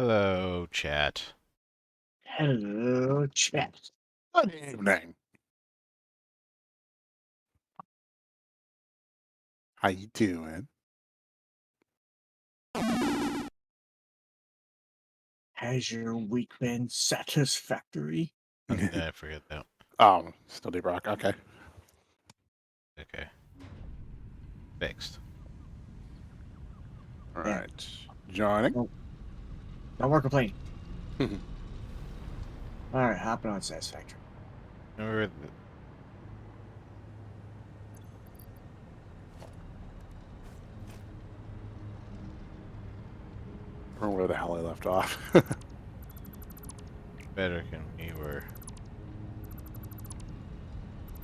Hello, chat. Hello, chat. Good evening. How you doing? Has your week been satisfactory? I forget that. Oh, still deep rock. Okay. Okay. Fixed. All Yeah. right. Joining. No more complaining. Alright, hopping on Satisfactory. Remember Or where the hell I left off. better when we were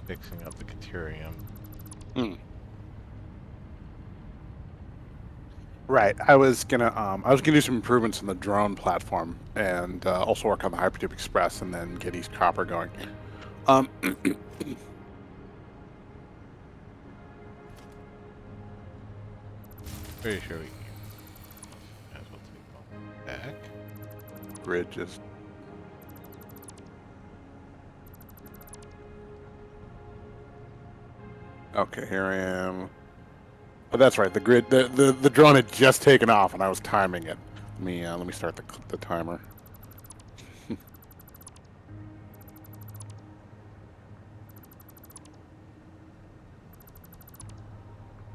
fixing up the Caterium. Right. I was gonna do some improvements in the drone platform and also work on the Hypertube Express and then get East Copper going. Pretty sure we can. Might as well take one back. Grid just. Okay, here I am. Oh, that's right. The grid, the drone had just taken off, and I was timing it. Let me start the timer.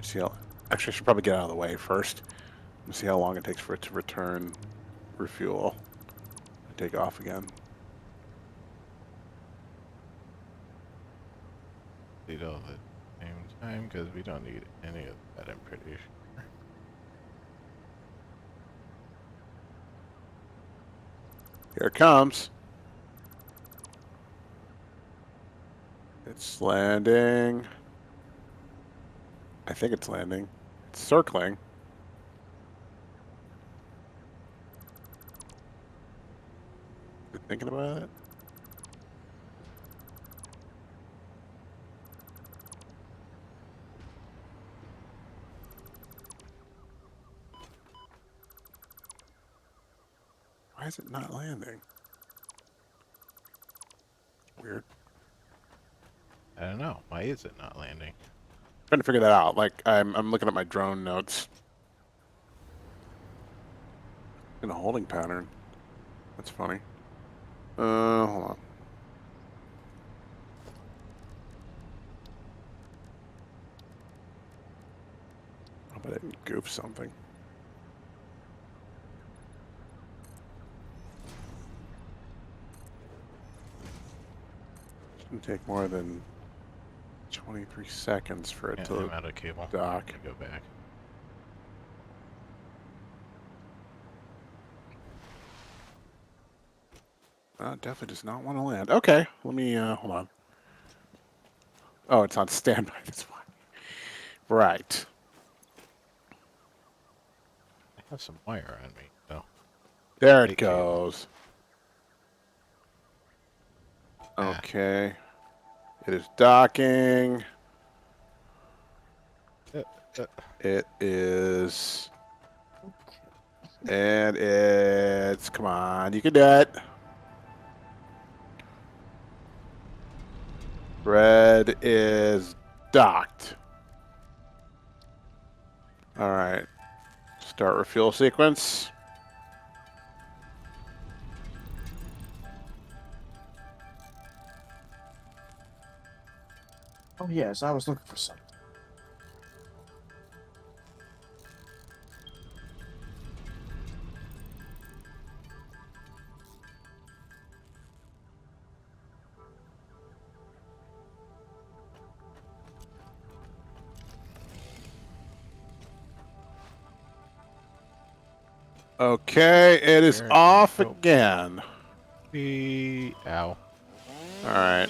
See how, actually, I should probably get out of the way first. Let's see how long it takes for it to return, refuel, and take off again. Lead all at the same time because we don't need any of that, I'm pretty sure. Here it comes. It's landing. I think it's landing. It's circling. You thinking about it? Why is it not landing? Weird. I don't know. Why is it not landing? Trying to figure that out. Like I'm looking at my drone notes. In a holding pattern. That's funny. Hold on. I bet I didn't goof something. Shouldn't take more than 23 seconds for it Yeah, to I'm out of cable. dock. Go back. Definitely does not want to land. Okay, let me, hold on. Oh, it's on standby, that's why. Right. I have some wire on me, so. There it Big cable. goes. Okay. It is docking. It is... And it's... Come on, you can do it. Red is docked. All right. Start refuel sequence. Oh, yes, I was looking for something. Okay, it is There off we go. again. Ow. All right.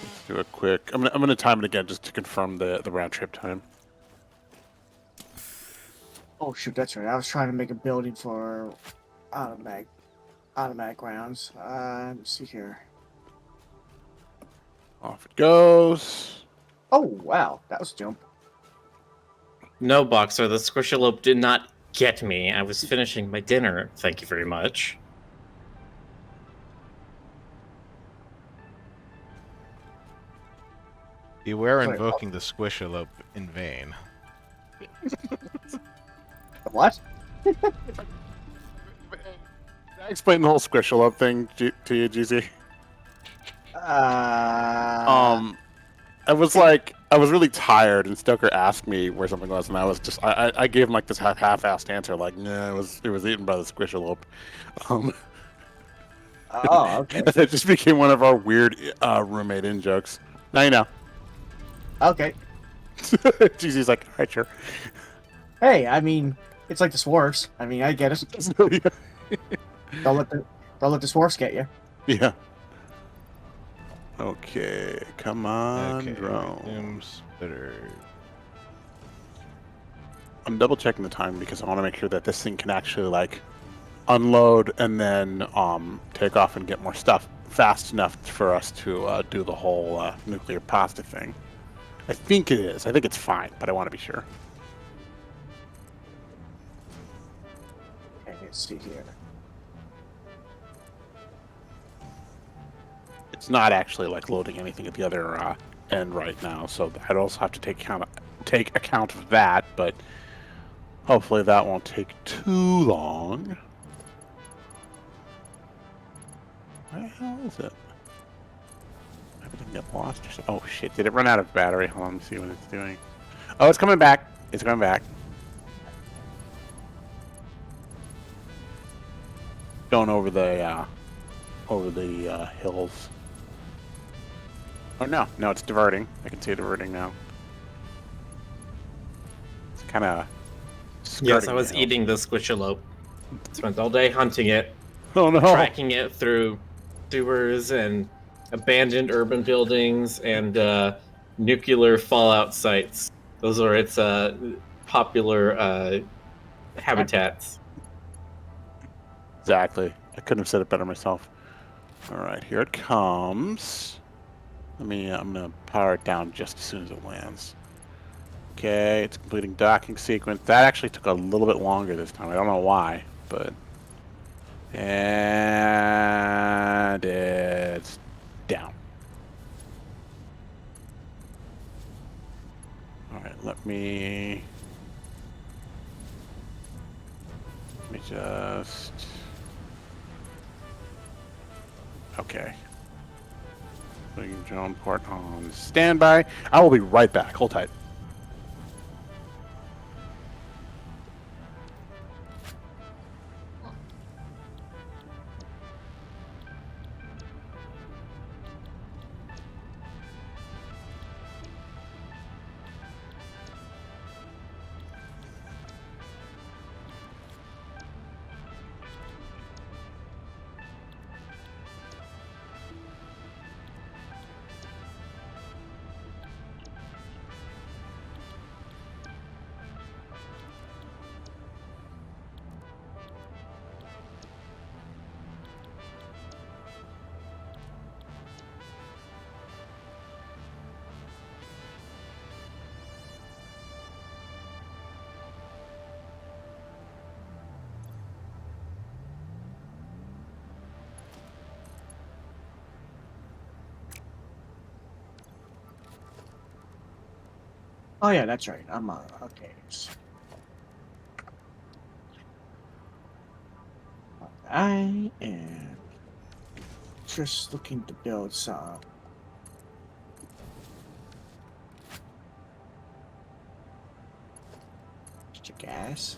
Let's do a quick. I'm gonna time it again just to confirm the round trip time. Oh, shoot, that's right. I was trying to make a building for automatic rounds. Let me see here. Off it goes. Oh, wow, that was a jump. No, Boxer, the Squishalope did not get me. I was finishing my dinner. Thank you very much. Beware Sorry, invoking the squishalope in vain. what? Did I explain the whole squishalope thing to you, GZ? I was like, I was really tired, and Stoker asked me where something was, and I was just, I gave him like this half-assed answer, like, nah, it was eaten by the squishalope. Oh, okay. It just became one of our weird roommate in jokes. Now you know. Okay. GZ's like, alright, sure. Hey, I mean, it's like the Swarfs. I mean, I get it. Don't let the Swarfs get you. Yeah. Okay, come on, Okay, drone. resume splitter. I'm double checking the time because I want to make sure that this thing can actually like unload and then take off and get more stuff fast enough for us to do the whole nuclear pasta thing. I think it is. I think it's fine, but I want to be sure. Okay, let's see here. It's not actually like loading anything at the other end right now, so I'd also have to take account of that. But hopefully that won't take too long. Where the hell is it? Everything get lost or something? Oh shit! Did it run out of battery? Hold on, let me see what it's doing. Oh, it's coming back. It's coming back. Going over the hills. Oh no, no, it's diverting. I can see it diverting now. It's kind of. Yes, I was eating the squishalope. Spent all day hunting it, Oh no! tracking it through sewers and abandoned urban buildings and nuclear fallout sites. Those are its popular habitats. Exactly. I couldn't have said it better myself. All right, here it comes. Let me. I'm gonna power it down just as soon as it lands. Okay, it's completing docking sequence. That actually took a little bit longer this time. I don't know why, but and it's down. All right, let me just. Okay. Putting drone port on standby. I will be right back. Hold tight. Oh yeah, that's right. I'm okay. I am just looking to build some. Gas.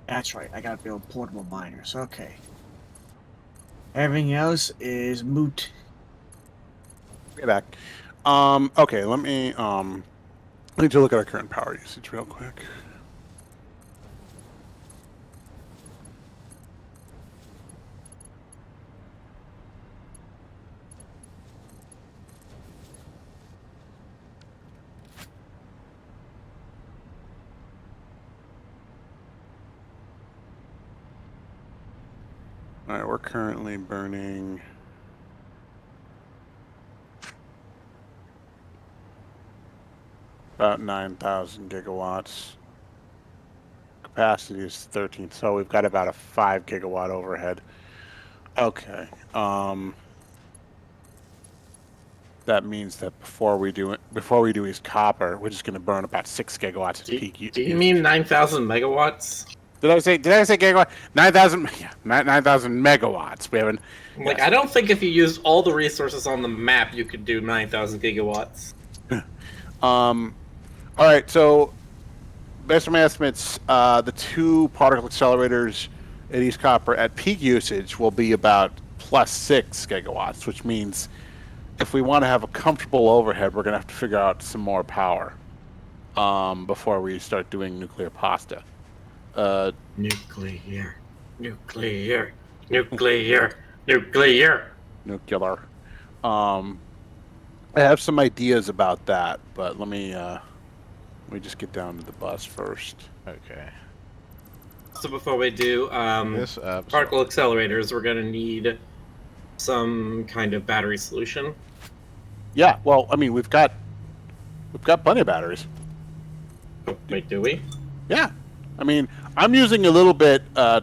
That's right. I gotta build portable miners. Okay. Everything else is moot. Get back. Okay, let me I need to look at our current power usage real quick. All right, we're currently burning about 9,000 gigawatts. Capacity is 13, so we've got about a 5 gigawatt overhead. Okay. That means that before we do his copper, we're just going to burn about 6 gigawatts at peak. Do you mean 9,000 megawatts? Did I say gigawatt? 9,000. Yeah, 9,000 megawatts. We haven't. Like, yes. I don't think if you used all the resources on the map, you could do 9,000 gigawatts. All right. So, based on my estimates, the 2 particle accelerators at East Copper at peak usage will be about plus 6 gigawatts, which means if we want to have a comfortable overhead, we're going to have to figure out some more power before we start doing nuclear pasta. Nuclear. Nuclear. I have some ideas about that, but let me just get down to the bus first. Okay. So before we do This particle accelerators, we're going to need some kind of battery solution. Yeah, well, I mean, we've got plenty of batteries. Oh, wait, do we? Yeah, I mean, I'm using a little bit to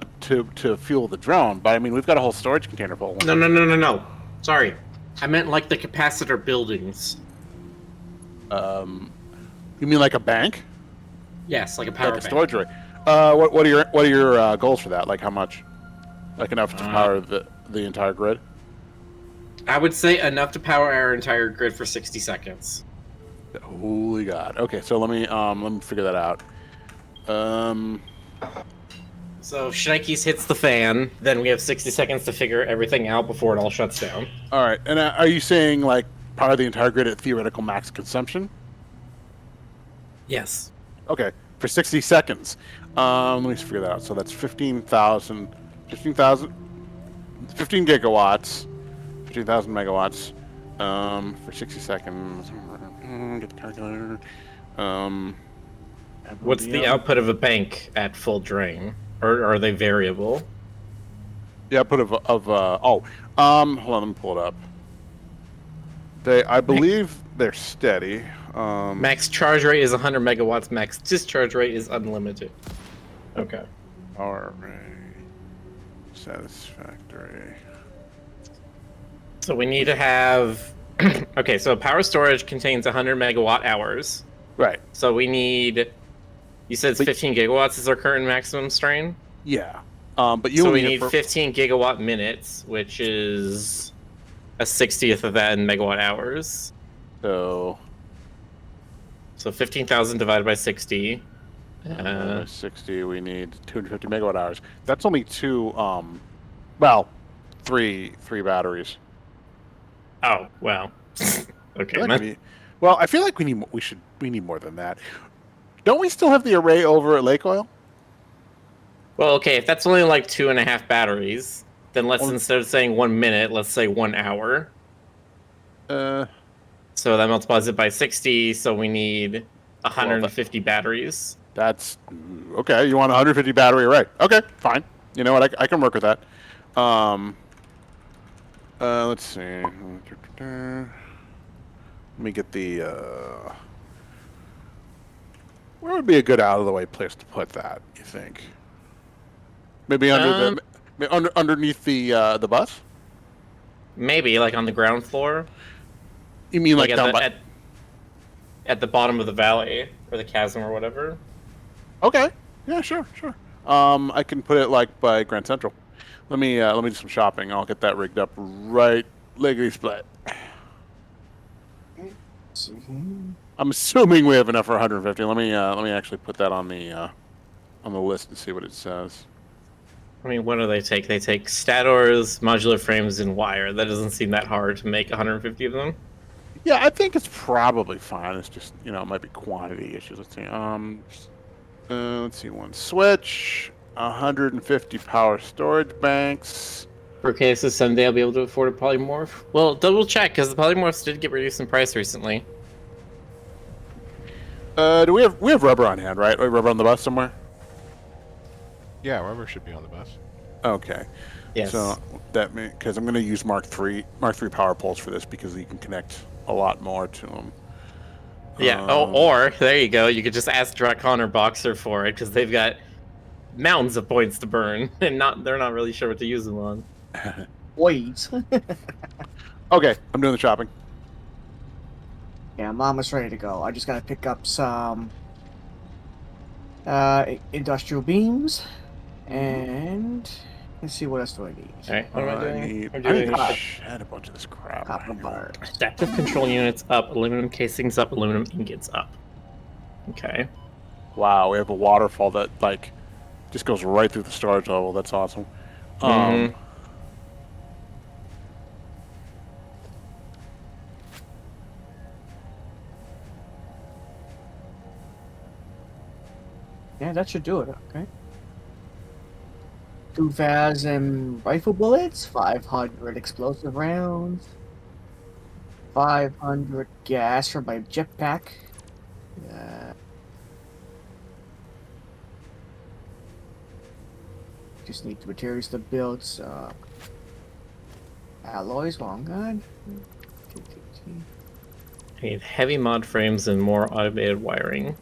fuel the drone, but I mean, we've got a whole storage container full. No. Sorry, I meant like the capacitor buildings. You mean like a bank? Yes, like a power Like a bank. storage array. What are your goals for that? Like how much? Like enough to power the entire grid? I would say enough to power our entire grid for 60 seconds. Holy God. Okay, so let me figure that out. So if Shnikes hits the fan, then we have 60 seconds to figure everything out before it all shuts down. All right, and are you saying like power the entire grid at theoretical max consumption? Yes. Okay, for 60 seconds. Let me figure that out. So that's 15 gigawatts, 15,000 megawatts, for 60 seconds. Get the calculator. What's the output of a bank at full drain? Or are they variable? The output hold on, let me pull it up. I believe they're steady. Max charge rate is 100 megawatts. Max discharge rate is unlimited. Okay. Power array. Satisfactory. So we need to have... okay, so power storage contains 100 megawatt hours. Right. So we need... You said it's 15 gigawatts is our current maximum strain? Yeah. But you so only we need 15 gigawatt minutes, which is a 60th of that in megawatt hours. So 15,000 divided by 60. 60, we need 250 megawatt hours. That's only three batteries. Oh, well. Okay, man. I feel like we need more than that. Don't we still have the array over at Lake Oil? Well, okay, if that's only like 2.5 batteries, then instead of saying 1 minute, let's say 1 hour. So that multiplies it by 60, so we need 150 batteries. That's okay. You want a 150 battery array? Okay, fine. You know what? I can work with that. Let's see. Let me get the. Where would be a good out of the way place to put that? You think? Maybe underneath the bus? Maybe like on the ground floor. You mean like down at the bottom of the valley or the chasm or whatever? Okay. Yeah, sure. I can put it like by Grand Central. Let me do some shopping. I'll get that rigged up right lickety split. I'm assuming we have enough for 150. Let me actually put that on the list and see what it says. I mean, what do they take? They take stators, modular frames, and wire. That doesn't seem that hard to make 150 of them. Yeah, I think it's probably fine. It's just, it might be quantity issues. Let's see. Let's see. One switch, 150 power storage banks. For cases someday I'll be able to afford a polymorph. Well, double check because the polymorphs did get reduced in price recently. Do we have rubber on hand, right? We have rubber on the bus somewhere? Yeah, rubber should be on the bus. Okay. Yes. So that because I'm going to use Mark III power poles for this because you can connect a lot more to them. Yeah. Or there you go. You could just ask Dracon or Boxer for it because they've got mountains of points to burn, and they're not really sure what to use them on. Wait. Okay, I'm doing the shopping. Yeah, I'm almost ready to go. I just gotta pick up some industrial beams, and let's see what else do I need. All right. What am I doing? I need to shed a bunch of this crap. Copper bars. Adaptive control units up. Aluminum casings up. Aluminum ingots up. Okay. Wow, we have a waterfall that like just goes right through the storage level. That's awesome. Yeah, that should do it. Okay. 2,000 rifle bullets, 500 explosive rounds, 500 gas for my jetpack. Just need the materials to build some alloys while I'm gone. I need heavy mod frames and more automated wiring.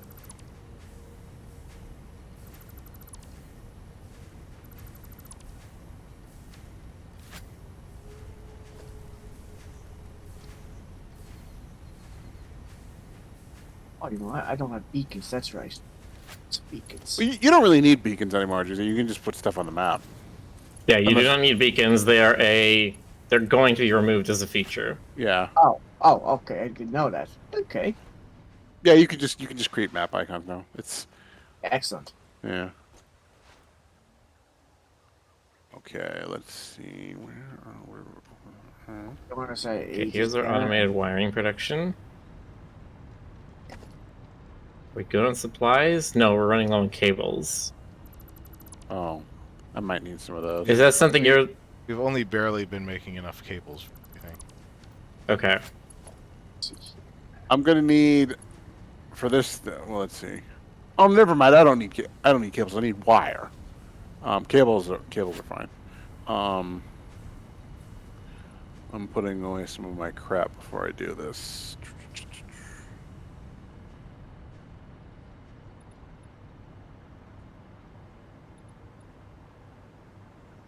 Oh, you know what? I don't have beacons. That's right. It's beacons. Well, you don't really need beacons anymore, do you? You can just put stuff on the map. Yeah, you do not need beacons. They're going to be removed as a feature. Yeah. Oh, okay. I didn't know that. Okay. Yeah, you can just create map icons now. It's excellent. Yeah. Okay, let's see. Where are we? I want to say. Okay, here's our automated wiring production. We good on supplies? No, we're running low on cables. Oh, I might need some of those. Is that something you're... We've only barely been making enough cables for anything. Okay. I'm gonna need for this. Well, let's see. Oh, never mind. I don't need cables. I need wire. Cables are fine. I'm putting away some of my crap before I do this.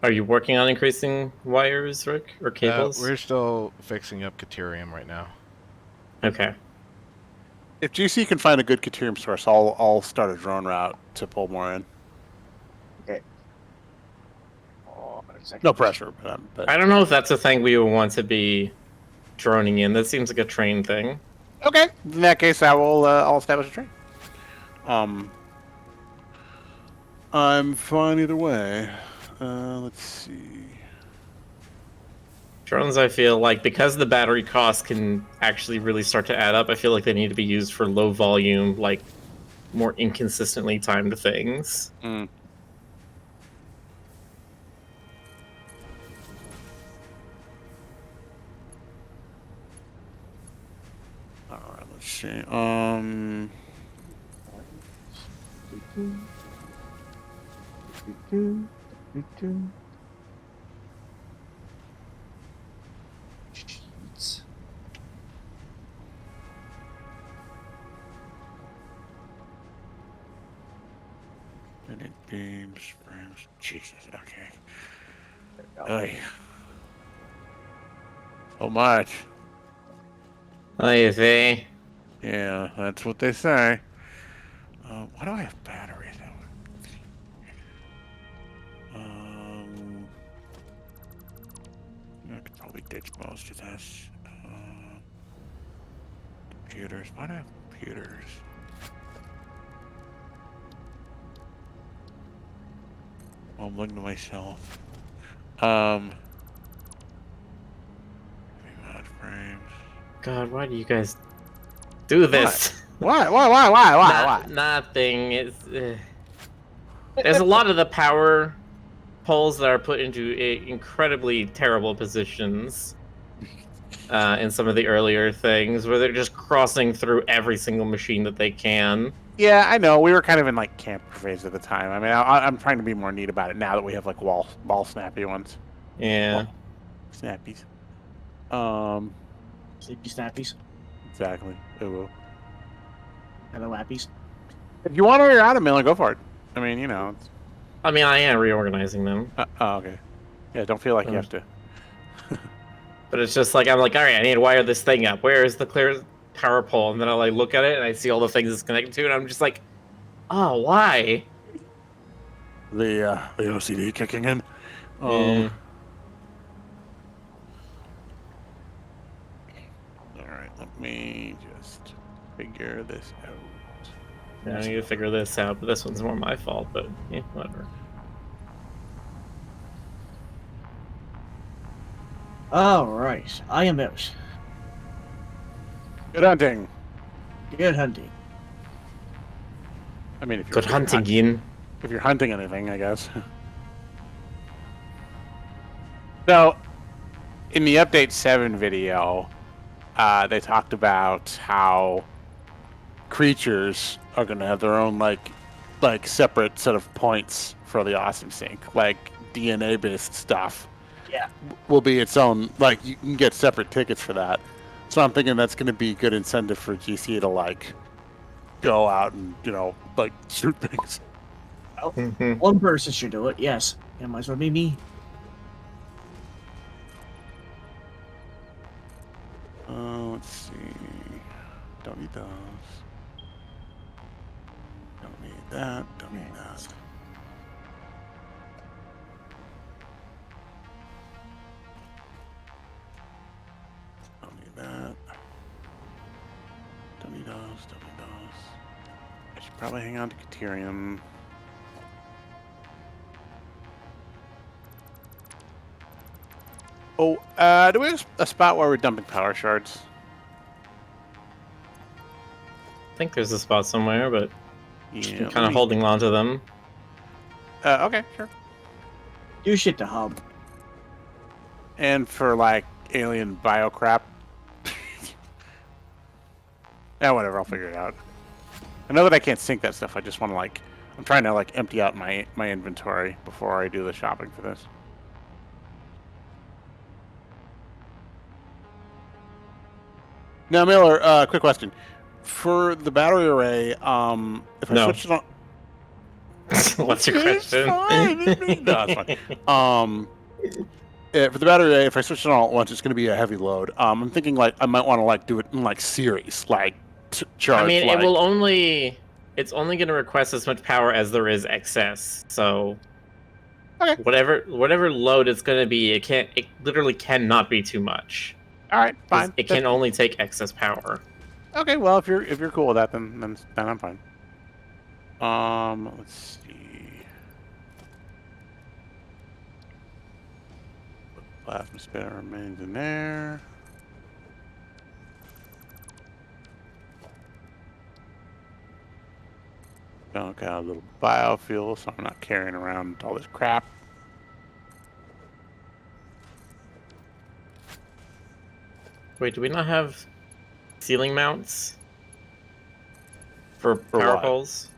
Are you working on increasing wires, Rick, or cables? We're still fixing up Caterium right now. Okay. If GC can find a good Caterium source, I'll start a drone route to pull more in. Okay. Oh, no pressure, but I don't know if that's a thing we would want to be droning in. That seems like a train thing. Okay. In that case, I'll establish a train. I'm fine either way. Let's see. Drones, I feel like, because the battery costs can actually really start to add up, I feel like they need to be used for low volume, like, more inconsistently timed things. Mm. Alright, let's see. Sheets. Beams, frames. Jesus, okay. Oy. So much. Oy vey. Yeah, that's what they say. Why do I have batteries? I could probably ditch most of this. Computers. Why do I have computers? Well, I'm looking to myself. Mod frames. God, why do you guys do this? Why? Nothing. There's a lot of the power poles that are put into incredibly terrible positions in some of the earlier things, where they're just crossing through every single machine that they can. Yeah, I know. We were kind of in like camper phase at the time. I mean, I'm trying to be more neat about it now that we have like ball snappy ones. Yeah. Snappies. Sleepy snappies. Exactly. Ooh. Hello, Appies. If you want to your auto mailing, go for it. I mean, you know. It's... I mean, I am reorganizing them. Oh, okay. Yeah, don't feel like you have to. But it's just like, I'm like, all right, I need to wire this thing up. Where is the clear power pole? And then I like look at it and I see all the things it's connected to, and I'm just like, oh, why? The OCD kicking in. Yeah. All right, let me just figure this out. Yeah, I need to figure this out, but this one's more my fault, but yeah, whatever. Alright, I am out. Good hunting. Good hunting. I mean, if you're Good hunting, Ian. if you're hunting anything, I guess. So, in the update 7 video, they talked about how creatures are going to have their own like separate set of points for the awesome sync, like DNA based stuff. Yeah. Will be its own, like you can get separate tickets for that. So I'm thinking that's going to be good incentive for GC to like go out and like shoot things. Well, one person should do it. Yes, it might as well be me. Let's see. Don't need those. Don't need that. Don't need that. Don't need that. Don't need those. Don't need those. I should probably hang on to Caterium. Oh, do we have a spot where we're dumping power shards? I think there's a spot somewhere, but Yeah, I'm kind of holding on to them. Okay, sure. Do shit to hub. And for like alien bio crap. Yeah, whatever. I'll figure it out. I know that I can't sync that stuff. I just want to like, I'm trying to like empty out my inventory before I do the shopping for this. Now, Miller, quick question. For the battery array, if I switch it on... What's your question? No, that's fine. For the battery array, if I switch it on all at once, it's going to be a heavy load. I'm thinking like I might want to like do it in like series, like charge. I mean, like... it will only... It's only going to request as much power as there is excess. So, okay. Whatever load it's going to be, it literally cannot be too much. All right, fine. It can only take excess power. Okay, well, if you're cool with that, then I'm fine. Let's see. Plasma spinner remains in there. Got a little biofuel, so I'm not carrying around all this crap. Wait, do we not have ceiling mounts for power poles?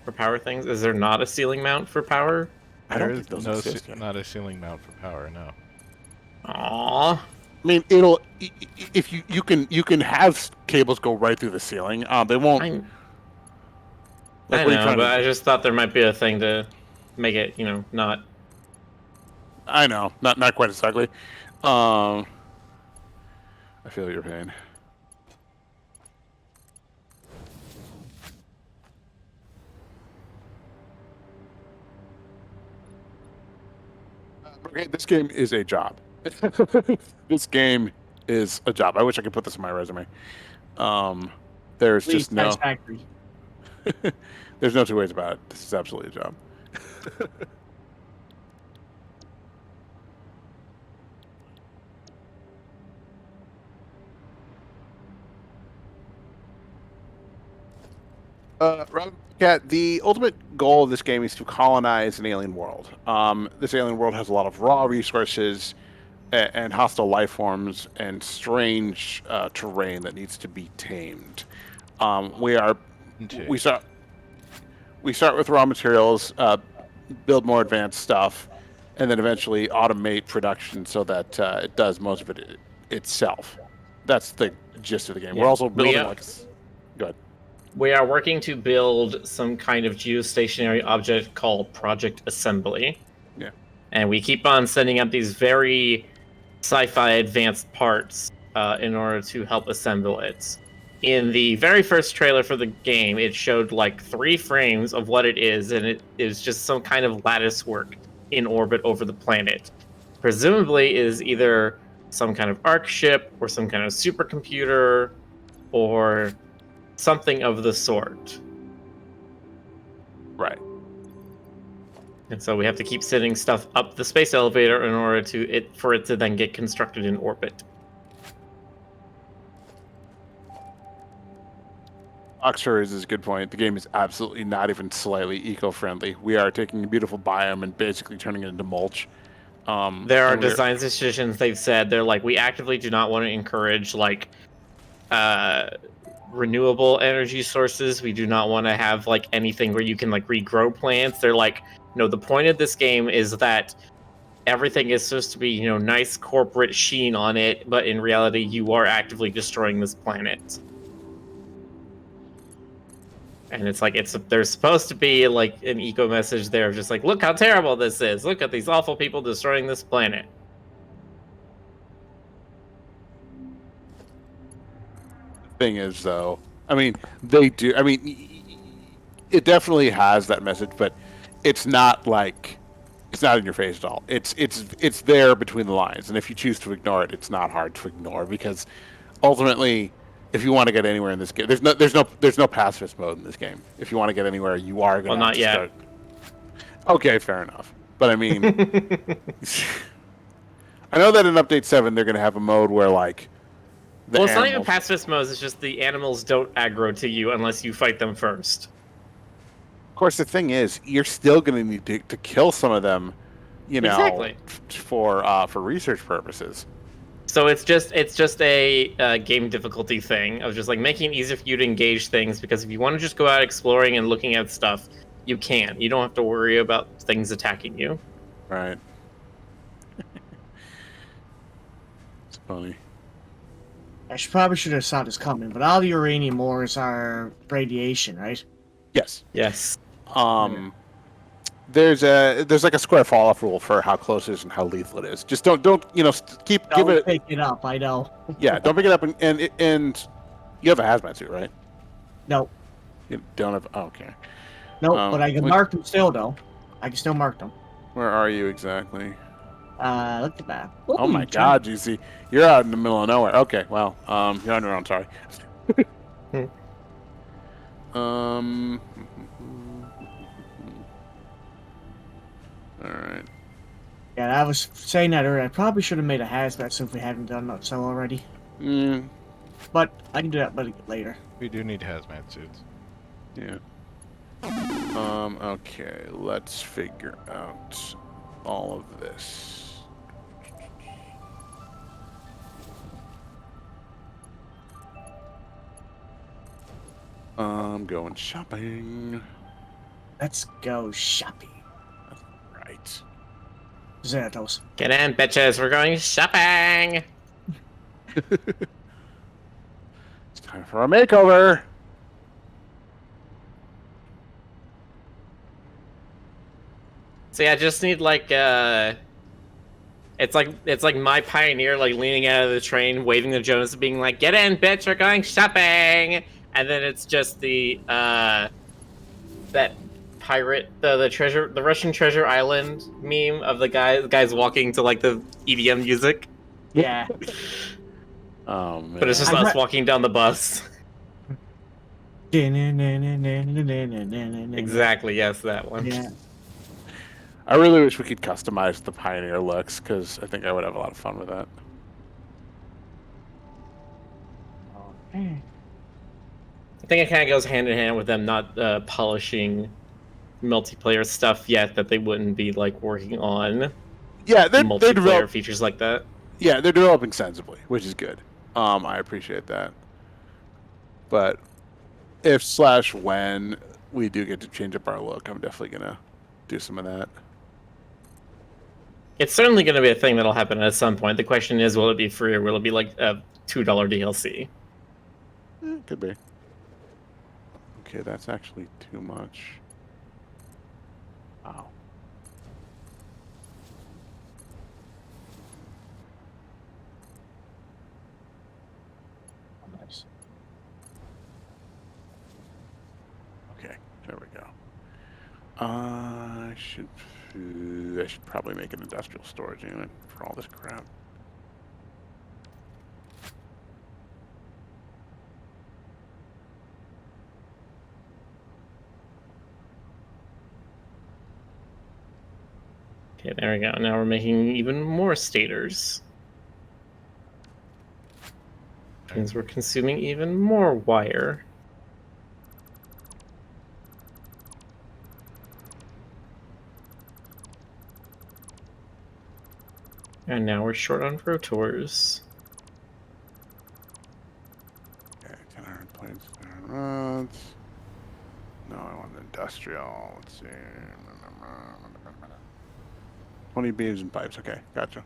For power things? Is there not a ceiling mount for power? I don't think those exist yet. Not a ceiling mount for power, no. Aww. I mean, if you can have cables go right through the ceiling. They won't. I know, but I just thought there might be a thing to make it, not. I know, not quite as ugly. I feel your pain. Okay, this game is a job. This game is a job. I wish I could put this in my resume. There's just no. Satisfactory. There's no two ways about it. This is absolutely a job. Cat, the ultimate goal of this game is to colonize an alien world. This alien world has a lot of raw resources and hostile life forms and strange terrain that needs to be tamed. We start with raw materials, build more advanced stuff, and then eventually automate production so that it does most of it itself. That's the gist of the game. Yeah. We're also building Go ahead. We are working to build some kind of geostationary object called Project Assembly. Yeah. And we keep on sending up these very sci-fi advanced parts in order to help assemble it. In the very first trailer for the game, it showed like 3 frames of what it is, and it is just some kind of lattice work in orbit over the planet. Presumably is either some kind of arc ship or some kind of supercomputer or something of the sort. Right. And so we have to keep sending stuff up the space elevator in order for it to then get constructed in orbit. Oxford is a good point. The game is absolutely not even slightly eco-friendly. We are taking a beautiful biome and basically turning it into mulch. There are design decisions they've said. They're like, we actively do not want to encourage like renewable energy sources. We do not want to have like anything where you can like regrow plants. They're like, no, the point of this game is that everything is supposed to be, you know, nice corporate sheen on it, but in reality, you are actively destroying this planet. And it's like, there's supposed to be like an eco message there of just like, look how terrible this is. Look at these awful people destroying this planet. Thing is, though, I mean, they do. I mean, it definitely has that message, but it's not like it's not in your face at all. It's there between the lines, and if you choose to ignore it, it's not hard to ignore because ultimately, if you want to get anywhere in this game, there's no pacifist mode in this game. If you want to get anywhere, you are going to. Well, not yet. Start... Okay, fair enough. But I mean, I know that in Update 7 they're going to have a mode where like. Well, it's not even pacifist modes, it's just the animals don't aggro to you unless you fight them first. Of course, the thing is, you're still going to need to kill some of them, you know, exactly. for research purposes. So it's just a game difficulty thing of just like making it easier for you to engage things, because if you want to just go out exploring and looking at stuff, you can. You don't have to worry about things attacking you. Right. It's funny. I probably should have saw this coming, but all the uranium ores are radiation, right? Yes. Yes. There's like a square fall off rule for how close it is and how lethal it is. Just don't give it. Pick it up. I know. Yeah, don't pick it up and you have a hazmat suit, right? No. You don't have. Oh, okay. No, but I can mark them still though. I can still mark them. Where are you exactly? Look at that. Oh my God, GC. You're out in the middle of nowhere. Okay, well, you're on your own, sorry. Alright. Yeah, I was saying that earlier. I probably should have made a hazmat suit if we hadn't done that so already. But I can do that later. We do need hazmat suits. Yeah. Okay, let's figure out all of this. I'm going shopping. Let's go shopping. Right. Xanatos. Get in, bitches. We're going shopping. It's time for a makeover. See, I just need like it's like my Pioneer like leaning out of the train, waving to Jonas, being like, "Get in, bitch, we're going shopping." And then it's just the that pirate, the Russian treasure island meme of the guys walking to like the EDM music. Yeah. Oh man. But it's just us walking down the bus. Exactly, yes, that one. Yeah. I really wish we could customize the Pioneer looks, because I think I would have a lot of fun with that. Okay. I think it kind of goes hand in hand with them not polishing multiplayer stuff yet, that they wouldn't be like working on multiplayer features like that. Yeah, they're developing sensibly, which is good. I appreciate that. But if/when we do get to change up our look, I'm definitely gonna do some of that. It's certainly going to be a thing that'll happen at some point. The question is, will it be free or will it be like a $2 DLC? Could be. Okay, that's actually too much. Wow. Oh, nice. Okay, there we go. I should probably make an industrial storage unit for all this crap. Okay, there we go. Now we're making even more stators. Means we're consuming even more wire. And now we're short on rotors. Okay, 10 plates, 10 rods. No, I want industrial. Let's see. 20 beams and pipes. Okay, gotcha.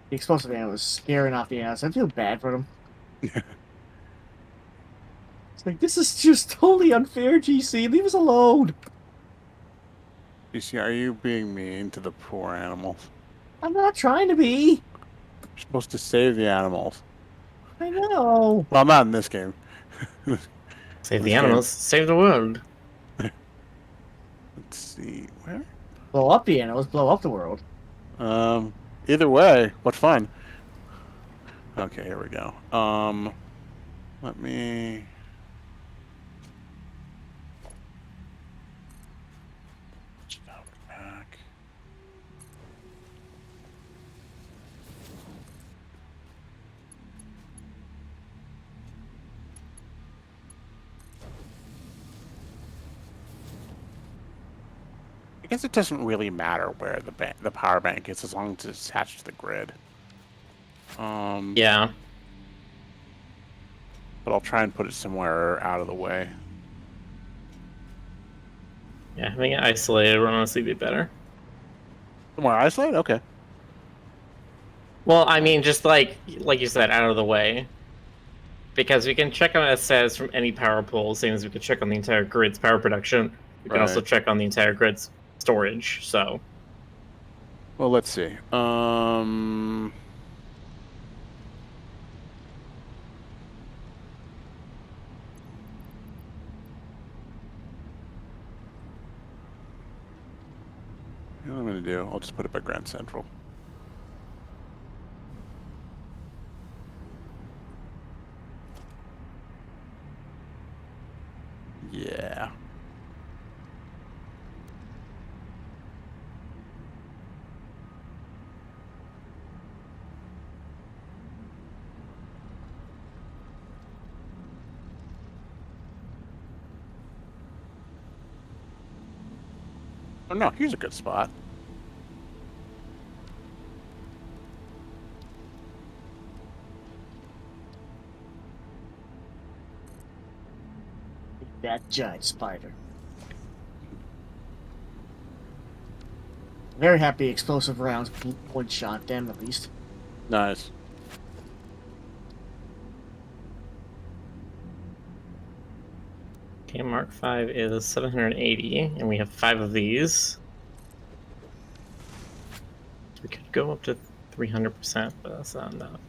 The explosive animal was scaring off the animals. I feel bad for them. It's like, this is just totally unfair, GC. Leave us alone. You see, are you being mean to the poor animals? I'm not trying to be. You're supposed to save the animals. I know. Well, not in this game. Save the This animals, save the world. Let's see, where? Blow up the animals, blow up the world. Either way, what fun. Okay, here we go. Let me... back. I guess it doesn't really matter where the power bank is as long as it's attached to the grid. Yeah. But I'll try and put it somewhere out of the way. Yeah, having it isolated would honestly be better. Somewhere isolated? Okay. Well, I mean, just like you said, out of the way. Because we can check on it says from any power pool, same as we could check on the entire grid's power production. We can also Right. check on the entire grid's storage, so... Well, let's see. You know what I'm going to do? I'll just put it by Grand Central. Yeah. Oh, no, here's a good spot. That giant spider. Very happy explosive rounds one-shot them at least. Nice. Okay, Mark 5 is 780, and we have 5 of these. We could go up to 300%, but that's not enough.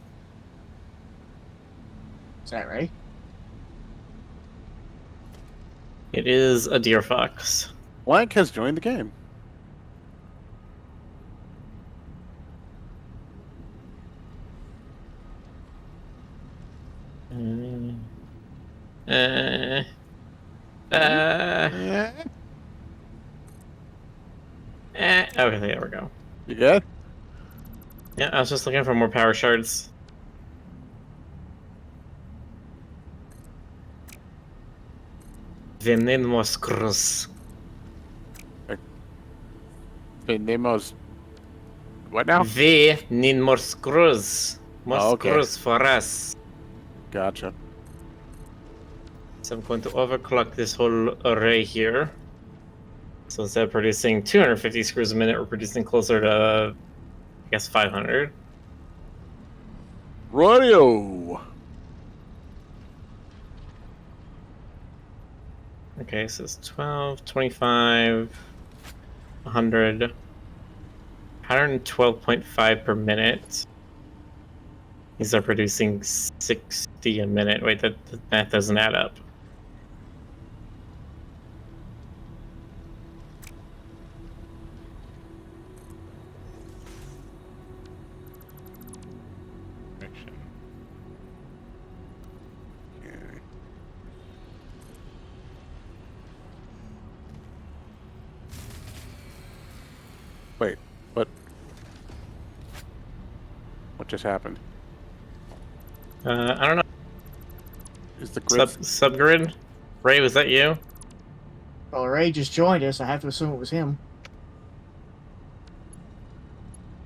Is that right? It is a deer fox. Blank has joined the game. Okay, there we go. You good? Yeah, I was just looking for more power shards. Venimos cruz. Venimos. What now? Venimos cruz. Oh, Mos okay. cruz for us. Gotcha. So I'm going to overclock this whole array here. So instead of producing 250 screws a minute, we're producing closer to, I guess, 500. Radio. Okay, so it's 12, 25, 100, 112.5 per minute. These are producing 60 a minute. Wait, that math doesn't add up. Friction. Okay. Wait, what? What just happened? I don't know. Is the grid? Subgrid? Ray, was that you? Well, Ray just joined us. I have to assume it was him.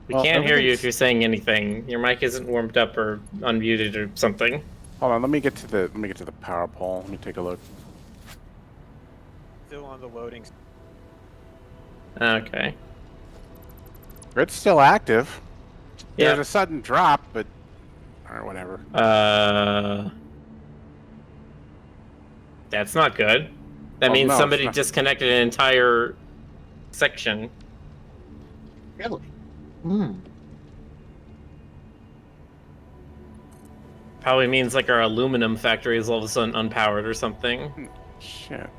We Well, can't hear you if everything's- you're saying anything. Your mic isn't warmed up or unmuted or something. Hold on, let me get to the power pole. Let me take a look. Still on the loading. Okay. Grid's still active. Yeah. There's a sudden drop, but or whatever. That's not good. That Well, means no, it's somebody not. disconnected an entire section. Really? Hmm. Probably means like our aluminum factory is all of a sudden unpowered or something. Shit.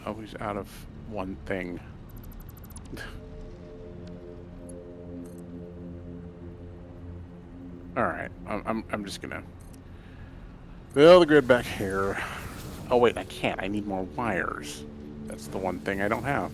Always out of one thing. All right, I'm just gonna build the grid back here. Oh wait, I can't. I need more wires. That's the one thing I don't have.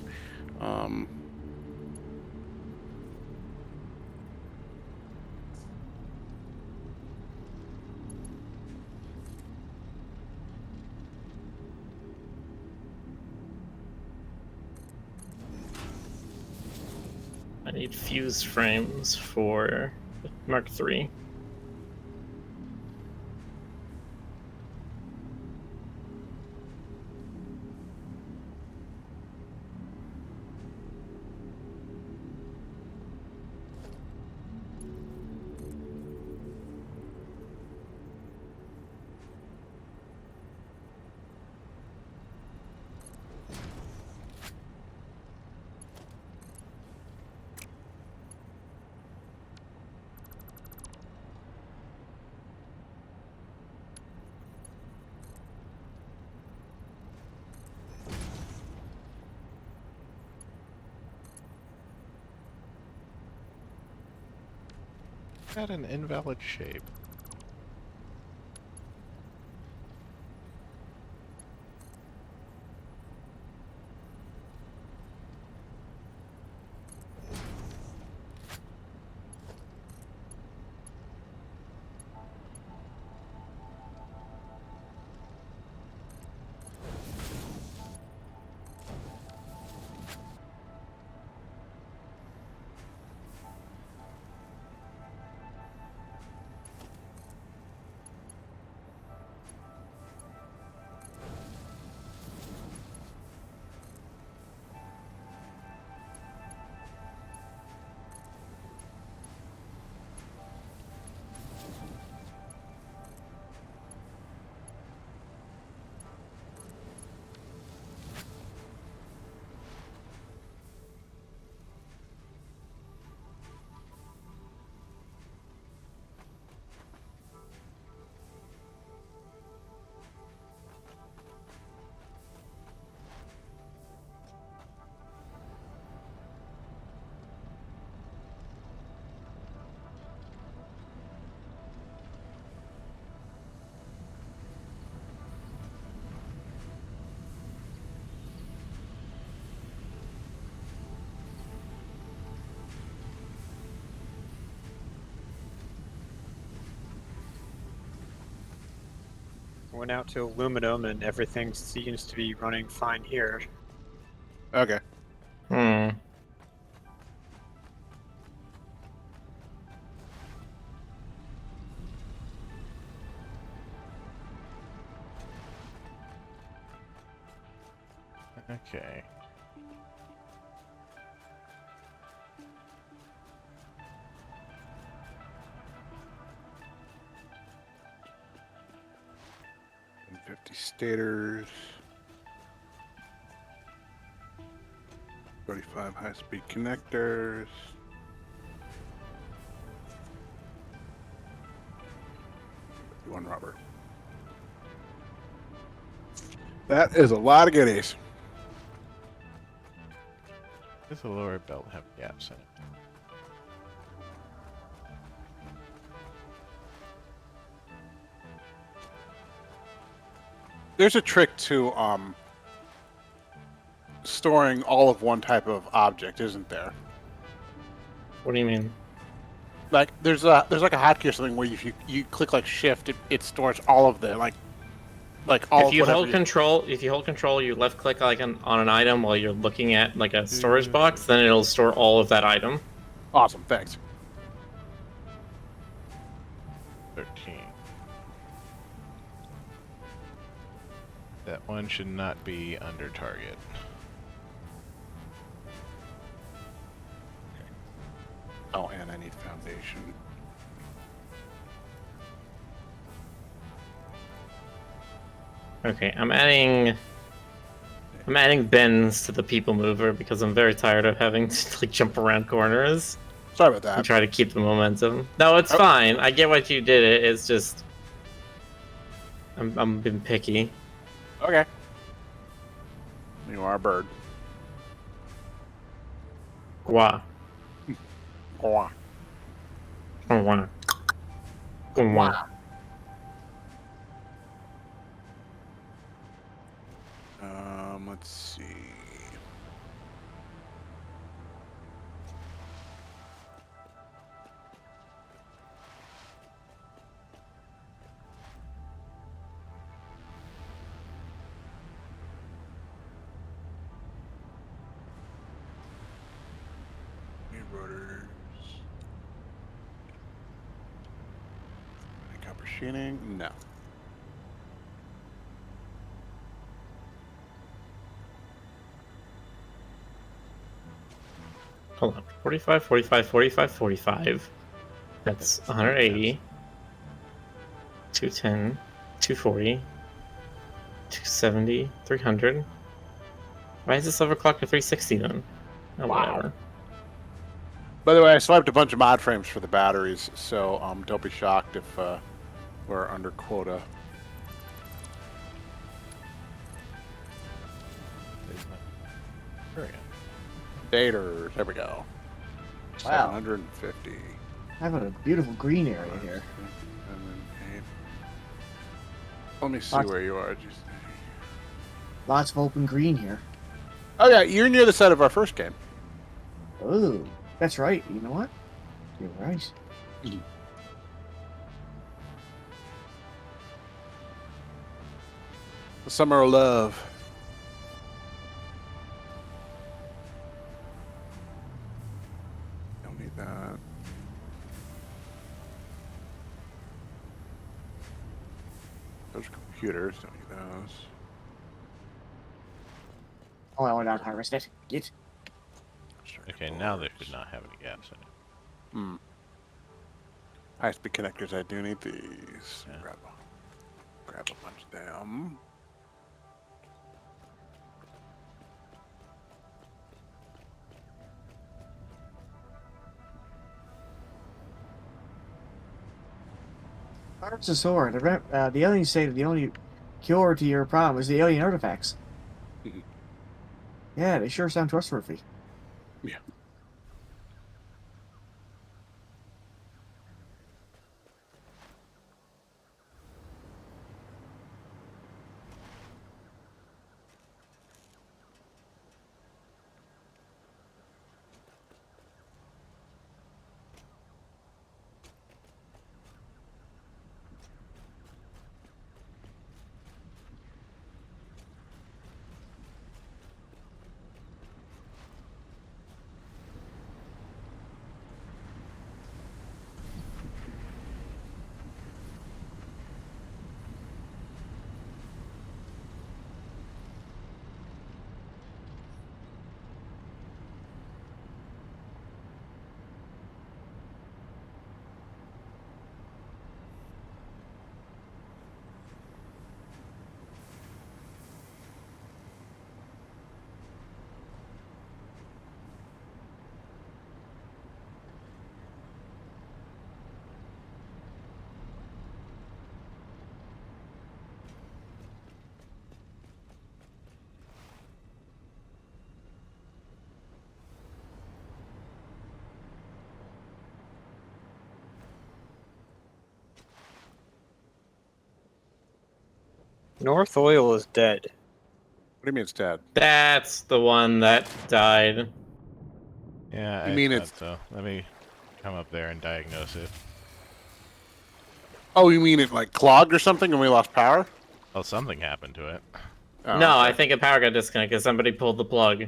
I need fuse frames for Mark III. Got an invalid shape. went out to aluminum, and everything seems to be running fine here. Okay. Hmm. Okay. And 50 stators. 35 high-speed connectors. One rubber. That is a lot of goodies. Does the lower belt have gaps in it? There's a trick to storing all of one type of object, isn't there? What do you mean? Like there's like a hotkey or something where you click like shift, it stores all of the like all. If you hold control, you left click like on an item while you're looking at like a storage box, then it'll store all of that item. Awesome, thanks. 13. That one should not be under target. Oh, and I need foundation. Okay, I'm adding bends to the people mover because I'm very tired of having to like jump around corners Sorry about and that. try to keep the momentum. No, it's Oh. fine. I get what you did. It's just I'm being picky. Okay. You are a bird. Gua. Gua. Gua. Gua. Let's see. Rotors. Any copper sheeting? No. Hold on. 45, 45, 45, 45. That's 180. 210. 240. 270. 300. Why is this overclocked to 360 then? Oh, Wow. whatever. By the way, I swiped a bunch of mod frames for the batteries, so don't be shocked if we're under quota. Hurry up. Daters, there we go. Wow. 750. Having a beautiful green area here. 7, 8. Let me see Lots- where you are. Just... Lots of open green here. Oh yeah, you're near the set of our first game. Oh, that's right. You know what? You're right. The Summer of Love. Don't need that. Those are computers. Don't need those. Oh, I want to harvest it. Get. Okay, now they should not have any gaps in it. Hmm. High-speed connectors. I do need these. Yeah. Grab a bunch of them. Hearts of Sword. The aliens say that the only cure to your problem is the alien artifacts. Mhm. Yeah, they sure sound trustworthy. Yeah. North Oil is dead. What do you mean it's dead? That's the one that died. Yeah, You I mean thought it's- so. Let me come up there and diagnose it. Oh, you mean it like clogged or something and we lost power? Oh, something happened to it. Oh, No, okay. I think a power got disconnected because somebody pulled the plug.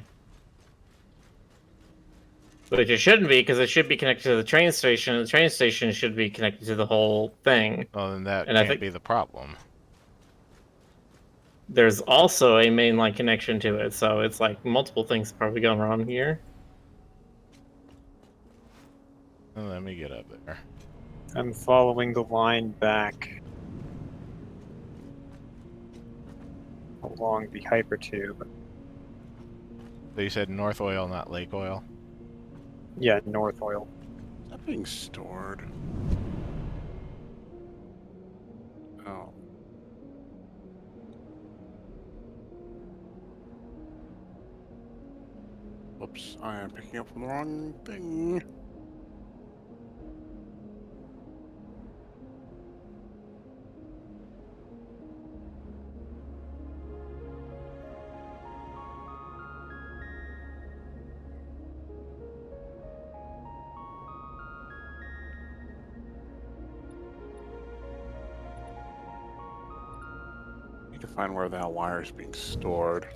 Which it shouldn't be, because it should be connected to the train station, and the train station should be connected to the whole thing. Well, then that And I can't think- be the problem. There's also a mainline connection to it, so it's like multiple things probably going wrong here. Well, let me get up there. I'm following the line back along the hypertube. So you said North Oil, not Lake Oil? Yeah, North Oil. Is that being stored? Oh. Whoops, I am picking up from the wrong thing. Need to find where that wire is being stored.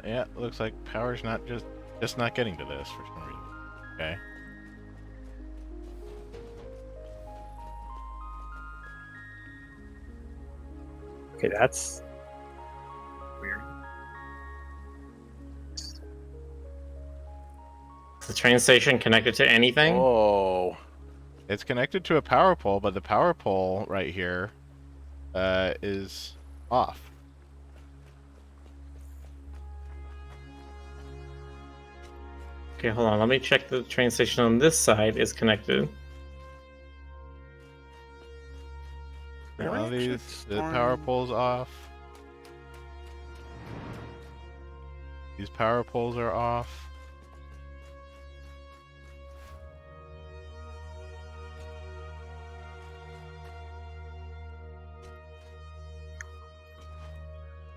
Yeah, it looks like power's not just not getting to this for some reason. Okay. Okay, that's weird. Is the train station connected to anything? Oh. It's connected to a power pole, but the power pole right here is off. Okay, hold on. Let me check the train station on this side is connected. Where Now actually these the storing- power pole's off. These power poles are off.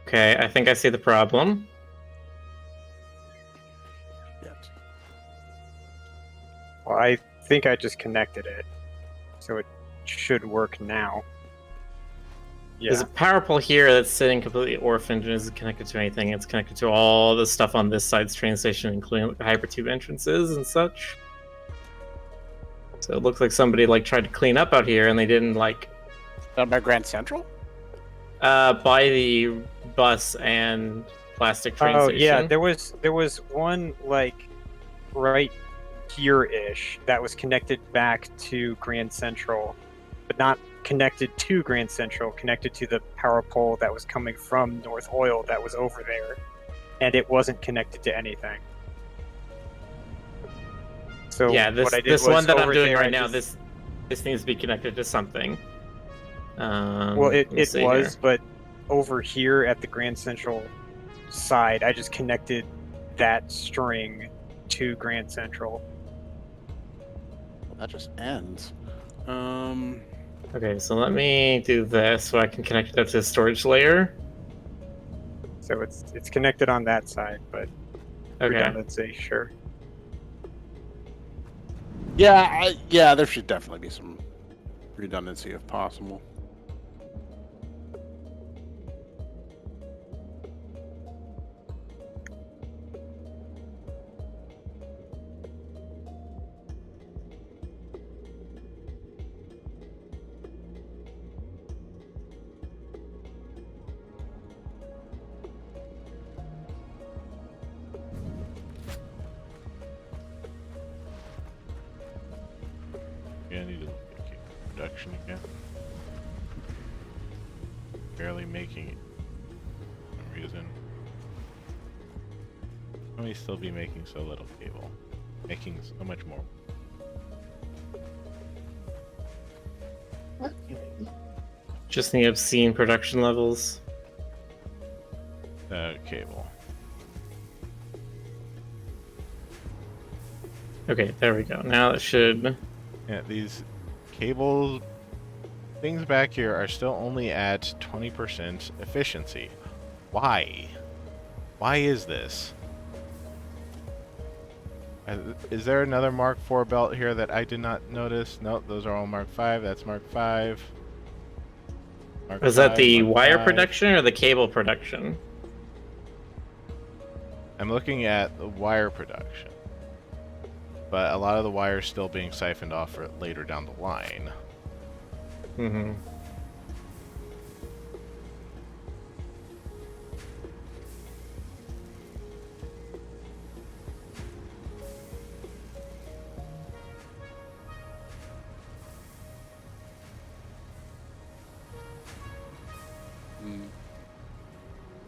Okay, I think I see the problem. Yet. Well, I think I just connected it, so it should work now. There's Yeah. a power pole here that's sitting completely orphaned and isn't connected to anything. It's connected to all the stuff on this side's train station, including the hypertube entrances and such. So it looks like somebody like tried to clean up out here and they didn't like Down by Grand Central? by the bus and plastic train Oh station. yeah, there was one like right here-ish that was connected back to Grand Central, but not connected to Grand Central, connected to the power pole that was coming from North Oil that was over there, and it wasn't connected to anything. So yeah, this what I did this was one that I'm over doing there, right I now, just- this needs to be connected to something. well, it let me see was, here. but over here at the Grand Central side, I just connected that string to Grand Central. Well, that just ends. Okay, so let me do this so I can connect it up to the storage layer. So it's connected on that side, but Okay. redundancy, sure. Yeah, there should definitely be some redundancy if possible. Yeah, I need to look at cable production again. Barely making it for some reason. How can we still be making so little cable? Making so much more. Just the obscene production levels. Cable. Okay, there we go. Now it should. Yeah, these cables things back here are still only at 20% efficiency. Why? Why is this? Is there another Mark IV belt here that I did not notice? Nope, those are all Mark V. That's Mark V. Mark Is that V, the Mark wire V. production or the cable production? I'm looking at the wire production. But a lot of the wire is still being siphoned off for later down the line. Mm-hmm.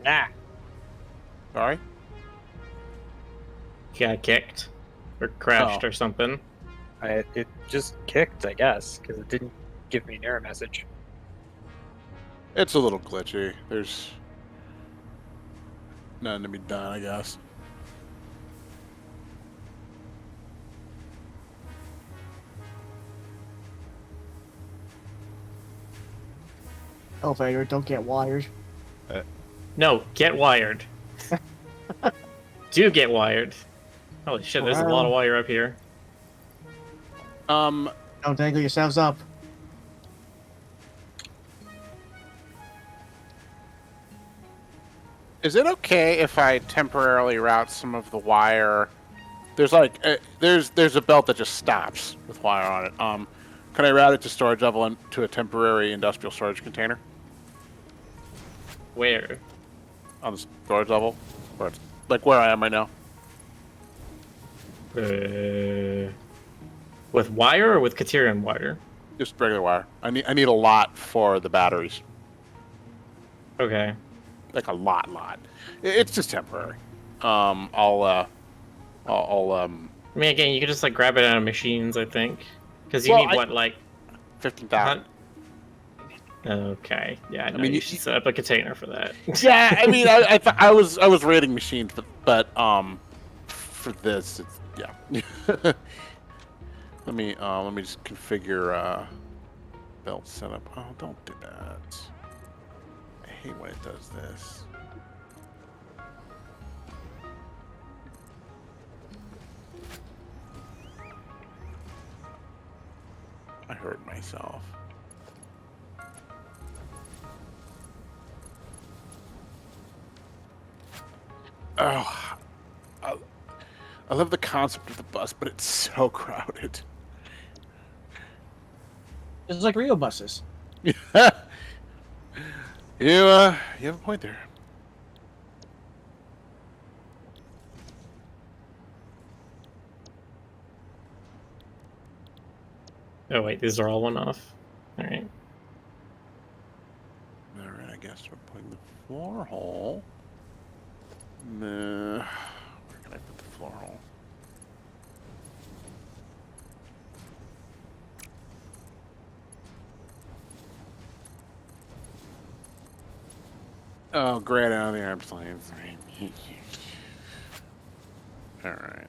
Nah. Sorry? Got kicked. Or crashed Oh. or something. It just kicked, I guess, because it didn't give me an error message. It's a little glitchy. There's nothing to be done, I guess. Elevator, don't get wired. No, get wired. Do get wired. Holy shit, there's a lot of wire up here. Don't tangle yourselves up. Is it okay if I temporarily route some of the wire? There's like there's a belt that just stops with wire on it. Can I route it to storage level and to a temporary industrial storage container Where? on the storage level, or it's like where I am right now? With wire or with Katerian wire? Just regular wire. I need a lot for the batteries, Okay. like a lot. It's just temporary. I'll I mean, again, you could just like grab it out of machines, I think, because you Well, need what, like 15,000. Okay, yeah, I know mean, you should set up a container for that. Yeah, I mean, I was rating machines, but for this, it's yeah. let me just configure belt setup. Oh, don't do that. I hate when it does this. I hurt myself. Oh, I love the concept of the bus, but it's so crowded. It's like Rio buses. You have a point there. Oh wait, these are all one off. All right. All right, I guess we're putting the floor hole. Where can I put the floor hole? Oh, great, out of the airplanes. All right.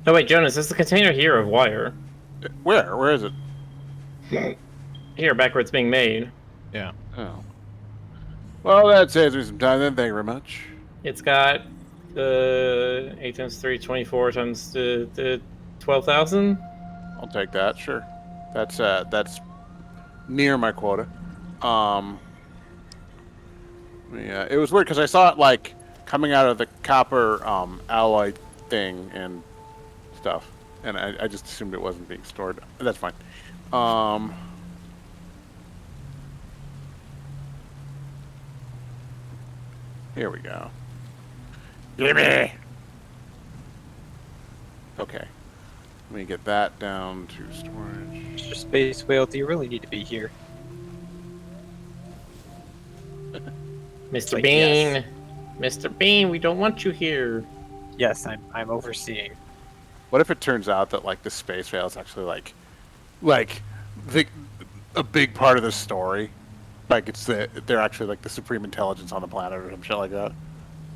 Oh wait, Jonas, is the container here of wire? Where? Where is it? Here, back where it's being made. Yeah. Oh. Well, that saves me some time then. Thank you very much. It's got 8 times 3, 24 times the 12,000. I'll take that. Sure. That's near my quota. Yeah, it was weird because I saw it like coming out of the copper alloy thing and stuff, and I just assumed it wasn't being stored. That's fine. Here we go. Gimme. Okay. Let me get that down to storage. Mr. Space Whale, do you really need to be here? Mr. Like, Bean, yes. Mr. Bean, we don't want you here. Yes, I'm overseeing. What if it turns out that like the space rail is actually like a big part of the story? Like they're actually like the supreme intelligence on the planet or some shit like that.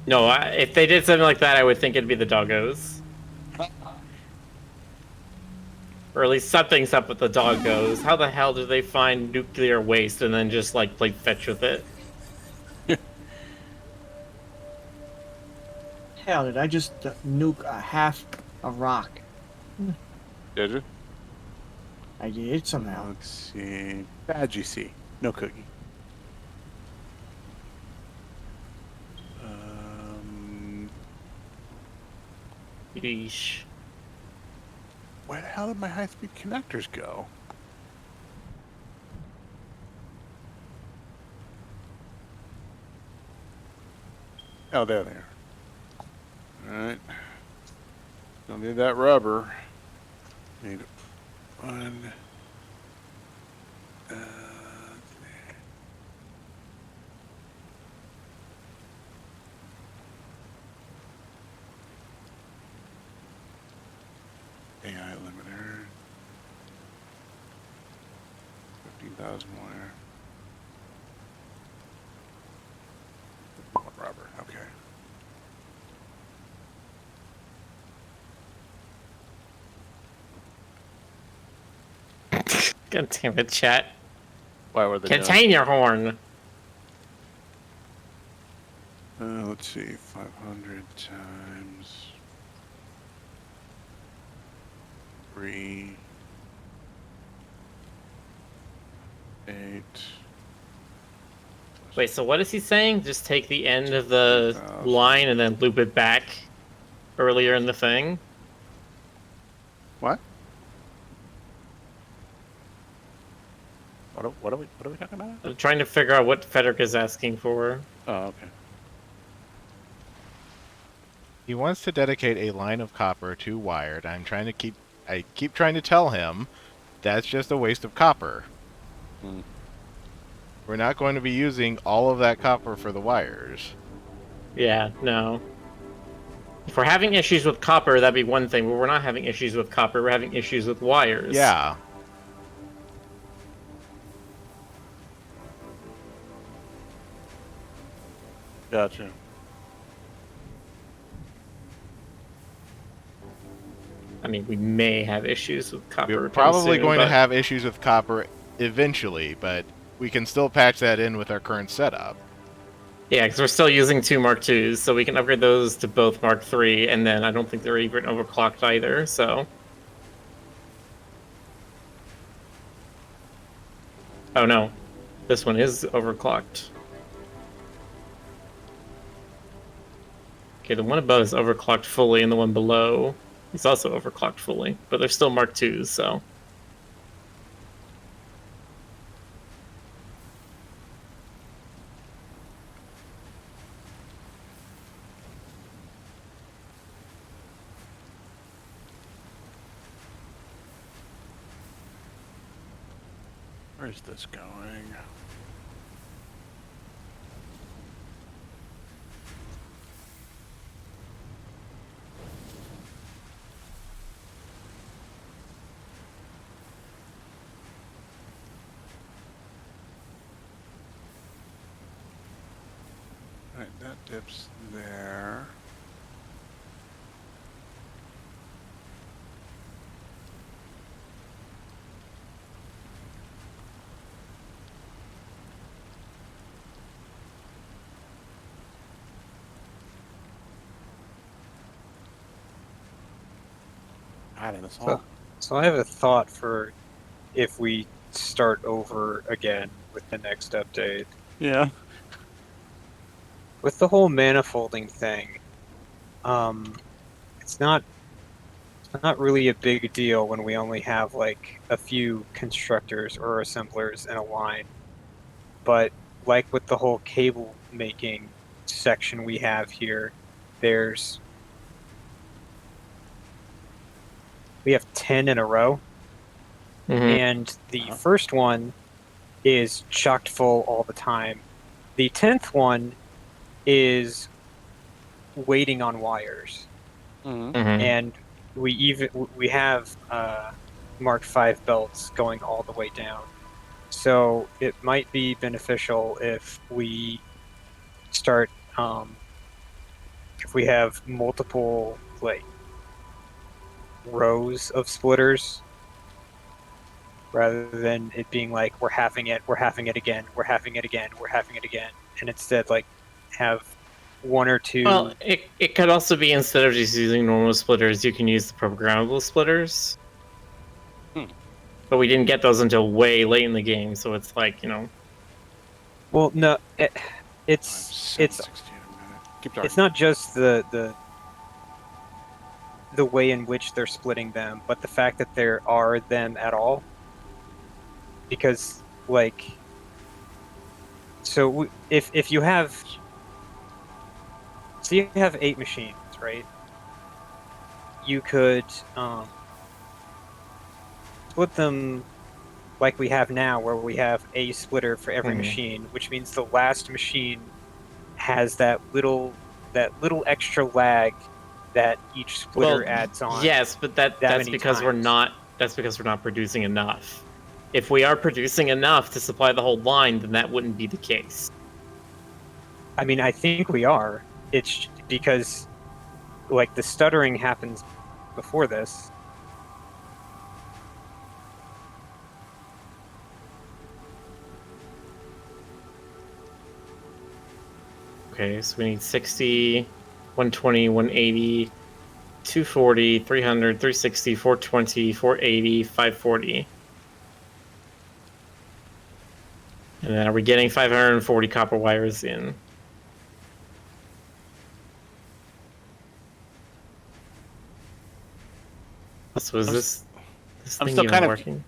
No, if they did something like that, I would think it'd be the doggos. Or at least something's up with the doggos. How the hell do they find nuclear waste and then just like play fetch with it? Hell, did I just nuke a half a rock? Did you? I did somehow. Let's see. Bad GC. No cookie. Yeesh. Where the hell did my high-speed connectors go? Oh, there they are. Alright. Don't need that rubber. Need one. AI limiter. 15,000 wire. One rubber. Okay. God damn it, chat. Why were they Contain your horn. let's see. 500 times 3. 8. Wait, so what is he saying? Just take the end of the 2,000. line and then loop it back earlier in the thing? What? What are we talking about? I'm trying to figure out what Frederick is asking for. Oh, okay. He wants to dedicate a line of copper to wired. I keep trying to tell him that's just a waste of copper. Hmm. We're not going to be using all of that copper for the wires. Yeah, no. If we're having issues with copper, that'd be one thing, but we're not having issues with copper, we're having issues with wires. Yeah. Gotcha. I mean, we may have issues with copper. We're pretty probably soon, going to but- have issues with copper eventually, but we can still patch that in with our current setup. Yeah, because we're still using 2 Mark IIs, so we can upgrade those to both Mark III, and then I don't think they're even overclocked either, so... Oh no, this one is overclocked. Okay, the one above is overclocked fully, and the one below is also overclocked fully, but they're still Mark IIs, so... Where's this going? Right, that dips there. adding this So, all. so I have a thought for if we start over again with the next update. Yeah. With the whole manifolding thing, it's not really a big deal when we only have like a few constructors or assemblers in a line. But like with the whole cable making section we have here, we have 10 in a row, and the first one is chocked full all the time. The 10th one is waiting on wires, and we have Mark V belts going all the way down. So it might be beneficial if we start if we have multiple like rows of splitters rather than it being like we're having it again, we're having it again, we're having it again, and instead like have one or two. Well, it could also be instead of just using normal splitters, you can use the programmable splitters. But we didn't get those until way late in the game, so it's like, you know. Well, no, it's not just the way in which they're splitting them, but the fact that there are them at all. Because like, so if you have, so you have 8 machines, right? You could split them like we have now, where we have a splitter for every machine, which means the last machine has that little extra lag that each splitter adds on. Yes, but that's because we're not producing enough. If we are producing enough to supply the whole line, then that wouldn't be the case. I mean, I think we are. It's because like the stuttering happens before this. Okay, so we need 60, 120, 180, 240, 300, 360, 420, 480, 540. And then are we getting 540 copper wires in? So is this thing even working?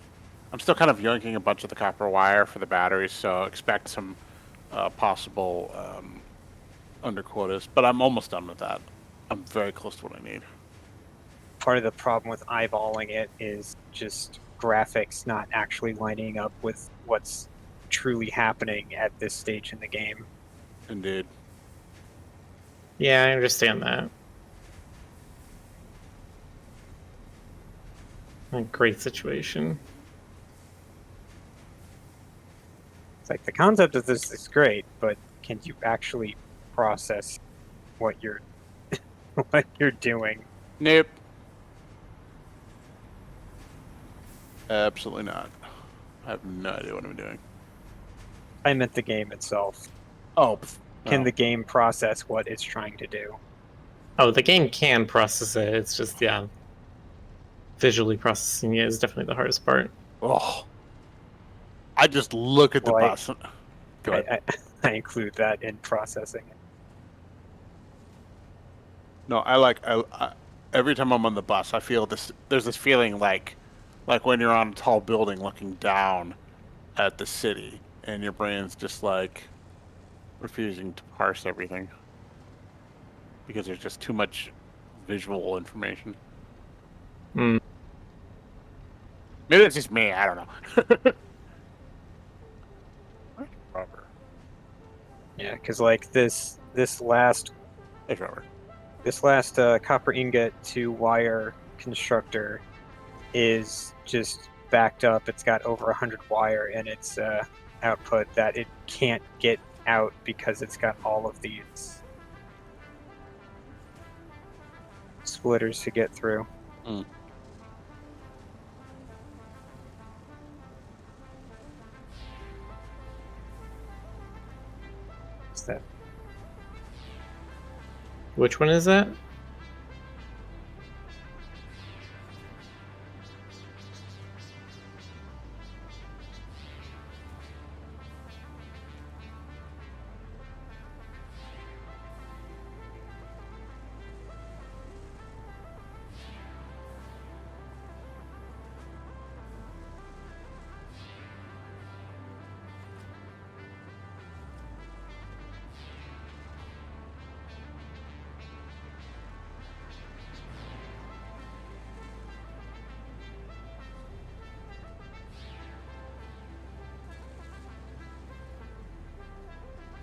I'm still kind of yanking a bunch of the copper wire for the batteries, so expect some possible under quotas, but I'm almost done with that. I'm very close to what I need. Part of the problem with eyeballing it is just graphics not actually lining up with what's truly happening at this stage in the game. Indeed. Yeah, I understand that. A great situation. It's like the concept of this is great, but can you actually process what you're what you're doing? Nope. Absolutely not. I have no idea what I'm doing. I meant the game itself. Oh. Can the game process what it's trying to do? Oh, the game can process it. It's just, yeah. Visually processing it is definitely the hardest part. Oh. I just look at the bus. Go ahead. I include that in processing it. No, I every time I'm on the bus, I feel this. There's this feeling like when you're on a tall building looking down at the city, and your brain's just like refusing to parse everything because there's just too much visual information. Maybe it's just me. I don't know. Yeah, because like this last copper ingot to wire constructor is just backed up. It's got over 100 wire in its output that it can't get out because it's got all of these splitters to get through. What's that? Which one is that?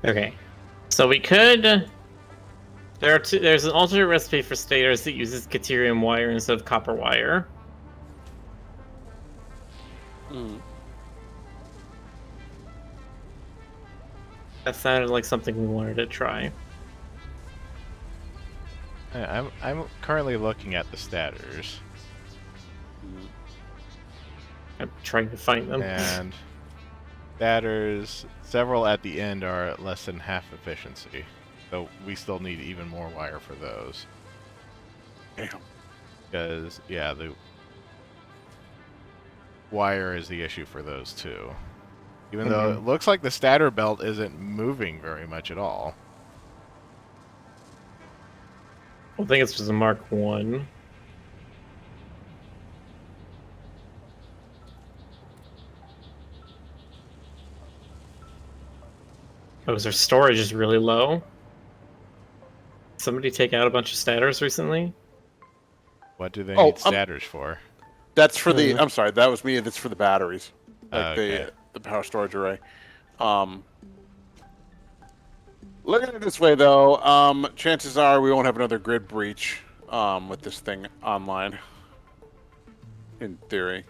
Okay. So we could... There's an alternate recipe for stators that uses Caterium wire instead of copper wire. That sounded like something we wanted to try. I'm currently looking at the stators. I'm trying to find them. And stators, several at the end are less than half efficiency. So we still need even more wire for those. Damn. Because, yeah, the wire is the issue for those too. Even though it looks like the stator belt isn't moving very much at all. I think it's just a Mark 1. Oh, is their storage is really low? Somebody take out a bunch of stators recently? What do they need stators for? That's for the. I'm sorry, that was me. That's for the batteries, like Okay. the power storage array. Looking at it this way, though, chances are we won't have another grid breach with this thing online. In theory.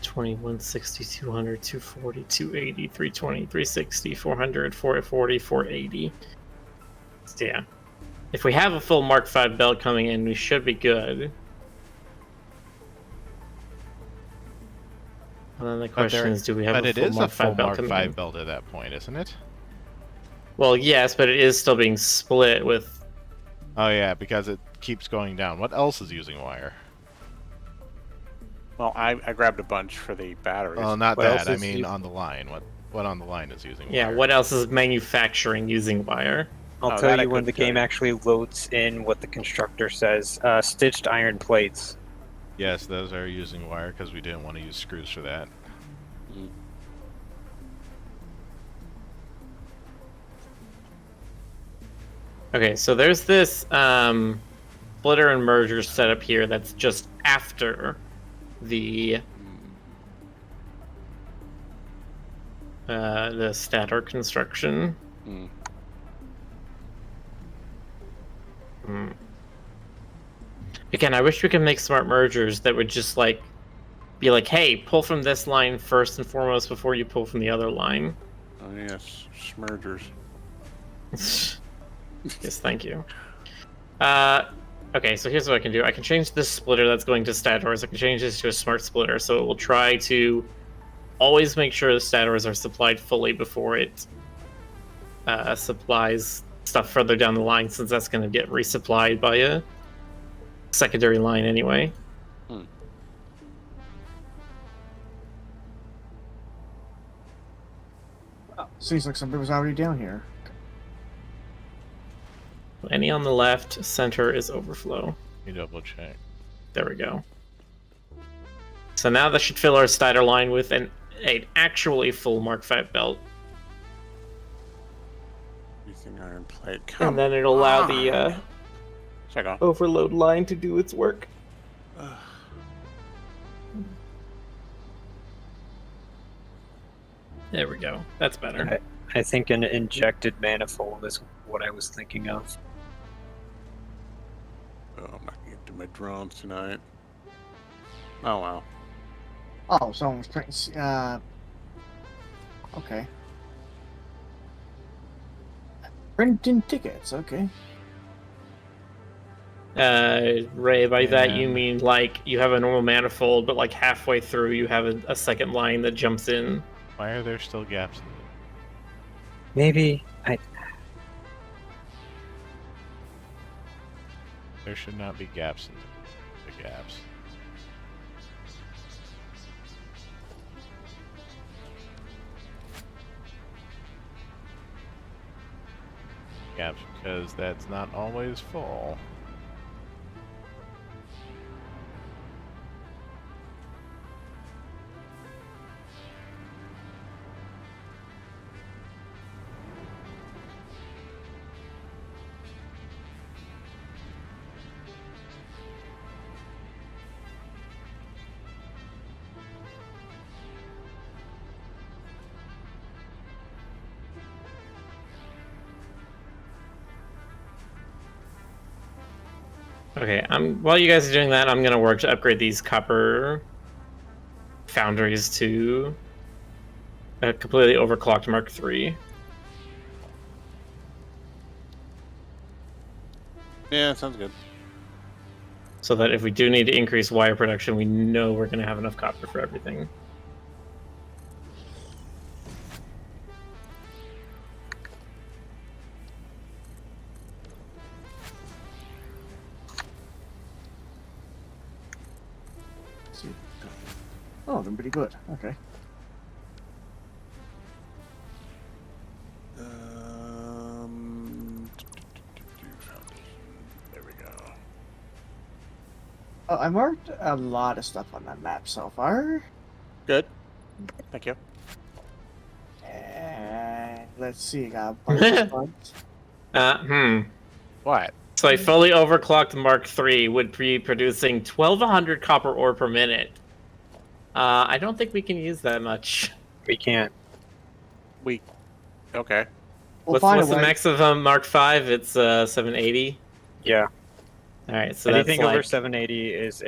$21, $60, $200, $240, $280, $320, $360, $400, $440, $480. Yeah. If we have a full Mark V belt coming in, we should be good. And then the question is, do we have a full Mark V belt coming in? belt at that point, isn't it? Well, yes, but it is still being split with... Oh yeah, because it keeps going down. What else is using wire? Well, I grabbed a bunch for the batteries. Well, not What that. else I is mean, on the line. What on the line is using wire? Yeah, what else is manufacturing using wire? I'll tell you when the game actually loads in what the constructor says. Stitched iron plates. Yes, those are using wire because we didn't want to use screws for that. Okay, so there's this splitter and merger setup here that's just after the stator construction. Again, I wish we could make smart mergers that would just like be like, hey, pull from this line first and foremost before you pull from the other line. Oh yes, mergers. Yes, thank you. Okay, so here's what I can do. I can change this splitter that's going to stators. I can change this to a smart splitter, so it will try to always make sure the stators are supplied fully before it supplies stuff further down the line, since that's going to get resupplied by a secondary line anyway. Oh, seems like somebody was already down here. Any on the left, center is overflow. You double check. There we go. So now that should fill our stator line with an actually full Mark V belt. Using iron plate. And then it'll allow the overload line to do its work. There we go. That's better. I think an injected manifold is what I was thinking of. Oh, I'm not gonna get to my drones tonight. Oh wow. Oh, someone's printing. Okay. Printing tickets. Okay. Ray, by that you mean like you have a normal manifold, but like halfway through you have a second line that jumps in. Why are there still gaps in it? Maybe There should not be gaps in the gaps. Gaps because that's not always full. Okay, while you guys are doing that, I'm gonna work to upgrade these copper foundries to a completely overclocked Mark III. Yeah, sounds good. So that if we do need to increase wire production, we know we're gonna have enough copper for everything. Oh, they're pretty good. Okay. There we go. Oh, I marked a lot of stuff on that map so far. Good. Thank you. And let's see, got a bunch of spots. What? So a fully overclocked Mark III would be producing 1,200 copper ore per minute. I don't think we can use that much. We can't. Okay. We'll What's the max of Mark V? It's 780. Yeah. All right, so Anything that's over like, 780 is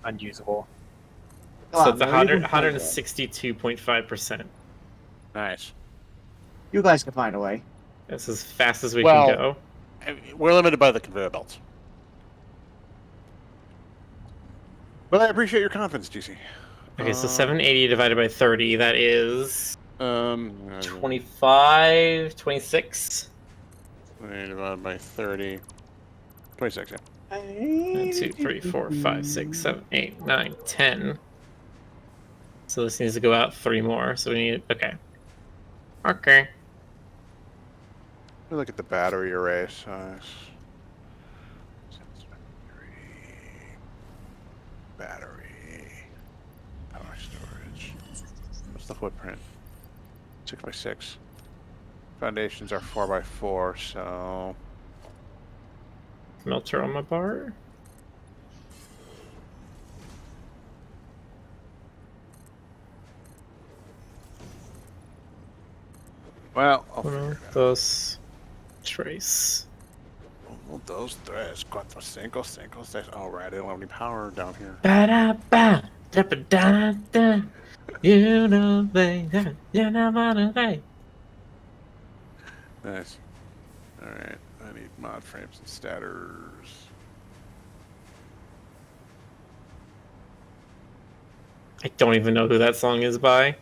unusable. so it's 162.5%. Nice. You guys can find a way. That's as fast as we Well, can go. We're limited by the conveyor belts. But I appreciate your confidence, GC. Okay, so 780 divided by 30, that is 25, 26. divided by 30. 26, yeah. 1, 2, 3, 4, 5, 6, 7, 8, 9, 10. So this needs to go out 3 more. So we need, okay. Okay. Let me look at the battery array size. Battery. Power storage. What's the footprint? 6 by 6. Foundations are 4 by 4, so... Melter on my bar. Well, I'll Uno, figure it out. dos, tres. 1, 2, 3, 4, 5, 5, 6. Oh, right, I don't have any power down here. Ba-da-ba, da-ba-da-da. You know they, you know they. Nice. Alright, I need mod frames and statters. I don't even know who that song is by.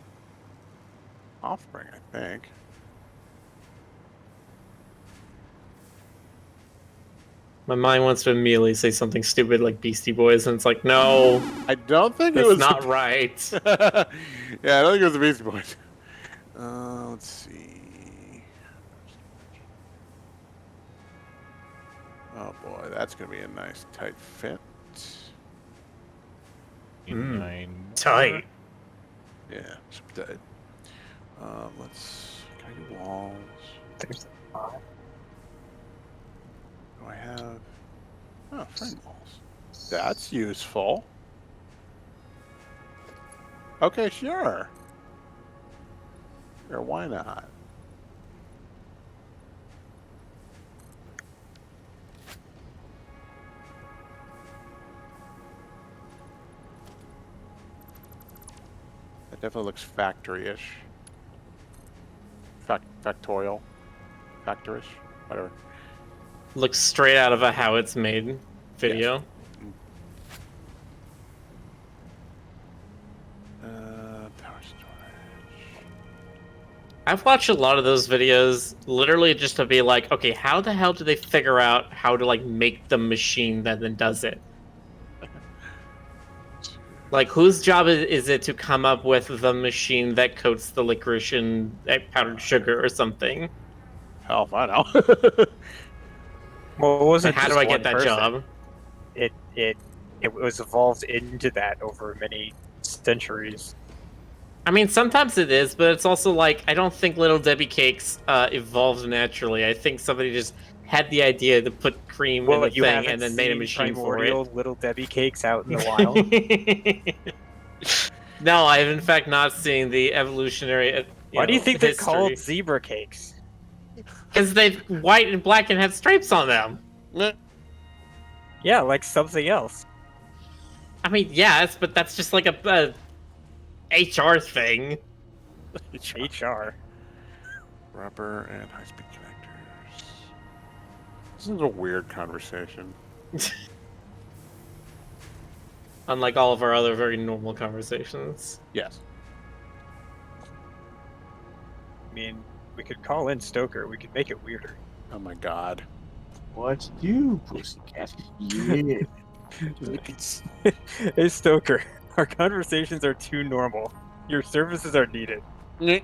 Offspring, I think. My mind wants to immediately say something stupid like Beastie Boys, and it's like, no, I don't think that's it was not right. Yeah, I don't think it was the Beastie Boys. Let's see. Oh boy, that's gonna be a nice tight fit. Tight. Yeah, some tight. Can I do walls? There's Do I have? Oh, frame walls. That's useful. Okay, sure. Sure, why not? That definitely looks factory-ish. Factorial. Factorish? Whatever. Looks straight out of a How It's Made video. Yes. Power storage. I've watched a lot of those videos literally just to be like, okay, how the hell do they figure out how to like make the machine that then does it? Like, whose job is it to come up with the machine that coats the licorice in powdered sugar or something? Hell if I know. Well, it wasn't. How do just I get one that person. job? It was evolved into that over many centuries. I mean, sometimes it is, but it's also like, I don't think Little Debbie cakes evolved naturally. I think somebody just had the idea to put cream in the thing and then made a machine for it. Primordial Little Debbie cakes out in the wild. No, I have in fact not seen the evolutionary. Why do you think they're history. called zebra cakes? Because they're white and black and have stripes on them. Yeah, like something else. I mean, yes, but that's just like a HR thing. HR. Rubber and high-speed connectors. This is a weird conversation. Unlike all of our other very normal conversations. Yes. I mean, we could call in Stoker. We could make it weirder. Oh my god. What you, pussycat? Yeah. Hey, Stoker. Our conversations are too normal. Your services are needed. I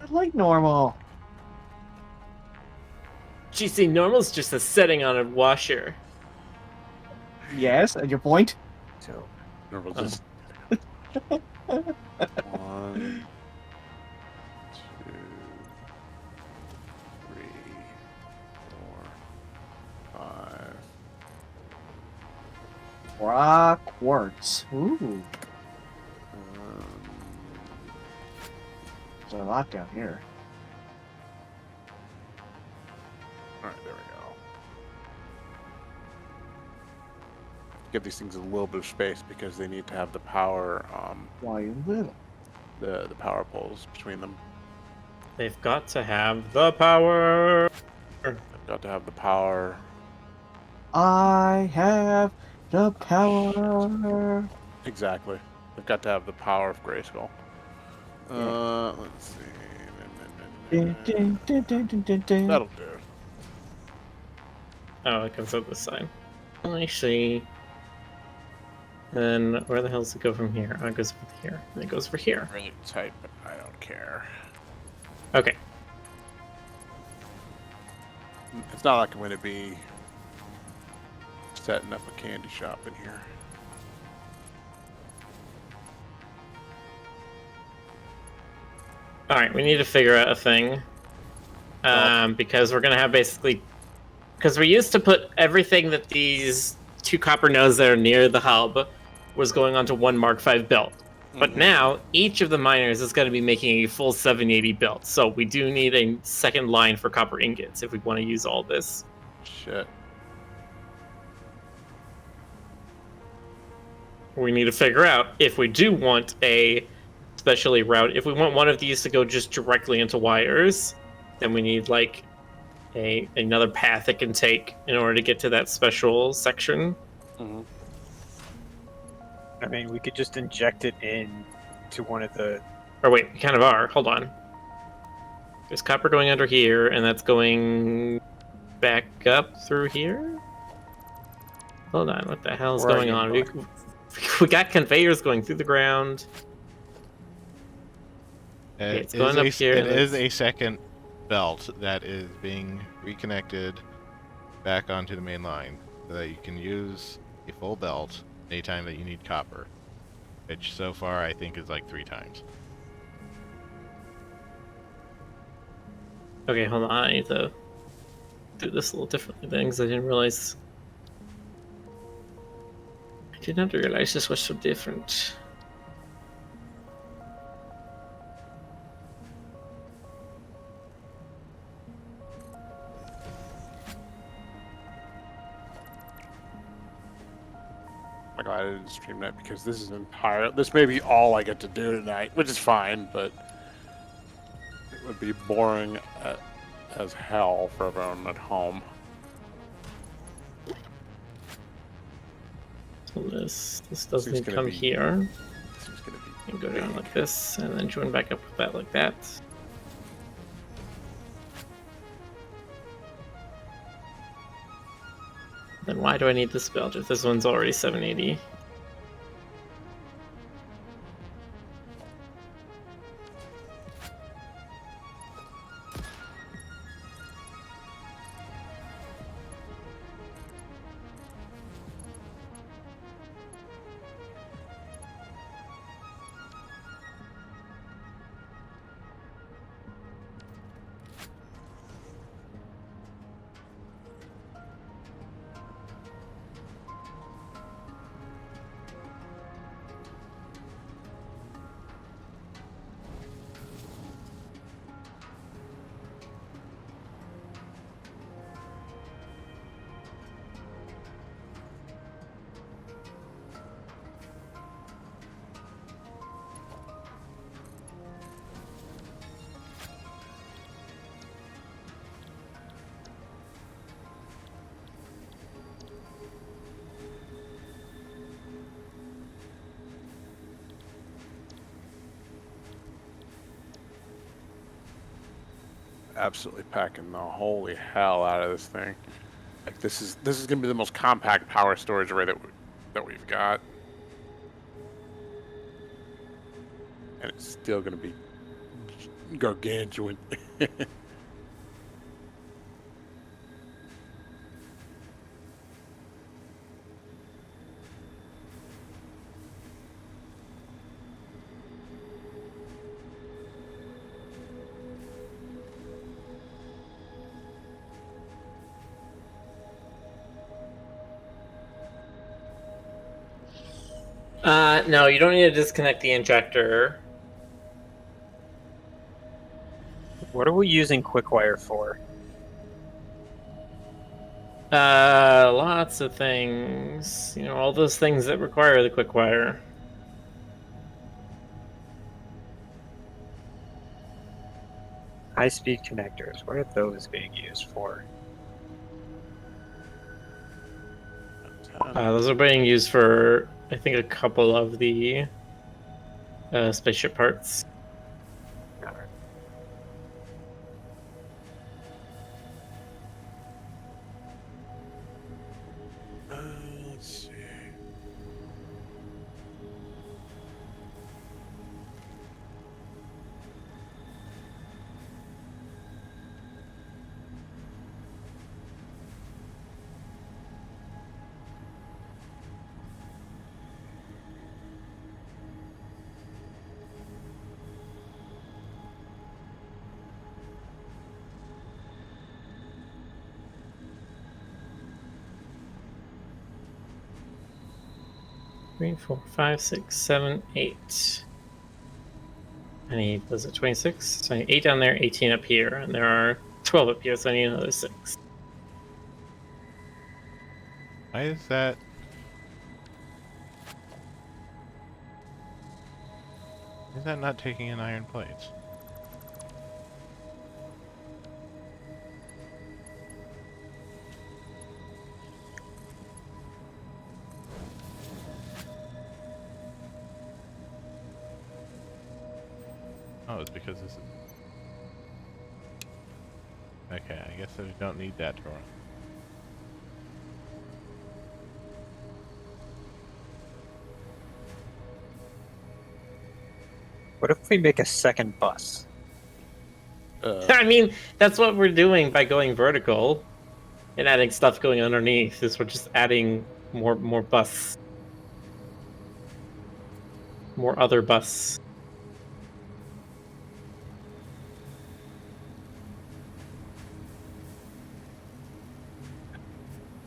like normal. GC normal's just a setting on a washer. Yes, and your point? So, Normal just 1, 2, 3, 4, 5. Rock quartz. Ooh, there's a lot down here. All right, there we go. Give these things a little bit of space because they need to have the power, Why you little? the power poles between them. They've got to have the power. They've got to have the power. I have the power. Exactly. They've got to have the power of Grayskull. Let's see. Dun, dun, dun, dun, dun, dun, dun. That'll do. Oh, it comes up this side. I see. Then where the hell does it go from here? Oh, it goes over here. And it goes over here. Really tight, but I don't care. Okay. It's not like I'm going to be setting up a candy shop in here. Alright, we need to figure out a thing. Because we're going to have basically... Because we used to put everything that these 2 copper nodes that are near the hub was going onto one Mark V belt. But now, each of the miners is going to be making a full 780 belt. So we do need a second line for copper ingots if we want to use all this. Shit. We need to figure out if we do want a specially route. If we want one of these to go just directly into wires, then we need like another path it can take in order to get to that special section. Mm-hmm. I mean, we could just inject it in to one of the... Or wait, we kind of are. Hold on. There's copper going under here, and that's going back up through here? Hold on, what the hell's Where are going you on? going? We got conveyors going through the ground. Okay, it's going up here. It is a second belt that is being reconnected back onto the main line so that you can use a full belt anytime that you need copper, which so far I think is like 3 times. Okay, hold on. I need to do this a little differently then, because I didn't realize. I did not realize this was so different. I'm glad I didn't stream that because this is this may be all I get to do tonight, which is fine, but it would be boring as hell for everyone at home. So this doesn't This is need to gonna come be- here. This is gonna be And go down big. like this, and then join back up with that like that. Then why do I need this belt if this one's already 780? absolutely packing the holy hell out of this thing. Like this is gonna be the most compact power storage array that we've got, and it's still gonna be gargantuan. No, you don't need to disconnect the injector. What are we using QuickWire for? Lots of things. You know, all those things that require the quick wire. High-speed connectors. What are those being used for? Those are being used for, I think, a couple of the spaceship parts. Let's see. Three, 4, 5, 6, 7, 8. I need, was it 26? So I need 8 down there, 18 up here, and there are 12 up here, so I need another 6. Why is that? Is that not taking in iron plates? Oh, it's because this is... Okay, I guess I don't need that to run. What if we make a second bus? I mean, that's what we're doing by going vertical and adding stuff going underneath. Is we're just adding more bus, more other bus.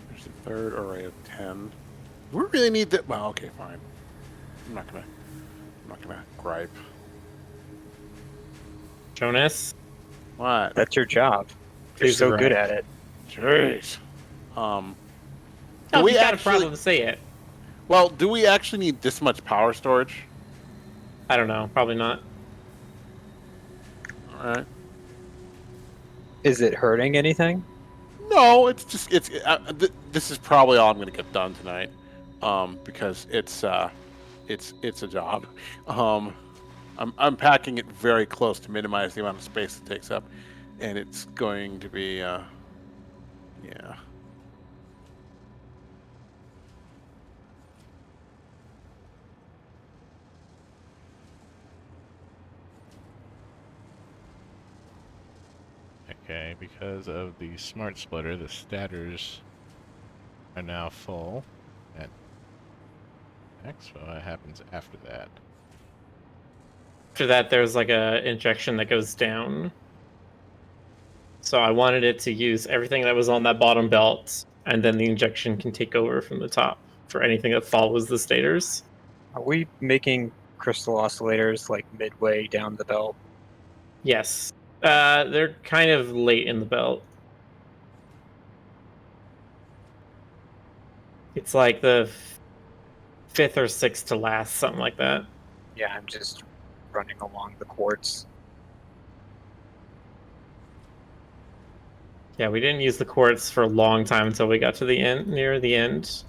There's the third array of 10. We really need that. Well, okay, fine. I'm not gonna gripe. Jonas, What? That's your job. You're Please so arrive. good at it. Jeez. oh, Do we if you got a actually? problem, say it. Well, do we actually need this much power storage? I don't know, probably not. All right. Is it hurting anything? No, it's just this is probably all I'm going to get done tonight, because it's a job. I'm packing it very close to minimize the amount of space it takes up, and it's going to be yeah. Okay, because of the smart splitter, the stators are now full. And next, what happens after that? After that, there's like a injection that goes down. So I wanted it to use everything that was on that bottom belt, and then the injection can take over from the top for anything that follows the stators. Are we making crystal oscillators like midway down the belt? Yes. They're kind of late in the belt. It's like the 5th or 6th to last, something like that. Yeah, I'm just running along the quartz. Yeah, we didn't use the quartz for a long time until we got to the end, near the end.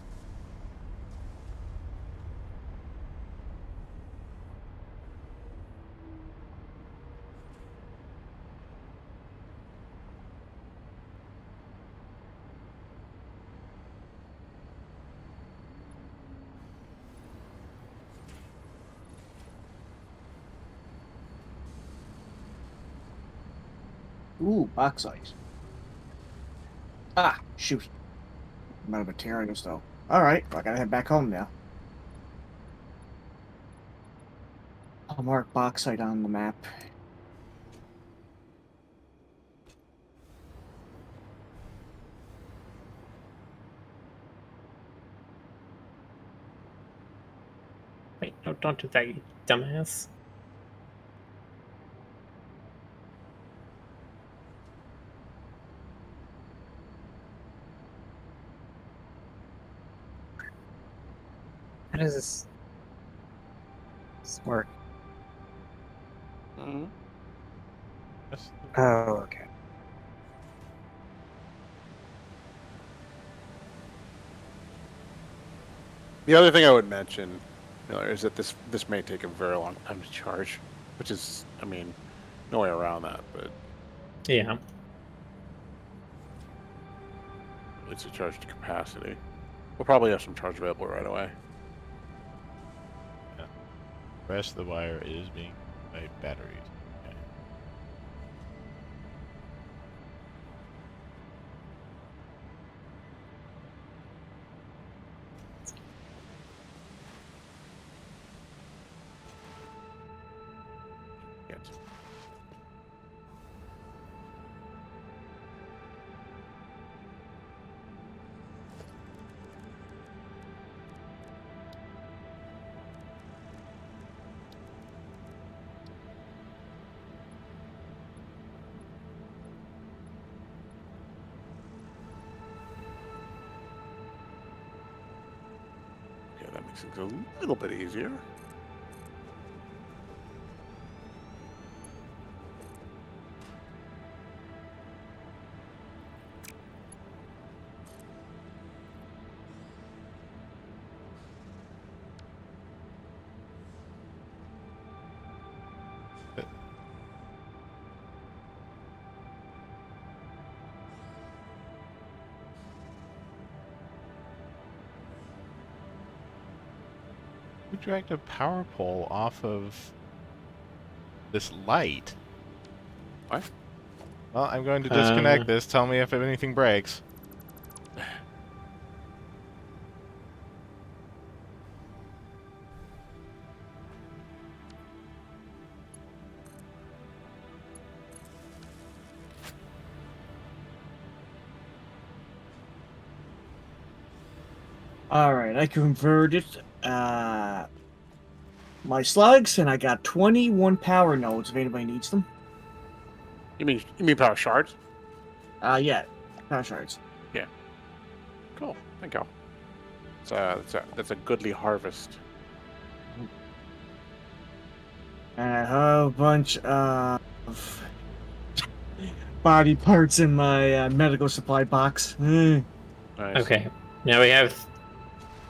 Ooh, bauxite. Ah, shoot. I'm out of materials, though. Alright, well, I gotta head back home now. I'll mark bauxite on the map. Wait, no, don't do that, you dumbass. How does this work? Mm-hmm. Oh, okay. The other thing I would mention, Miller, is that this may take a very long time to charge, which is, I mean, no way around that, but Yeah. it's a charge to capacity. We'll probably have some charge available right away. The rest of the wire is being by batteries. Okay. Yes. Okay, that makes things a little bit easier. Who dragged a power pole off of this light? What? Well, I'm going to disconnect this. Tell me if anything breaks. Alright, I converted my slugs, and I got 21 power nodes if anybody needs them. You mean power shards? Yeah, power shards. Cool. Thank you. That's a goodly harvest. And a whole bunch of body parts in my medical supply box. Nice. Okay. Now we have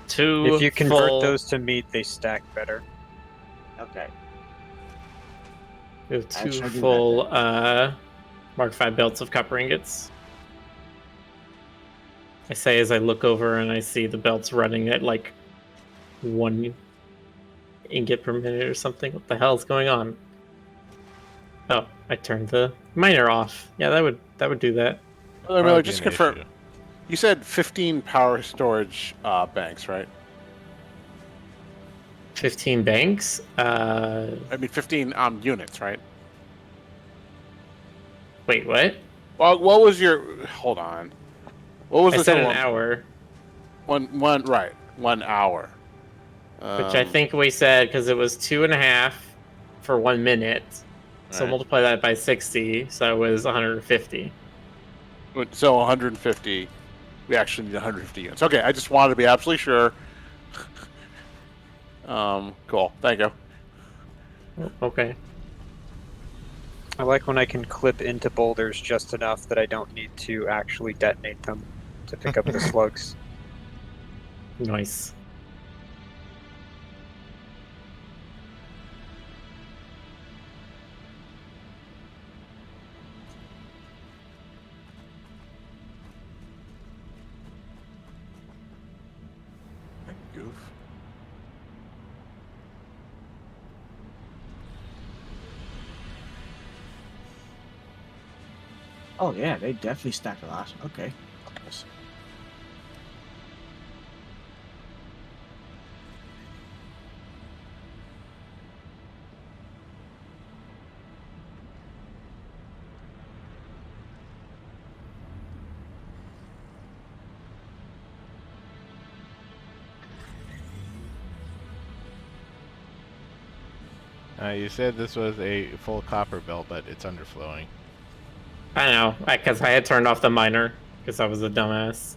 two If you convert full, those to meat, they stack better. Okay. we have two Actually, I do full Mark V belts of copper ingots. I say as I look over and I see the belts running at like 1 ingot per minute or something. What the hell's going on? Oh, I turned the miner off. Yeah, that would do that. Miller, Probably just to an confirm, issue. you said 15 power storage banks, right? 15 banks. I mean 15 units, right? Wait, what? Well, what was your? Hold on. What was I the said an total? hour, Right, 1 hour. which I think we said because it was 2.5 for 1 minute. So Right. multiply that by 60, so it was 150. So 150. We actually need 150 units. Okay, I just wanted to be absolutely sure. Cool. Thank you. Okay. I like when I can clip into boulders just enough that I don't need to actually detonate them to pick up the slugs. Nice. Goof. Oh yeah, they definitely stack a lot. Okay. Yes. You said this was a full copper belt, but it's underflowing. I know, because I had turned off the miner because I was a dumbass.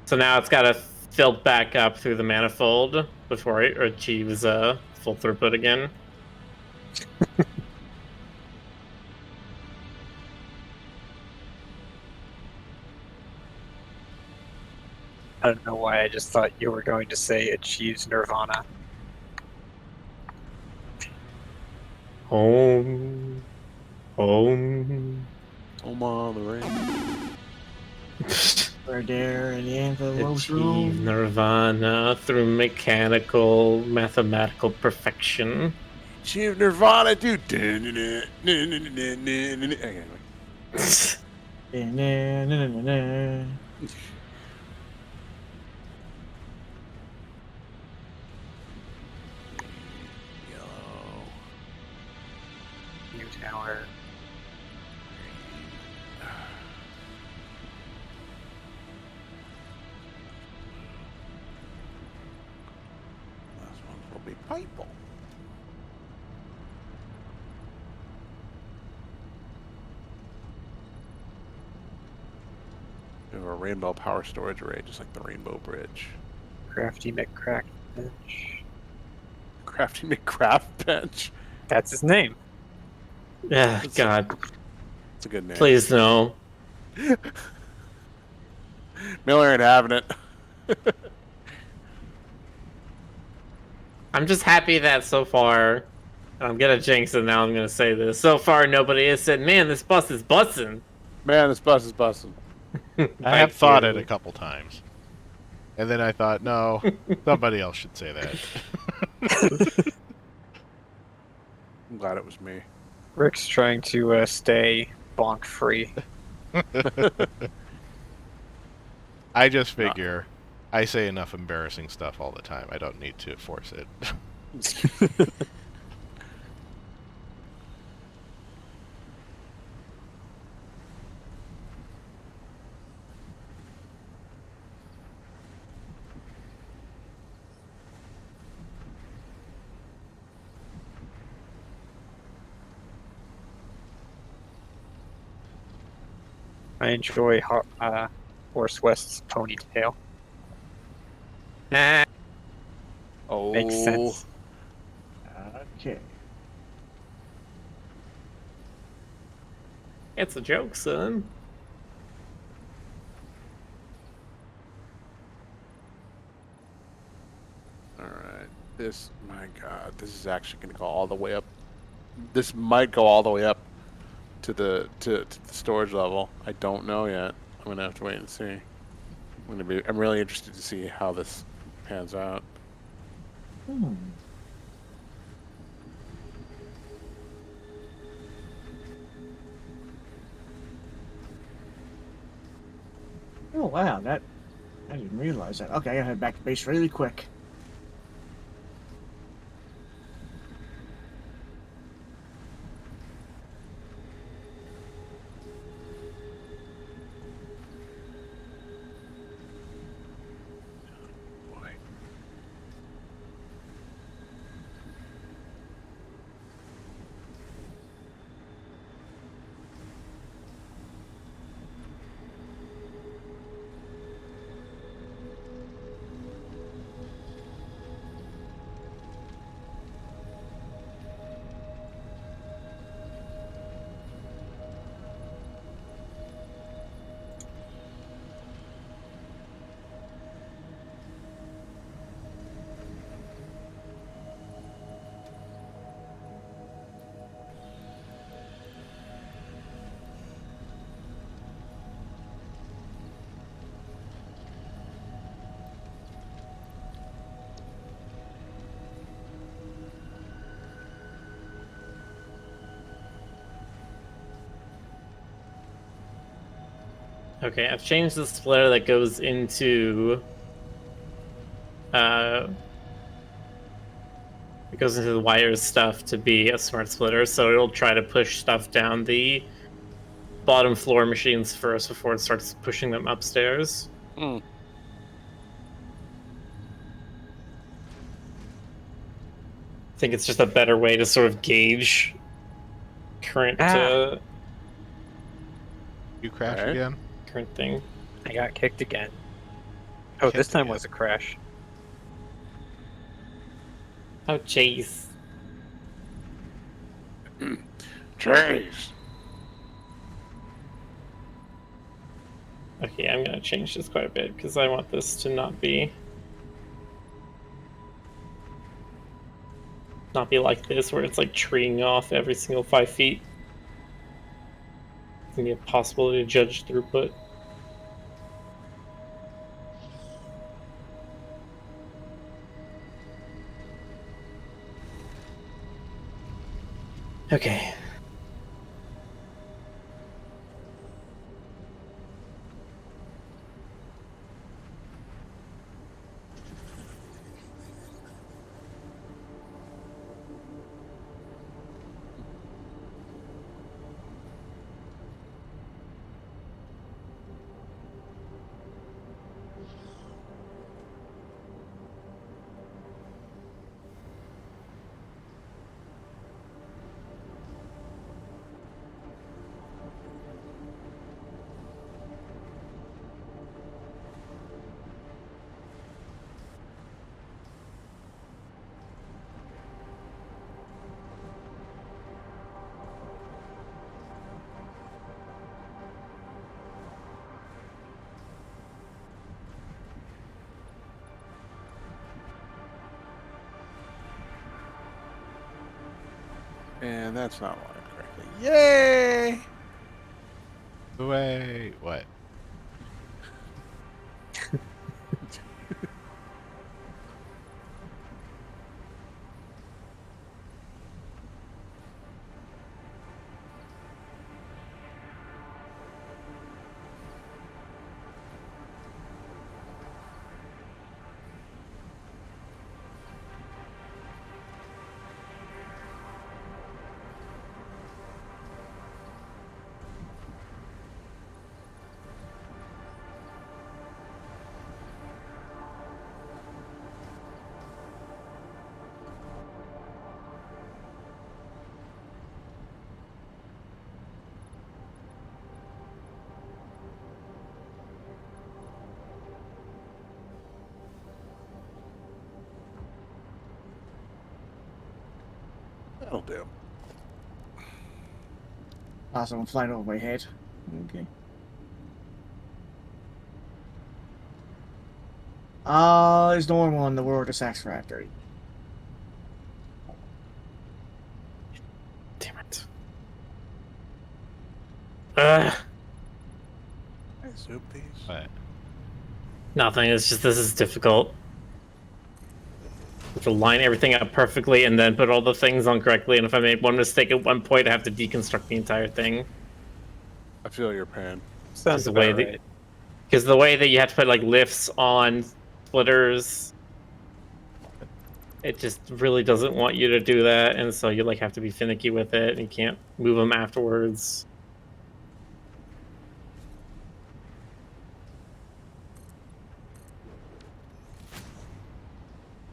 So now it's got to fill back up through the manifold before it achieves full throughput again. I don't know why I just thought you were going to say achieves nirvana. Home. Home. Home on the range. We're there in the envelope Achieve room. nirvana through mechanical, mathematical perfection. Achieve Nirvana, dude. Anyway. Na-na-na-na-na-na. Yellow. New tower. Last one will be purple. We have a rainbow power storage array, just like the Rainbow Bridge. Crafty McCrack bench. Crafty McCraft bench. That's his name. Yeah, It's God. It's a good name. Please no. Miller ain't having it. I'm just happy that so far, and I'm gonna jinx it now, I'm gonna say this. So far, nobody has said, man, this bus is busting. Man, this bus is busting. I have thought it a couple times. And then I thought, no, somebody else should say that. I'm glad it was me. Rick's trying to stay bonk free. I just figure I say enough embarrassing stuff all the time. I don't need to force it. I enjoy Horse West's ponytail. Nah. Oh. Makes sense. Okay. It's a joke, son. Alright. This, my god, this is actually going to go all the way up. This might go all the way up to the storage level. I don't know yet. I'm going to have to wait and see. I'm really interested to see how this pans out. Hmm. Oh wow, I didn't realize that. Okay, I gotta head back to base really quick. Boy. Okay, I've changed the splitter that goes into the wires stuff to be a smart splitter, so it'll try to push stuff down the bottom floor machines first before it starts pushing them upstairs. Hmm. I think it's just a better way to sort of gauge current You crash Right. again? current thing. I got kicked again. Oh, this Kicked time again. was a crash. Oh jeez. Jeez. Okay, I'm gonna change this quite a bit because I want this to not be like this where it's like treeing off every single 5 feet. It's gonna be impossible to judge throughput. Okay. And that's not wired correctly. Yay! Wait, what? That'll do. Awesome, I'm flying over my head. Okay. It's normal in the world of Satisfactory. Damn it. I soup these. What? Nothing. It's just this is difficult. To line everything up perfectly and then put all the things on correctly. And if I make one mistake at one point, I have to deconstruct the entire thing. I feel your pain. Sounds the about way right. Because the way that you have to put like lifts on splitters, it just really doesn't want you to do that, and so you like have to be finicky with it, and you can't move them afterwards.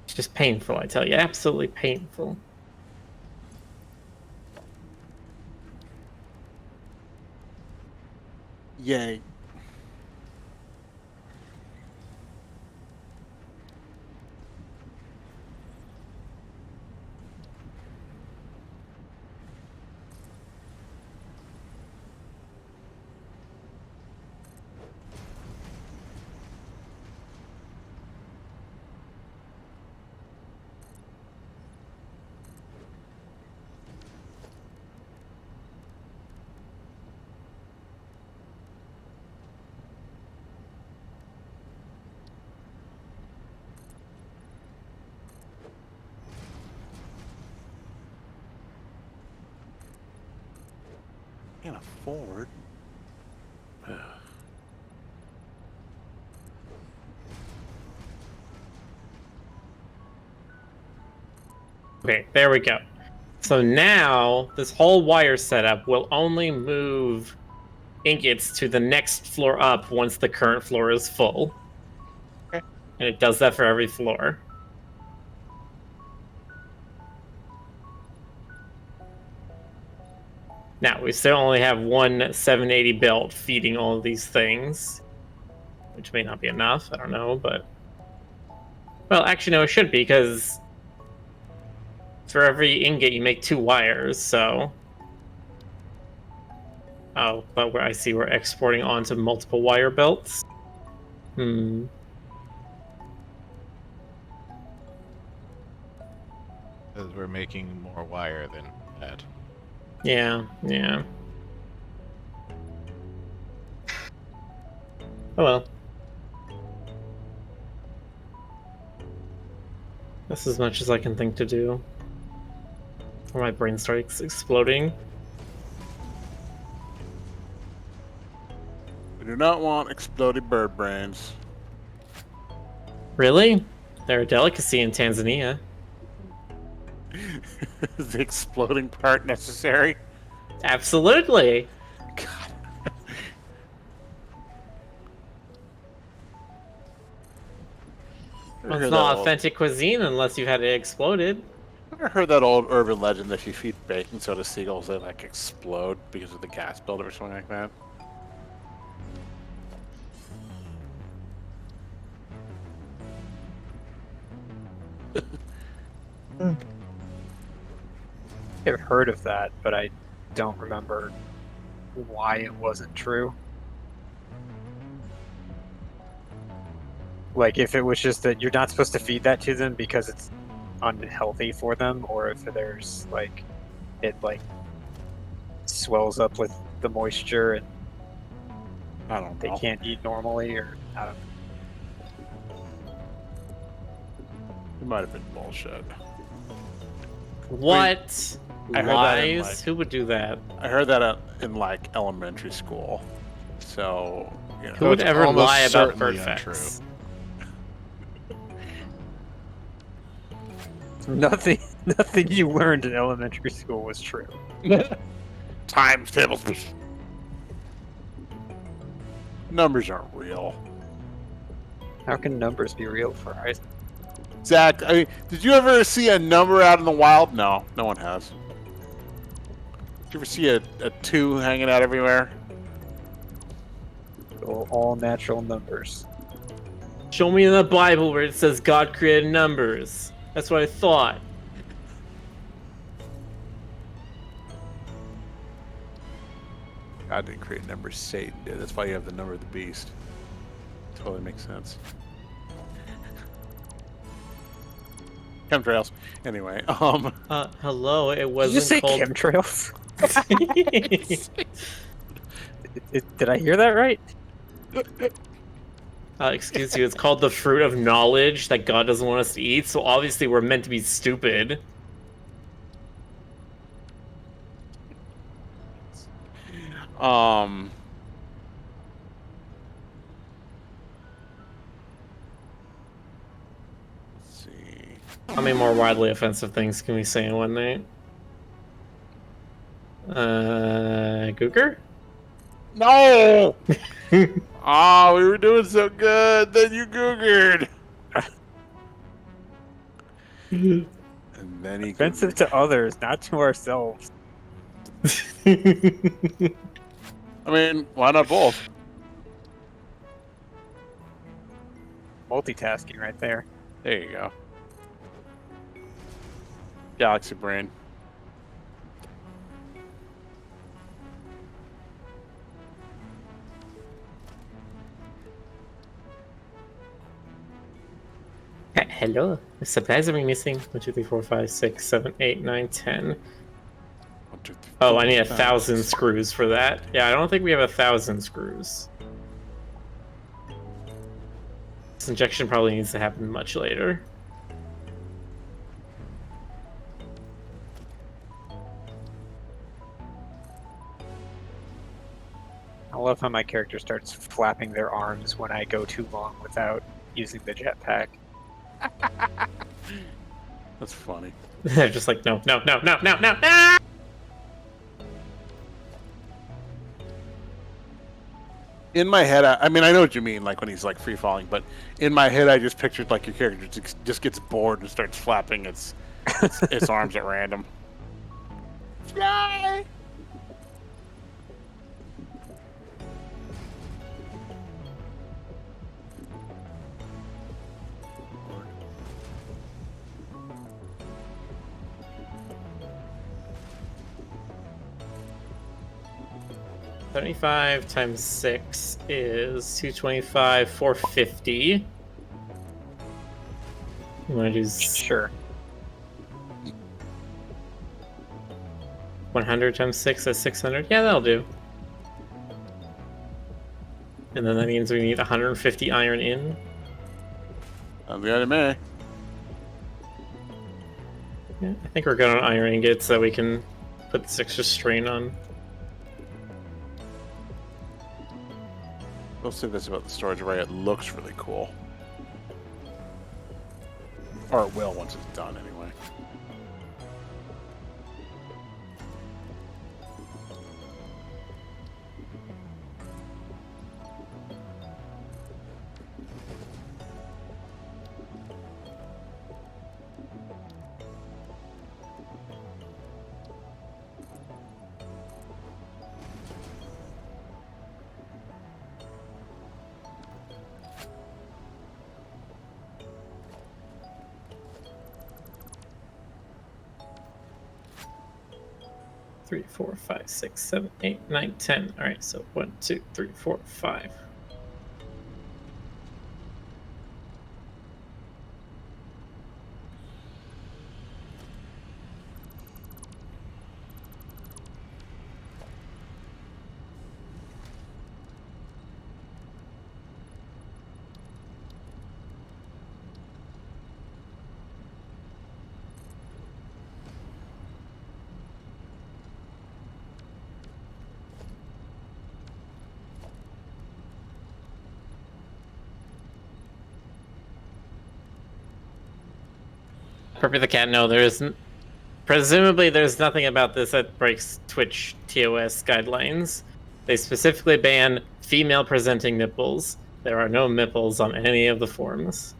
It's just painful, I tell you, absolutely painful. Yay. Can't afford. Okay, there we go. So now this whole wire setup will only move ingots to the next floor up once the current floor is full. Okay. And it does that for every floor. Now, we still only have one 780 belt feeding all of these things, which may not be enough, I don't know, but... Well, actually, no, it should be, because for every ingot you make 2 wires, so... Oh, but I see we're exporting onto multiple wire belts. Because we're making more wire than that. Yeah. Oh well. That's as much as I can think to do. Or my brain starts exploding. We do not want exploded bird brains. Really? They're a delicacy in Tanzania. Is the exploding part necessary? Absolutely. God. Well, it's not authentic cuisine unless you've had it exploded. I heard that old urban legend that if you feed baking soda seagulls, they like explode because of the gas buildup or something like that. I've heard of that, but I don't remember why it wasn't true. Like, if it was just that you're not supposed to feed that to them because it's unhealthy for them, or if there's, like, it, like, swells up with the moisture and I don't they know. can't eat normally, or I don't know. It might have been bullshit. What? I heard that in, Lies? like- Who would do that? I heard that in like elementary school. So, you know. Who would it's ever almost lie about certainly bird facts? Nothing you learned in elementary school was true. Times tables. Numbers aren't real. How can numbers be real for Isaac? Zach, did you ever see a number out in the wild? No, no one has. Did you ever see a 2 hanging out everywhere? All natural numbers. Show me in the Bible where it says God created numbers. That's what I thought. God didn't create numbers, Satan did. That's why you have the number of the beast. Totally makes sense. Chemtrails. Anyway, Hello, it Did wasn't you say called... chemtrails? Did I hear that right? Excuse you, it's called the fruit of knowledge that God doesn't want us to eat, so obviously we're meant to be stupid. Let's see. How many more widely offensive things can we say in one night? Gooker? No! Oh, we were doing so good, then you googered. And then he Offensive googered. to others, not to ourselves. I mean, why not both? Multitasking right there. There you go. Galaxy brain. Hello. The supplies are missing. 1, 2, 3, 4, 5, 6, 7, 8, 9, 10. 1, 2, 3, Oh, I need 4, 1,000 screws for that. Yeah, I don't think we have 1,000 screws. This injection probably needs to happen much later. I love how my character starts flapping their arms when I go too long without using the jetpack. That's funny. They're just like, no, no, no, no, no, no, no! In my head, I mean, I know what you mean, like when he's like free falling, but in my head, I just pictured like your character just gets bored and starts flapping its arms at random. Fly! $75 times 6 is 225, 450. You want to do Sure. 100 times 6 is 600? Yeah, that'll do. And then that means we need 150 iron in. On the anime. Yeah, I think we're good on iron ingots so we can put this extra strain on. We'll say this about the storage array. It looks really cool. Or it will once it's done, anyway. Three, 4, 5, 6, 7, 8, 9, 10. All right, so 1, 2, 3, 4, 5. Purpy the cat, no, there isn't. Presumably, there's nothing about this that breaks Twitch TOS guidelines. They specifically ban female presenting nipples. There are no nipples on any of the forms.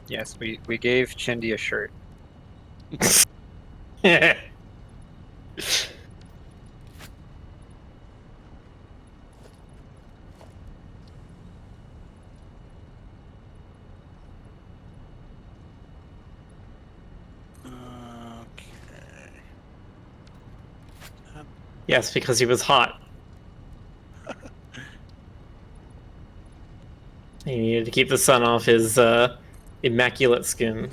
Yes, we gave Chindy a shirt. Yes, because he was hot. He needed to keep the sun off his immaculate skin.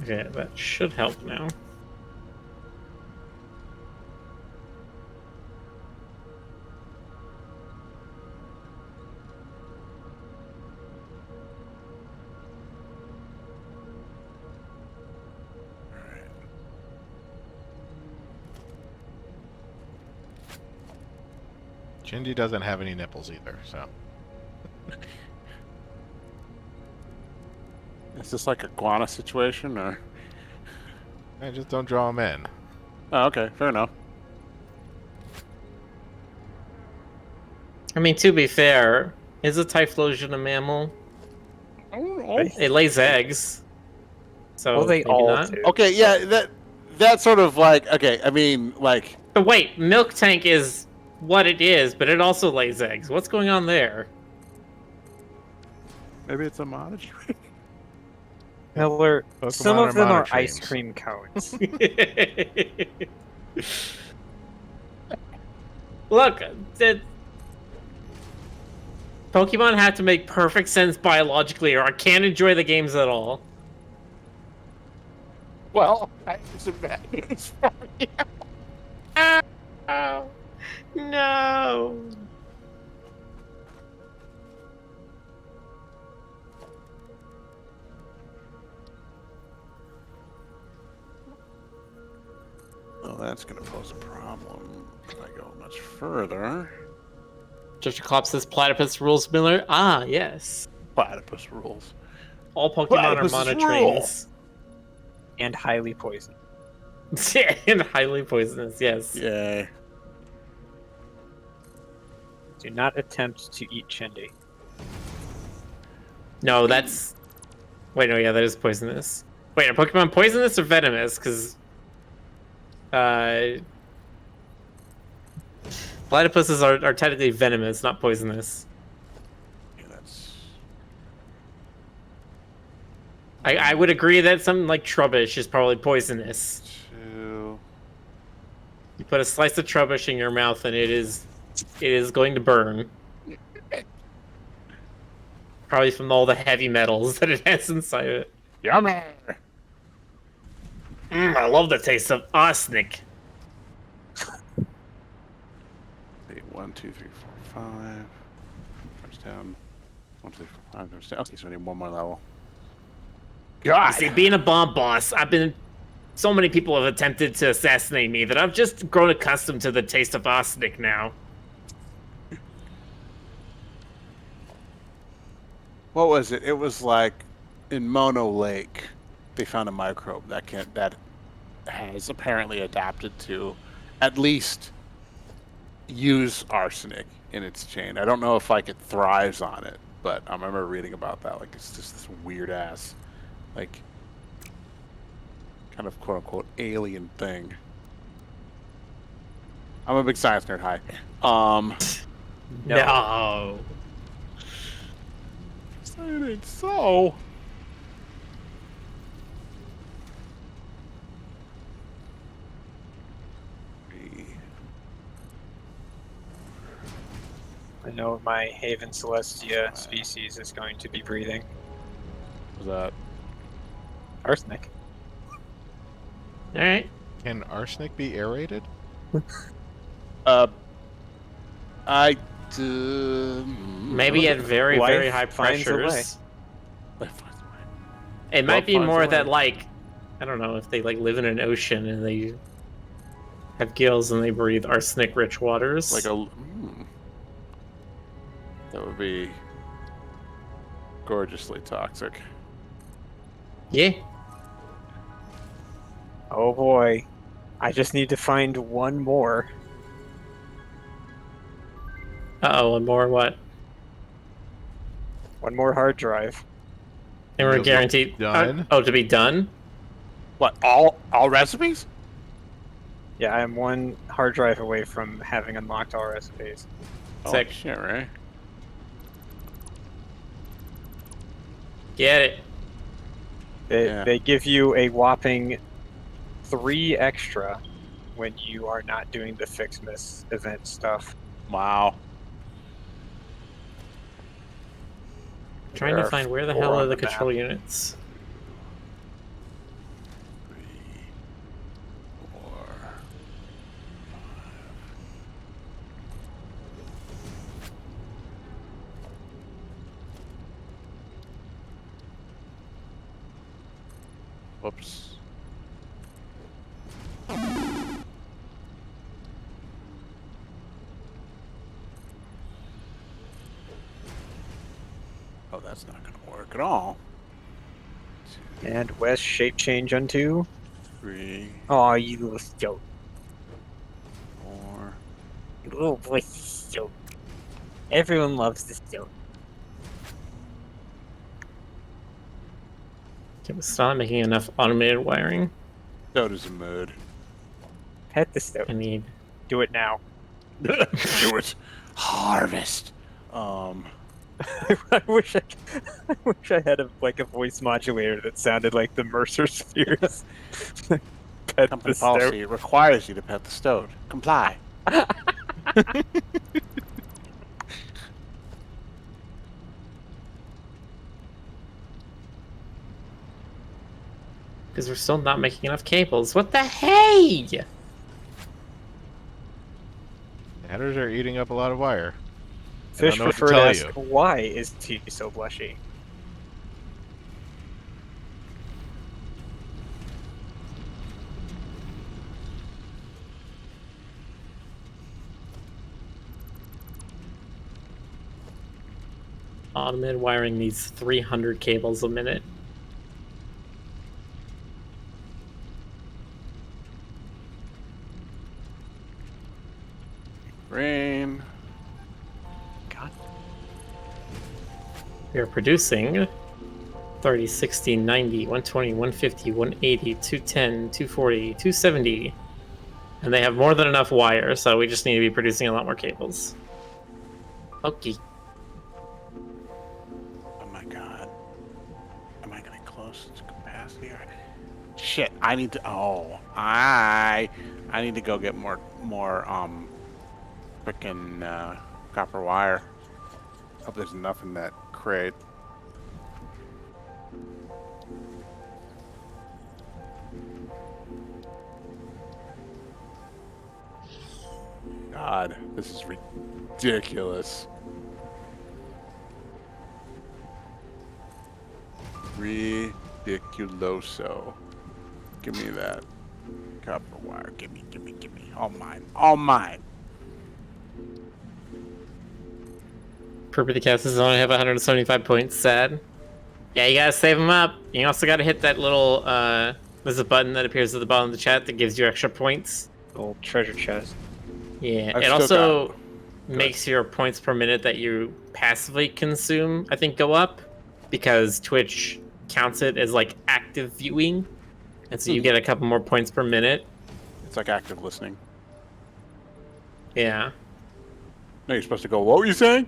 Okay, that should help now. Shindy doesn't have any nipples either, so. Is this like a guana situation, or? I just don't draw them in. Oh, okay, fair enough. I mean, to be fair, is a Typhlosion a mammal? I don't know. It lays eggs. So Well, they maybe all not. do. Okay, yeah, that's sort of like, okay, I mean, like... But wait, Milk Tank is what it is, but it also lays eggs. What's going on there? Maybe it's a monitoring. Miller, Pokemon some of them are monotremes. ice cream cones. Look, Pokemon have to make perfect sense biologically, or I can't enjoy the games at all. Well, it's a bad news for you. Oh, no. That's going to pose a problem if I go much further. Dr. Klopp says platypus rules Miller. Ah, yes. Platypus rules. All Pokemon Platypus are is monotrains. And highly poisoned. And highly poisonous, yes. Yay. Do not attempt to eat Chendi. No, that's... Wait, no, yeah, that is poisonous. Wait, are Pokemon poisonous or venomous? Because... platypuses are technically venomous, not poisonous. Yeah, that's... I would agree that something like Trubbish is probably poisonous. 2. You put a slice of Trubbish in your mouth and it is going to burn. Probably from all the heavy metals that it has inside it. Yummy! I love the taste of arsenic. 1, 2, 3, 4, 5. First down. 1, 2, 3, 4, 5. First down. Okay, so I need one more level. God! See, being a bomb boss, so many people have attempted to assassinate me that I've just grown accustomed to the taste of arsenic now. What was it? It was like in Mono Lake, they found a microbe that has apparently adapted to at least use arsenic in its chain. I don't know if like it thrives on it, but I remember reading about that. Like it's just this weird ass, like kind of quote unquote alien thing. I'm a big science nerd. Hi. No. It ain't so. I know what my Haven Celestia species is going to be breathing. What's that? Arsenic. Alright. Can arsenic be aerated? Maybe at very, Life very high finds a way. pressures. It might be more that, like, I don't know, if they like live in an ocean and they have gills and they breathe arsenic-rich waters. Like a. That would be gorgeously toxic. Yeah. Oh boy. I just need to find one more. Uh-oh, one more what? One more hard drive. And we're Those are guaranteed... done? to be done? What? All recipes? Yeah, I'm one hard drive away from having unlocked all recipes. Sick. Oh, shit, right? Get it. They give you a whopping 3 extra when you are not doing the Fix Miss event stuff. Wow. Trying There to are find where the 4 hell are on the the map. control units. 3, 4. Whoops. Oh, that's not going to work at all. 2, And West shape change unto. 3, Oh, you little stoat. 4. You little boy stoat. Everyone loves the stoat. Can we stop making enough automated wiring? So does a mood. Pet the stoat. I need... Do it now. Do it. Harvest. I wish I had a voice modulator that sounded like the Mercer Spheres. Pet Company the policy stoat. requires you to pet the stoat. Comply. Because we're still not making enough cables. What the hey? Adders are eating up a lot of wire. Fish know what to prefer to tell ask, you. why is tea so blushy? Automated wiring needs 300 cables a minute. Rain. God. We are producing 30, 60, 90, 120, 150, 180, 210, 240, 270. And they have more than enough wire, so we just need to be producing a lot more cables. Okay. Oh my god. Am I getting close to capacity? Or... Shit, I need to. Oh, I need to go get more frickin' copper wire. Hope there's enough in that crate. God, this is ridiculous. Ridiculoso. Give me that copper wire. Give me. All mine. All mine. Property casters only have 175 points. Sad. Yeah, you gotta save them up. You also gotta hit that little, there's a button that appears at the bottom of the chat that gives you extra points. Old treasure chest. Yeah, I've it still also got- makes your points per minute that you passively consume, I think, go up. Because Twitch counts it as, like, active viewing. And so you get a couple more points per minute. It's like active listening. Yeah. No, you're supposed to go, what were you saying?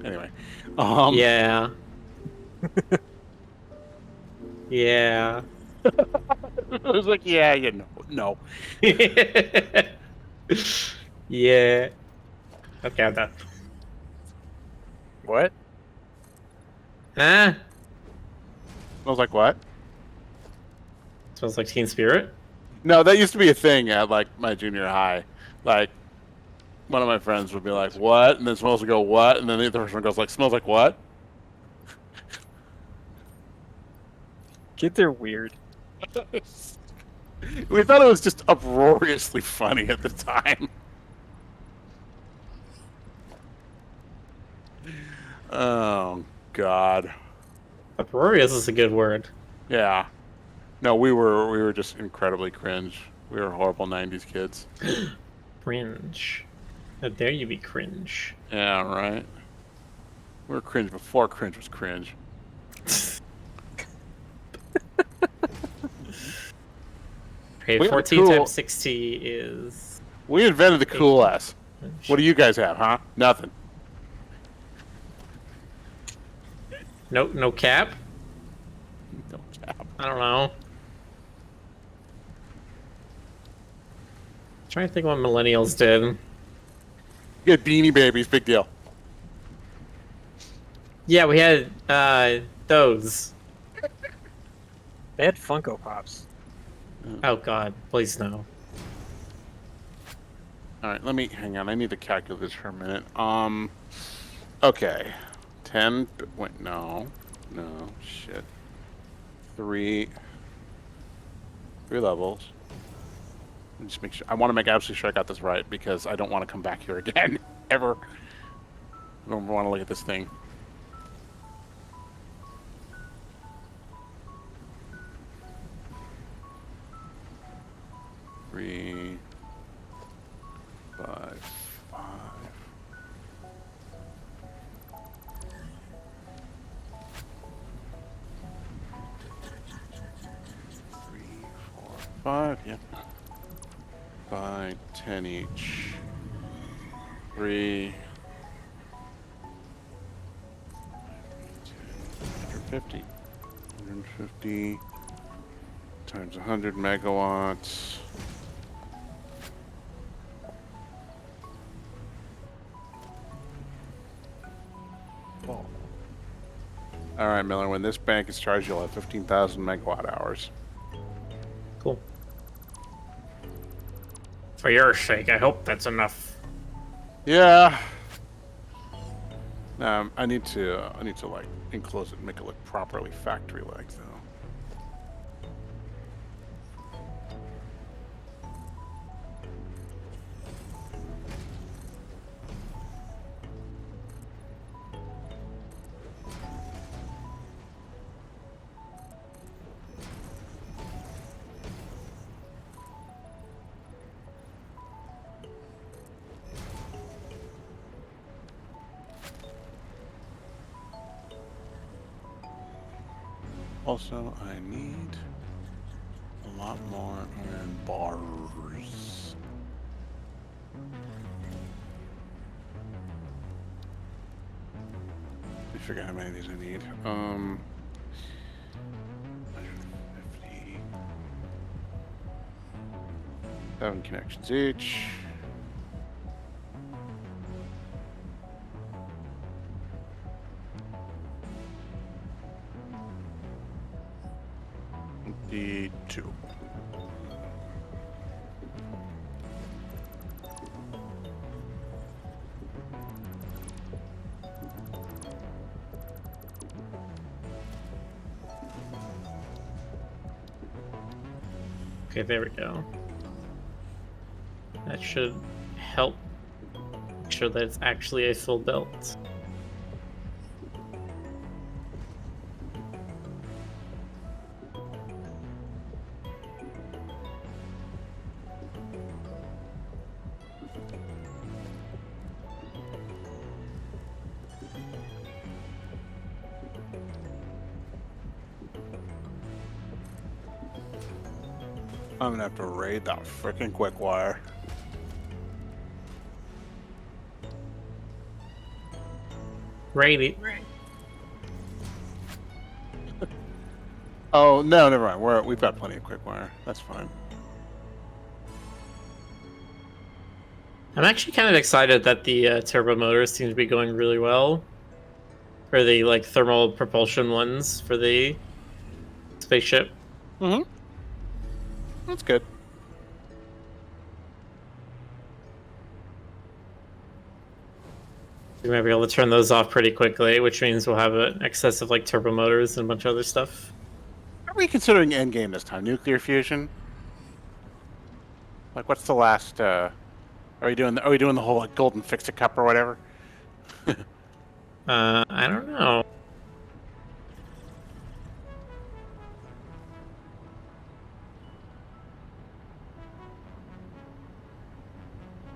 Anyway. Yeah. Yeah. I was like, yeah, you know. No. Yeah. Okay, I'm done. What? Huh? Smells like what? Smells like Teen Spirit? No, that used to be a thing at like my junior high. Like one of my friends would be like, "What?" and then smells would go, "What?" and then the other person goes like, "Smells like what?" Kids are weird. We thought it was just uproariously funny at the time. Oh God. Uproarious is a good word. Yeah. No, we were just incredibly cringe. We were horrible '90s kids. Cringe. How dare you be cringe? Yeah, right. We were cringe before cringe was cringe. Okay, We have a 14 cool- times 60 is... We invented the cool S. What do you guys have, huh? Nothing. No cap? No cap. I don't know. Trying to think what millennials did. You get Beanie Babies, big deal. Yeah, we had those. They had Funko Pops. Oh god, please no. All right, let me hang on. I need to calculate this for a minute. Okay, 10. Wait, no, shit. Three levels. Let me just make sure. I want to make absolutely sure I got this right because I don't want to come back here again ever. I don't want to look at this thing. Three, 5, 5. Three, 4, 5. Yep. 5, 10 each. 3. 150. 150 times 100 megawatts. All right, Miller, when this bank is charged, you'll have 15,000 megawatt hours. Cool. For your sake, I hope that's enough. Yeah. I need to like enclose it and make it look properly factory-like, though. Also, I need a lot more iron bars. I forget how many of these I need. 150. 7 connections each. D2. Okay, there we go. That should help make sure that it's actually a full belt. I'm gonna have to raid that freaking quick wire. Righty. Oh no, never mind. We've got plenty of quick wire. That's fine. I'm actually kind of excited that the turbo motors seem to be going really well. For the like thermal propulsion ones for the spaceship. Mm-hmm. That's good. We might be able to turn those off pretty quickly, which means we'll have an excess of like turbo motors and a bunch of other stuff. Are we considering endgame this time? Nuclear fusion? Like, what's the last? Are we doing the whole like, golden fix-it cup or whatever? I don't know.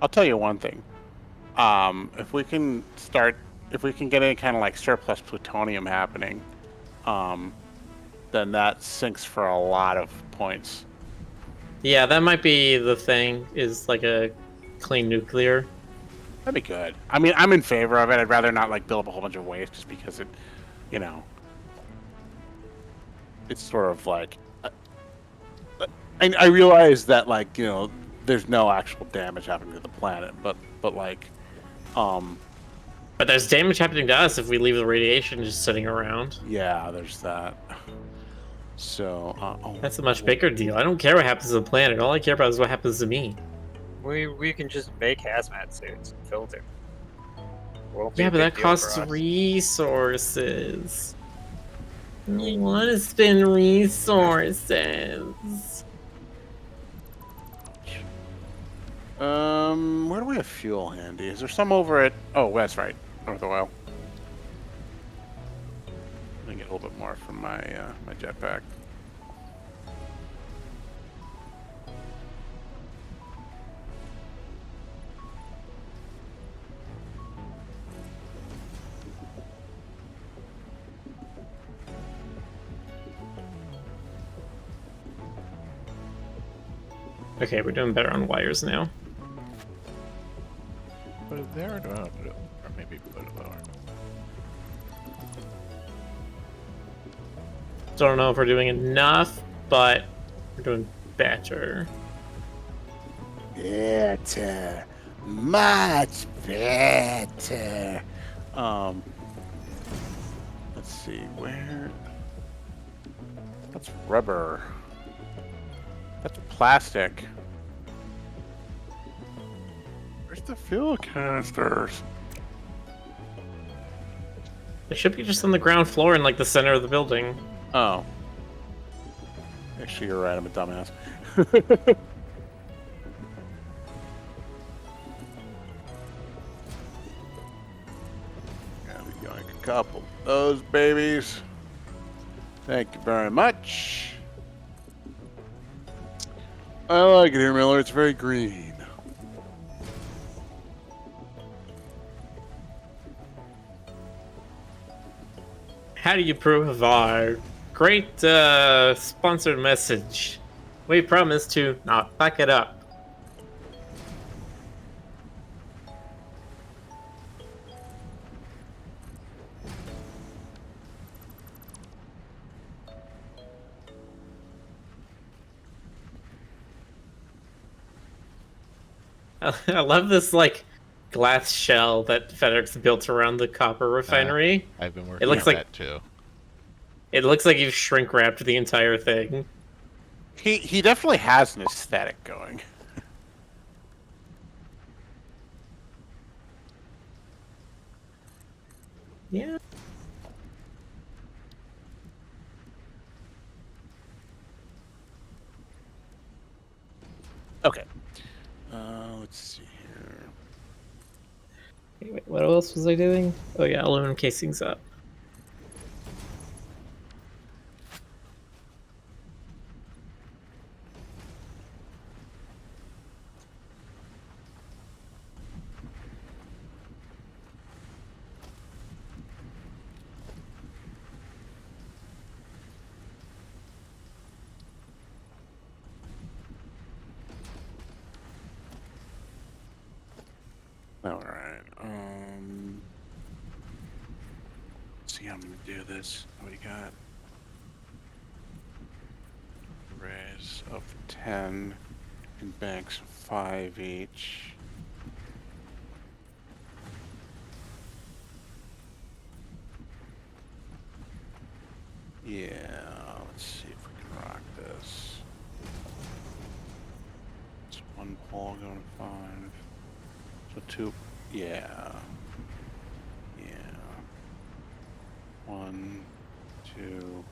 I'll tell you one thing. If we can get any kind of like surplus plutonium happening, then that sinks for a lot of points. Yeah, that might be the thing, is like a clean nuclear. That'd be good. I mean, I'm in favor of it. I'd rather not like build up a whole bunch of waste just because it, you know, it's sort of like. I realize that like, you know, there's no actual damage happening to the planet, but like, But there's damage happening to us if we leave the radiation just sitting around. yeah, there's that. So That's a much bigger deal. I don't care what happens to the planet. All I care about is what happens to me. We can just make hazmat suits and filter. Won't be Yeah, a but big that deal costs for us. resources. I want to spend resources. where do we have fuel handy? Is there some over at? Oh, that's right, North Oil. Let me get a little bit more from my my jetpack. Okay, we're doing better on wires now. Put it there, or do I want to put it, or maybe put it lower? Don't know if we're doing enough, but we're doing better. Better, much better. Let's see where. That's rubber. That's plastic. Where's the fuel canisters? It should be just on the ground floor in like the center of the building. Oh. Actually, you're right. I'm a dumbass. Gotta yoink a couple of those babies. Thank you very much. I like it here, Miller. It's very green. How do you prove our Great sponsored message. We promise to not back it up. I love this like glass shell that FedEx built around the copper refinery. I've been working It looks on like that too. It looks like you've shrink wrapped the entire thing. He definitely has an aesthetic going. Yeah. Okay. Let's see here. Wait, what else was I doing? Oh yeah, aluminum casings up. All right. Let's see how I'm gonna do this. What do you got? Raise of 10 and banks 5 each. Yeah, let's see if we can rock this. It's 1 pole going to 5. So 2, yeah. Yeah. 1, 2.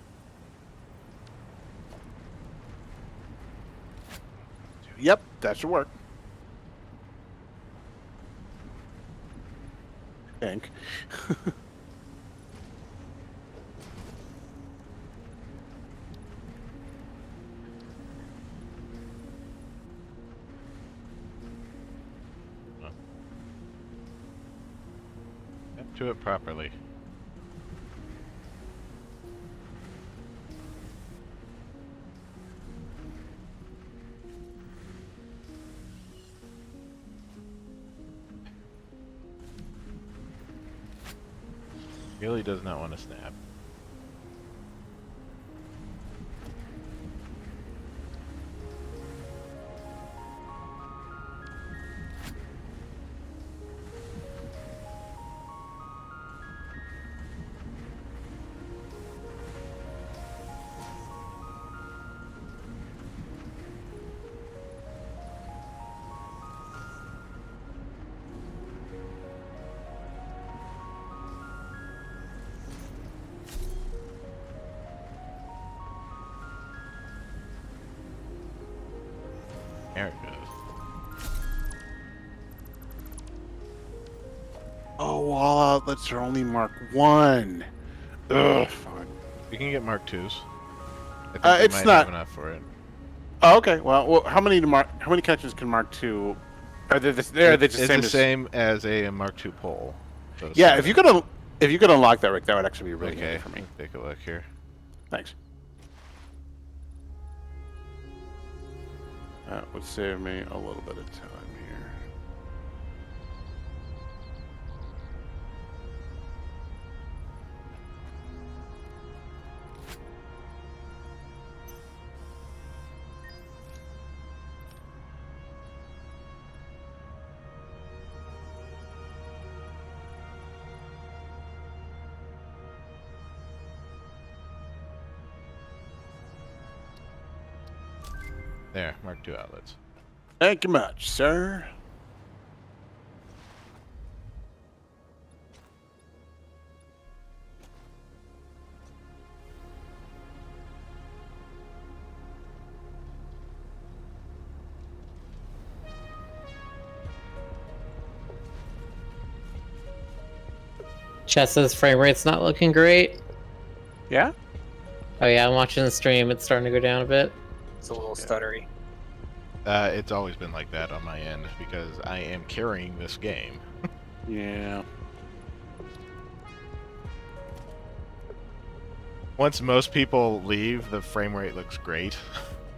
Yep, that should work. I think. Do it properly. Really does not want to snap. There it goes. Oh, wall outlets are only Mark 1. Ugh, fine. You can get Mark 2s. I think It's might not have enough for it. Oh, okay. Well, how many connections can Mark 2? Are they just It's same the as... same as a Mark 2 pole. So Yeah, seven. if you could unlock that, Rick, that would actually be really Okay, good for me. let's take a look here. Thanks. That would save me a little bit of time here. There, Mark 2 outlets. Thank you much, sir. Chess's frame rate's not looking great. Yeah? Oh yeah, I'm watching the stream. It's starting to go down a bit. It's a little stuttery. It's always been like that on my end because I am carrying this game. Yeah. once most people leave, the frame rate looks great.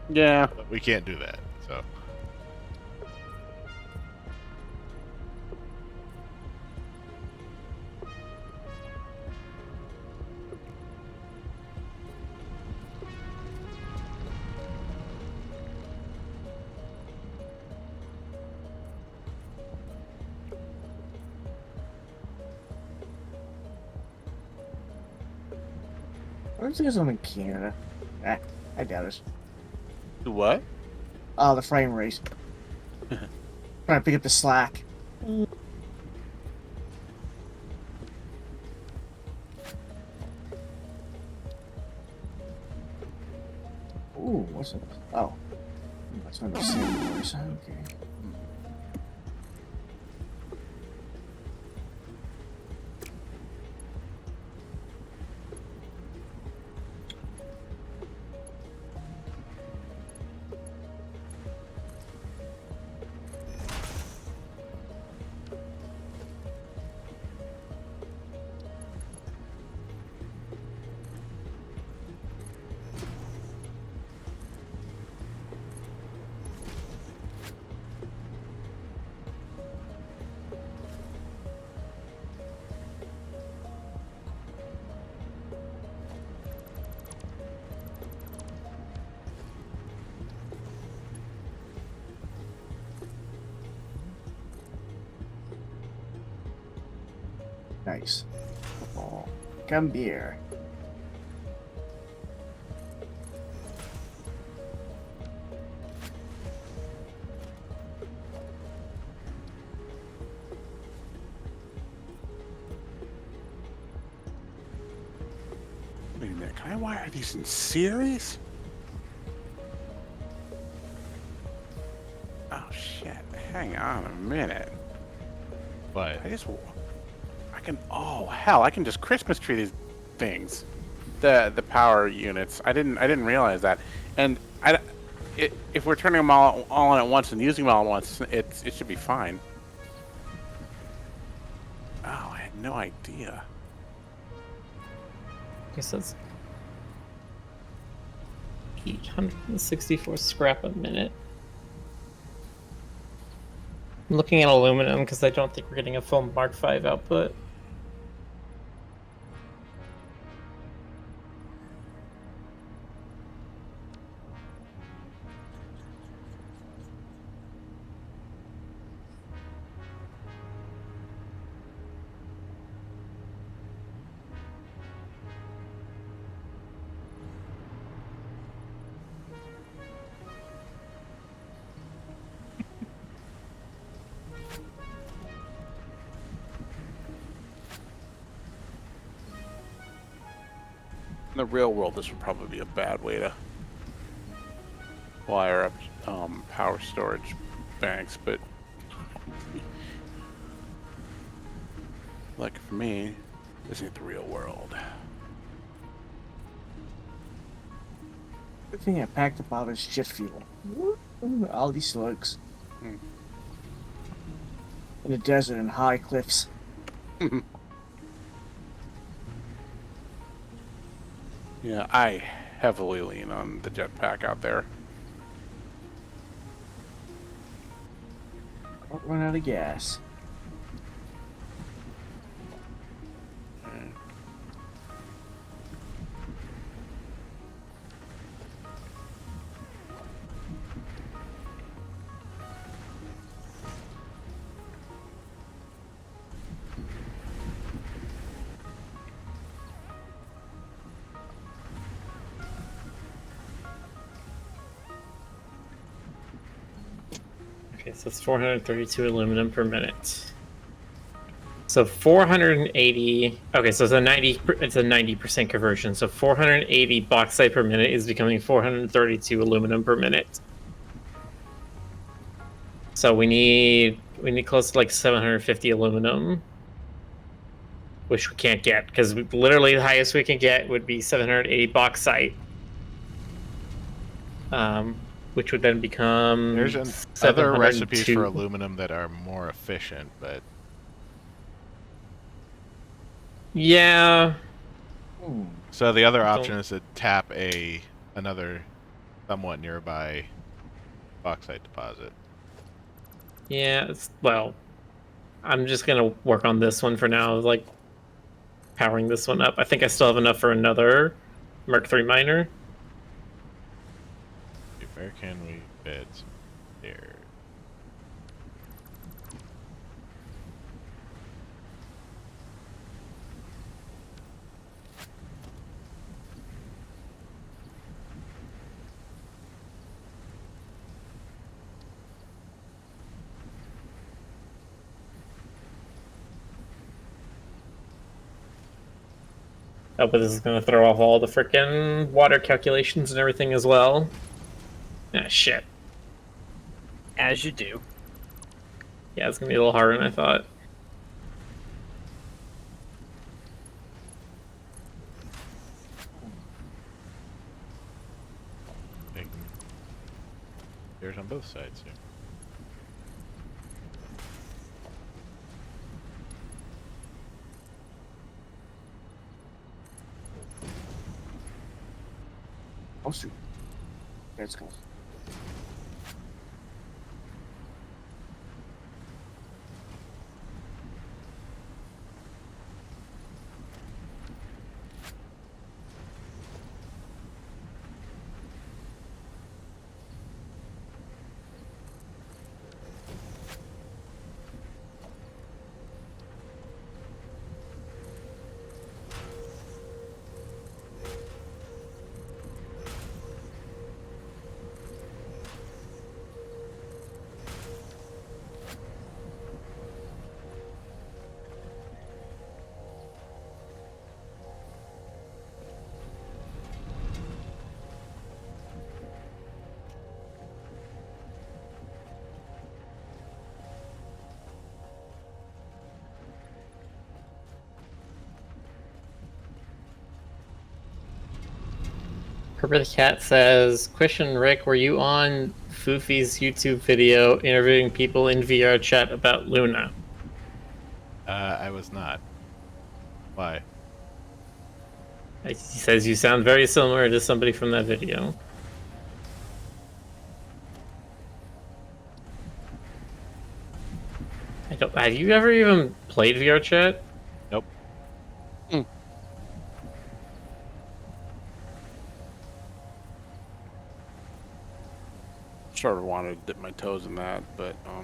Yeah. But we can't do that. So. Where's this one in Canada? I doubt it. What? Oh, the frame rate. Trying to pick up the slack. Ooh, what's it? Oh. That's not the same voice. Okay. Nice. Oh, come here. Wait a minute, can I wire these in series? Oh shit, hang on a minute. But I can, oh hell, I can just Christmas tree these things. The power units. I didn't realize that. And if we're turning them all on at once and using them all at once, it should be fine. Oh, I had no idea. I guess that's 864 scrap a minute. I'm looking at aluminum because I don't think we're getting a full Mark V output. In the real world, this would probably be a bad way to wire up power storage banks, but like for me, this ain't the real world. The thing I packed up all this jet fuel. All these slugs. In the desert and high cliffs. Yeah, I heavily lean on the jetpack out there. Don't run out of gas. Okay, so it's 432 aluminum per minute. So 480. Okay, so it's a 90% conversion. So 480 bauxite per minute is becoming 432 aluminum per minute. So we need close to like 750 aluminum, which we can't get because literally the highest we can get would be 780 bauxite. Which would then become. There's other recipes for aluminum that are more efficient, but yeah. So the other option is to tap another somewhat nearby bauxite deposit. Yeah, well, I'm just gonna work on this one for now, like powering this one up. I think I still have enough for another Merc 3 miner. Where can we bed some there? Oh, but this is gonna throw off all the frickin' water calculations and everything as well. Ah, shit. As you do. Yeah, it's gonna be a little harder than I thought. There's on both sides here. Oh shoot. Let's go. Purple Cat says, question, Rick, were you on Foofy's YouTube video interviewing people in VR chat about Luna? I was not. Why? He says you sound very similar to somebody from that video. Have you ever even played VR chat? Nope. Sort of wanted to dip my toes in that, but I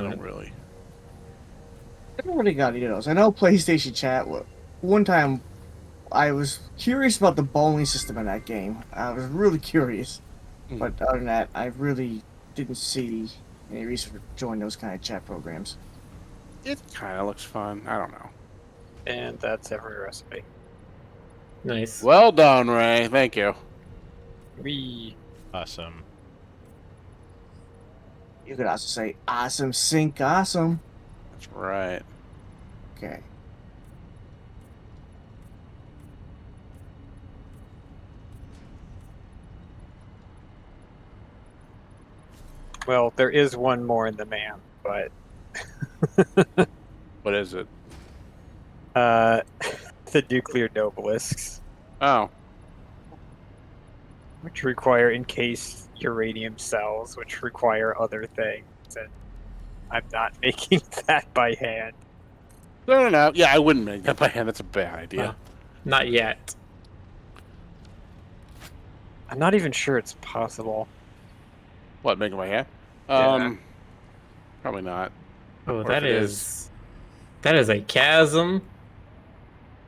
don't really. I never really got any of those. I know PlayStation Chat. One time, I was curious about the bowling system in that game. I was really curious, but other than that, I really didn't see any reason to join those kind of chat programs. It kind of looks fun. I don't know. And that's every recipe. Nice. Well done, Ray. Thank you. We Awesome. You could also say awesome sync awesome. That's right. Okay. Well, there is one more in the man, but What is it? the nuclear nobelisks, Oh, which require encased uranium cells, which require other things, and I'm not making that by hand. no. Yeah, I wouldn't make that by hand. That's a bad idea. Not yet. I'm not even sure it's possible. What, make it by hand? Yeah. Probably not. Oh, Or that if it is a chasm.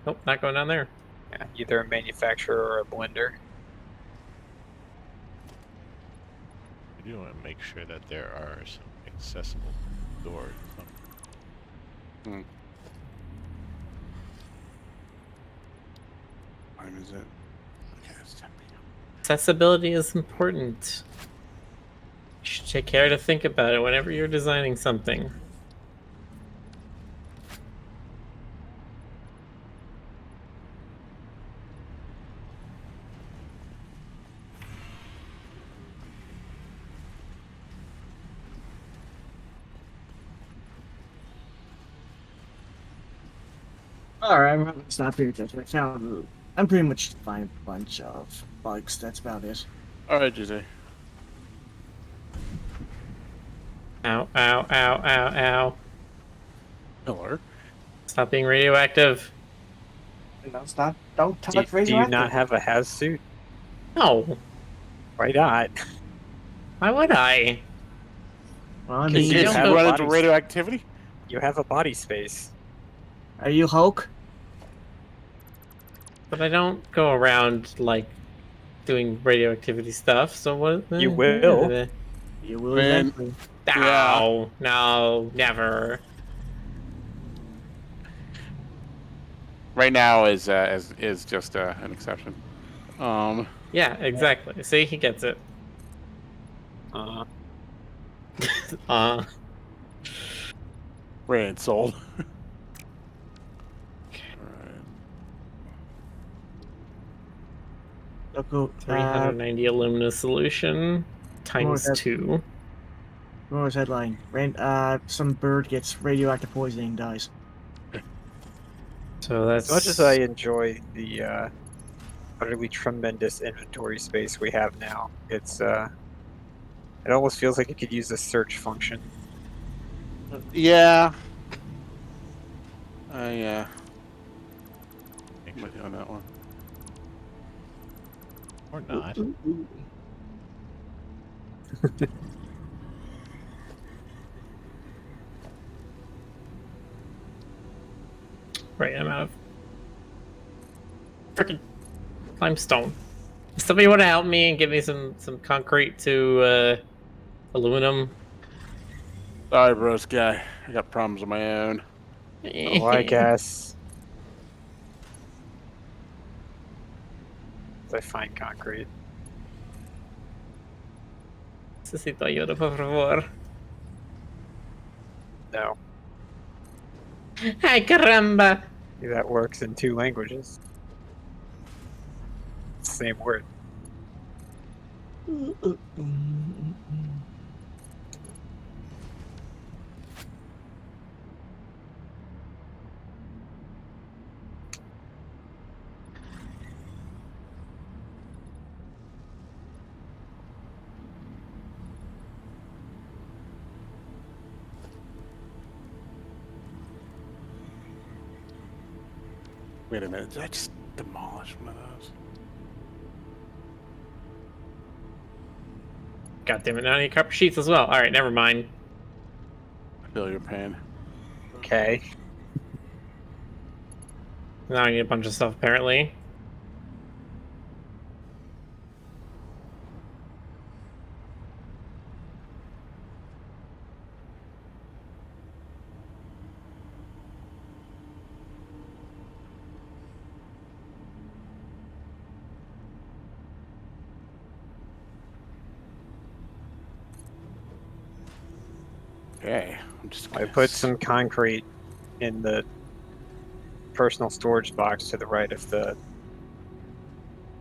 Nope, not going down there. Yeah, either a manufacturer or a blender. I do want to make sure that there are some accessible doors. What time is it? Okay, it's 10 p.m. Accessibility is important. You should take care to think about it whenever you're designing something. Alright, I'm gonna stop here. I'm pretty much find a bunch of bugs. That's about it. All right, GZ. Ow, ow, ow, ow, ow. Miller. Stop being radioactive. No, stop. Don't Do, touch do you radioactive. not have a Haz suit? No. Why not? Why would I? Well, I Because mean, you Did you have run a into body- radioactivity? You have a body space. are you Hulk? But I don't go around, like, doing radioactivity stuff, so what? You will. You will Man. eventually. Yeah. No, no, never. Right now is just an exception. Yeah, exactly. See, he gets it. Uh, Rain sold. Look, go. 390 alumina solution times that- 2. What was headline? Some bird gets radioactive poisoning and dies. So that's as much as I enjoy the utterly tremendous inventory space we have now, it almost feels like it could use a search function. Yeah. Yeah. I'm with you on that one. Or not. right. I'm out of freaking limestone. Somebody want to help me and give me some concrete to aluminum? Sorry, bros guy. I got problems of my own. Oh, I guess. I find concrete. Necesito ayuda, por favor. No. Ay, caramba! That works in 2 languages. Same word. Wait a minute. Did I just demolish one of those? God damn it! Now I need copper sheets as well. All right, never mind. I feel your pain. Okay. Now I need a bunch of stuff apparently. Okay. I'm just. I gonna put some concrete in the personal storage box to the right of the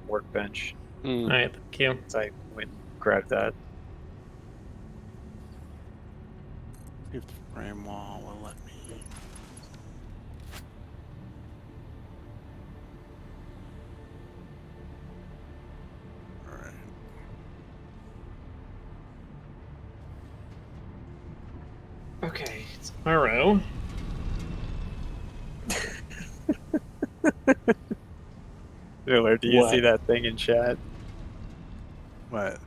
workbench. Hmm. All right, thank you. So I went and grabbed that. See if the frame wall will let me. All right. Okay, tomorrow. Miller, do you What? see that thing in chat? What?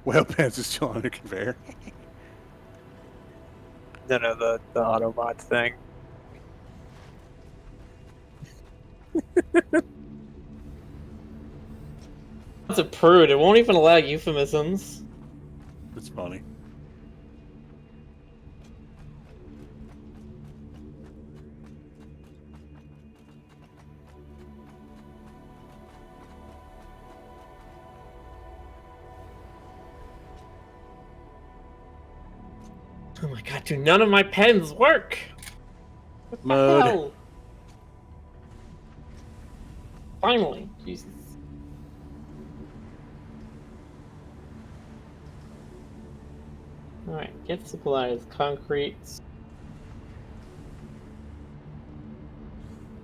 Whale pants is still on the conveyor. No, the Autobot thing. That's a prude. It won't even allow euphemisms. That's funny. Oh my god, do none of my pens work? What the Mode. hell? Finally, Jesus. Alright, get supplies, concrete.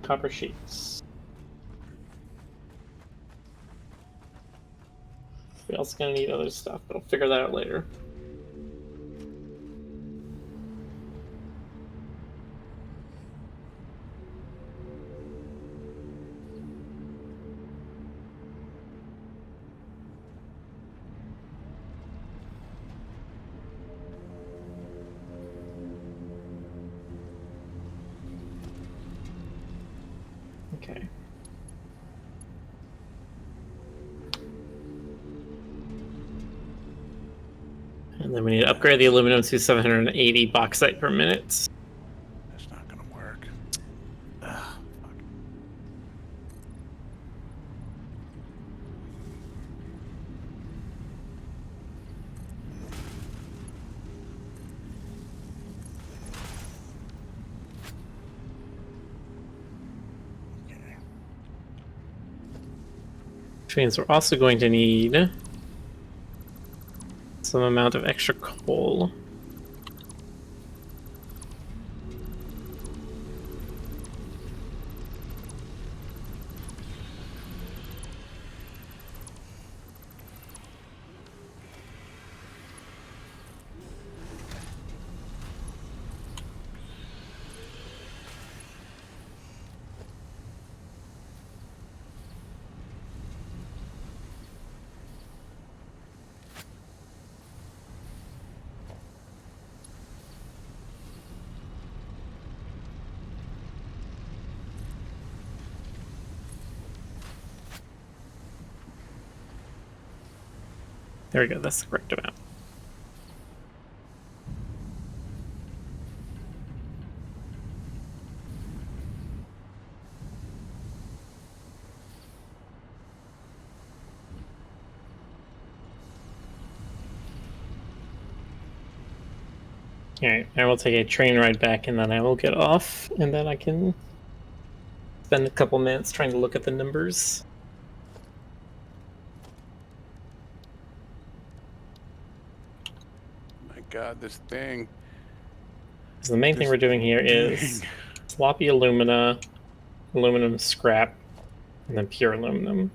Copper sheets. We're also gonna need other stuff, but I'll figure that out later. Okay. And then we need to upgrade the aluminum to 780 bauxite per minute. That's not gonna work. Fuck. Okay. Which means we're also going to need some amount of extra coal. There we go, that's the correct amount. Alright, I will take a train ride back and then I will get off, and then I can spend a couple minutes trying to look at the numbers. My God, this thing. So the main thing we're doing here is sloppy alumina, aluminum scrap, and then pure aluminum.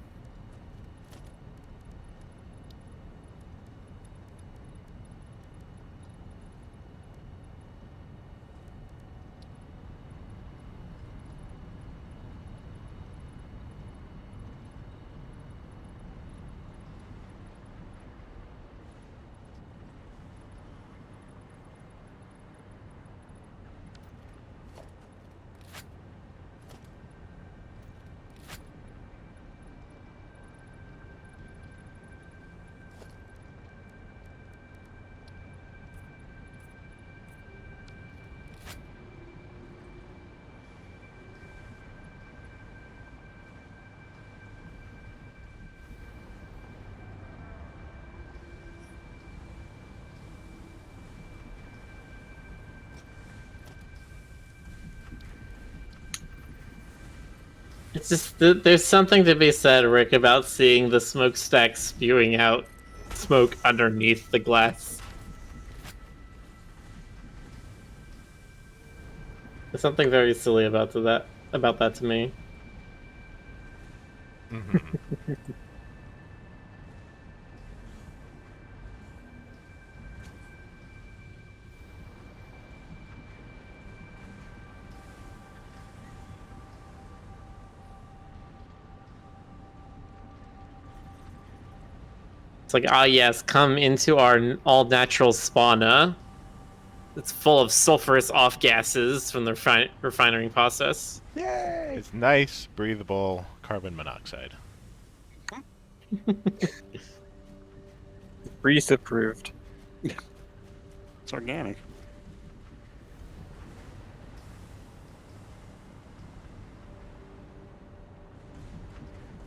It's just there's something to be said, Rick, about seeing the smokestack spewing out smoke underneath the glass. There's something very silly about that to me. Mm-hmm. It's like, ah yes, come into our all-natural spawner. It's full of sulfurous off-gases from the refinery process. Yay! It's nice, breathable carbon monoxide. Breeze approved. It's organic.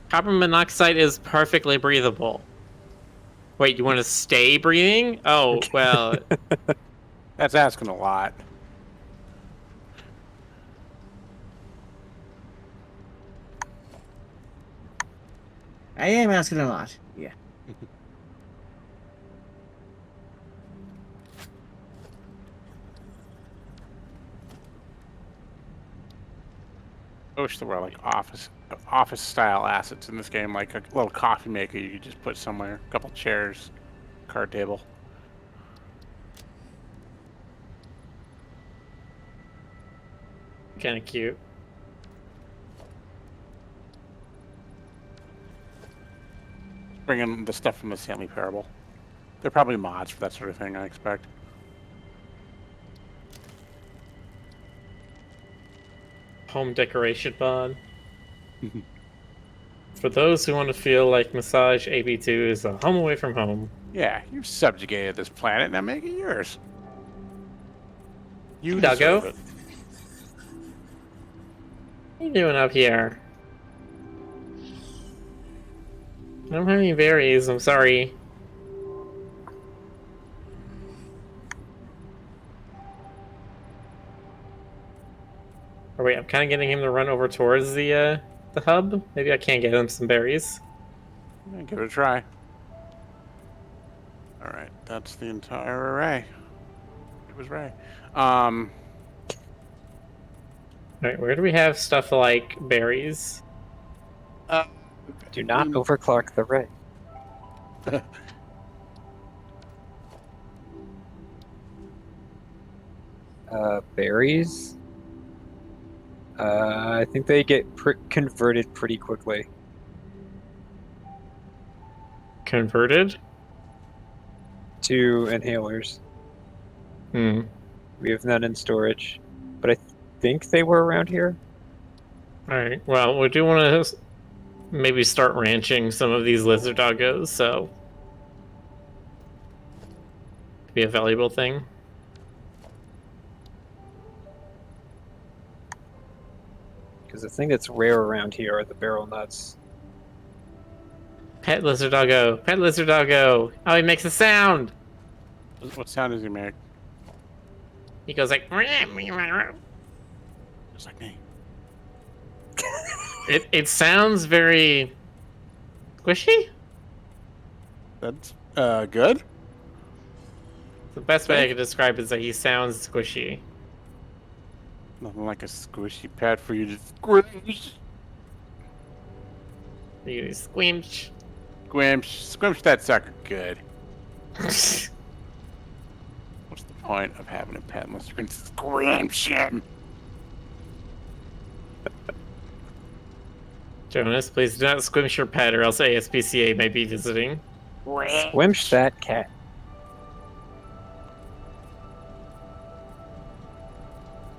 Carbon monoxide is perfectly breathable. Wait, you want to stay breathing? Oh, well... That's asking a lot. I am asking a lot. Yeah. I wish there were like office style assets in this game, like a little coffee maker you could just put somewhere, a couple chairs, card table. Kind of cute. Bring in the stuff from the Stanley Parable. They're probably mods for that sort of thing, I expect. Home decoration mod. For those who want to feel like Massage AB2 is a home away from home. Yeah, you've subjugated this planet, now make it yours. You Doggo. deserve it. What are you doing up here? I don't have any berries, I'm sorry. Oh wait, I'm kind of getting him to run over towards the hub. Maybe I can't get him some berries. Yeah, give it a try. Alright, that's the entire array. It was Ray. Alright, where do we have stuff like berries? Do not overclock the ray. Berries? I think they get converted pretty quickly. Converted? To inhalers. Hmm. We have none in storage. But I think they were around here. Alright, well, we do want to maybe start ranching some of these lizard doggos, so... Could be a valuable thing. Because the thing that's rare around here are the barrel nuts. Pet lizard doggo! Pet lizard doggo! Oh, he makes a sound! What sound does he make? He goes like... Just like me. It sounds very... squishy? That's good. The best way I could describe it is that he sounds squishy. Nothing like a squishy pad for you to squish. You squinch. Squimsh that sucker good. What's the point of having a pet unless you can squimsh him? Jonas, please do not squinch your pet or else ASPCA may be visiting. Squimsh that cat.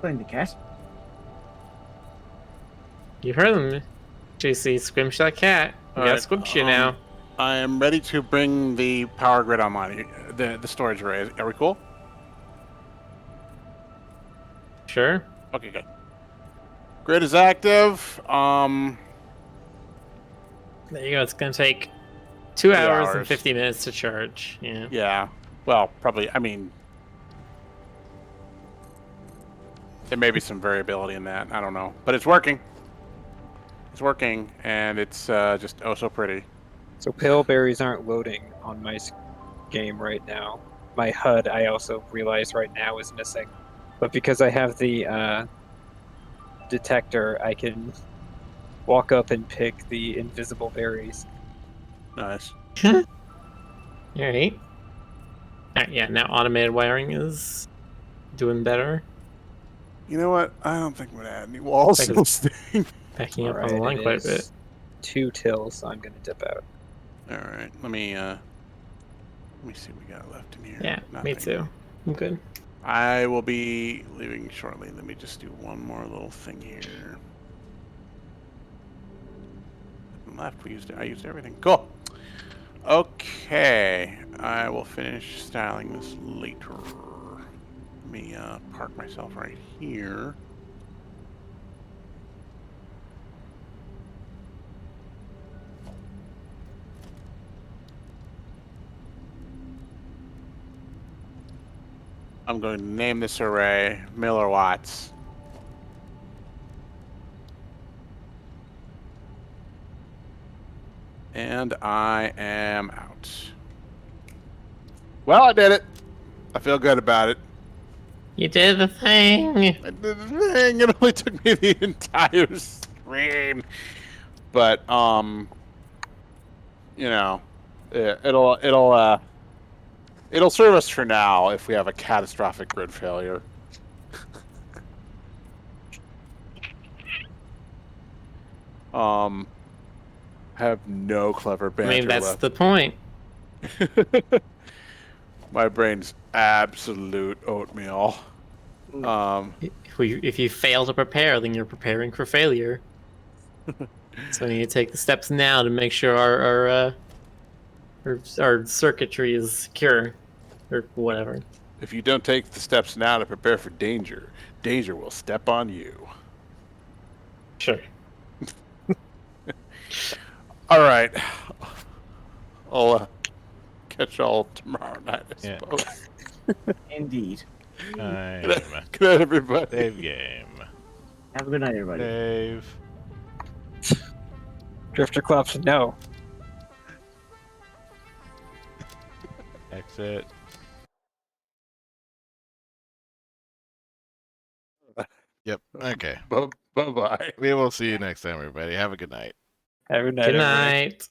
Playing the cat. You heard him, JC. Squimsh that cat. We gotta Alright, squimsh you now. I am ready to bring the power grid online. The storage array. Are we cool? Sure. Okay, good. Grid is active. There you go. It's gonna take 2 hours and hours. 50 minutes to charge. Yeah. Yeah. Well, probably. I mean, there may be some variability in that. I don't know, but it's working. It's working, and it's just oh so pretty. So pale berries aren't loading on my game right now. My HUD, I also realize right now, is missing. But because I have the detector, I can walk up and pick the invisible berries. Nice. Alright. Yeah, now automated wiring is doing better. You know what? I don't think I'm gonna add any walls to this thing. Backing up on Alright, the line it quite a bit. is 2 tills, so I'm gonna dip out. All right. Let me see what we got left in here. Yeah, me Nothing. too. I'm good. I will be leaving shortly. Let me just do one more little thing here. Left. I used everything. Cool. Okay. I will finish styling this later. Let me park myself right here. I'm going to name this array Miller Watts. And I am out. Well, I did it. I feel good about it. You did the thing. I did the thing. It only took me the entire scream. But you know, it'll serve us for now if we have a catastrophic grid failure. Have no clever banter I mean, that's left. the point. My brain's absolute oatmeal. If you fail to prepare, then you're preparing for failure. So we need to take the steps now to make sure our circuitry is secure, or whatever. If you don't take the steps now to prepare for danger, danger will step on you. Sure. All right. I'll catch y'all tomorrow night, I Yeah. suppose. Indeed. Good night, everybody. Save game. Have a good night, everybody. Save. Drifter claps no. Exit. Yep. Okay. Bye-bye. We will see you next time, everybody. Have a good night. Have a good night. Good everybody. night.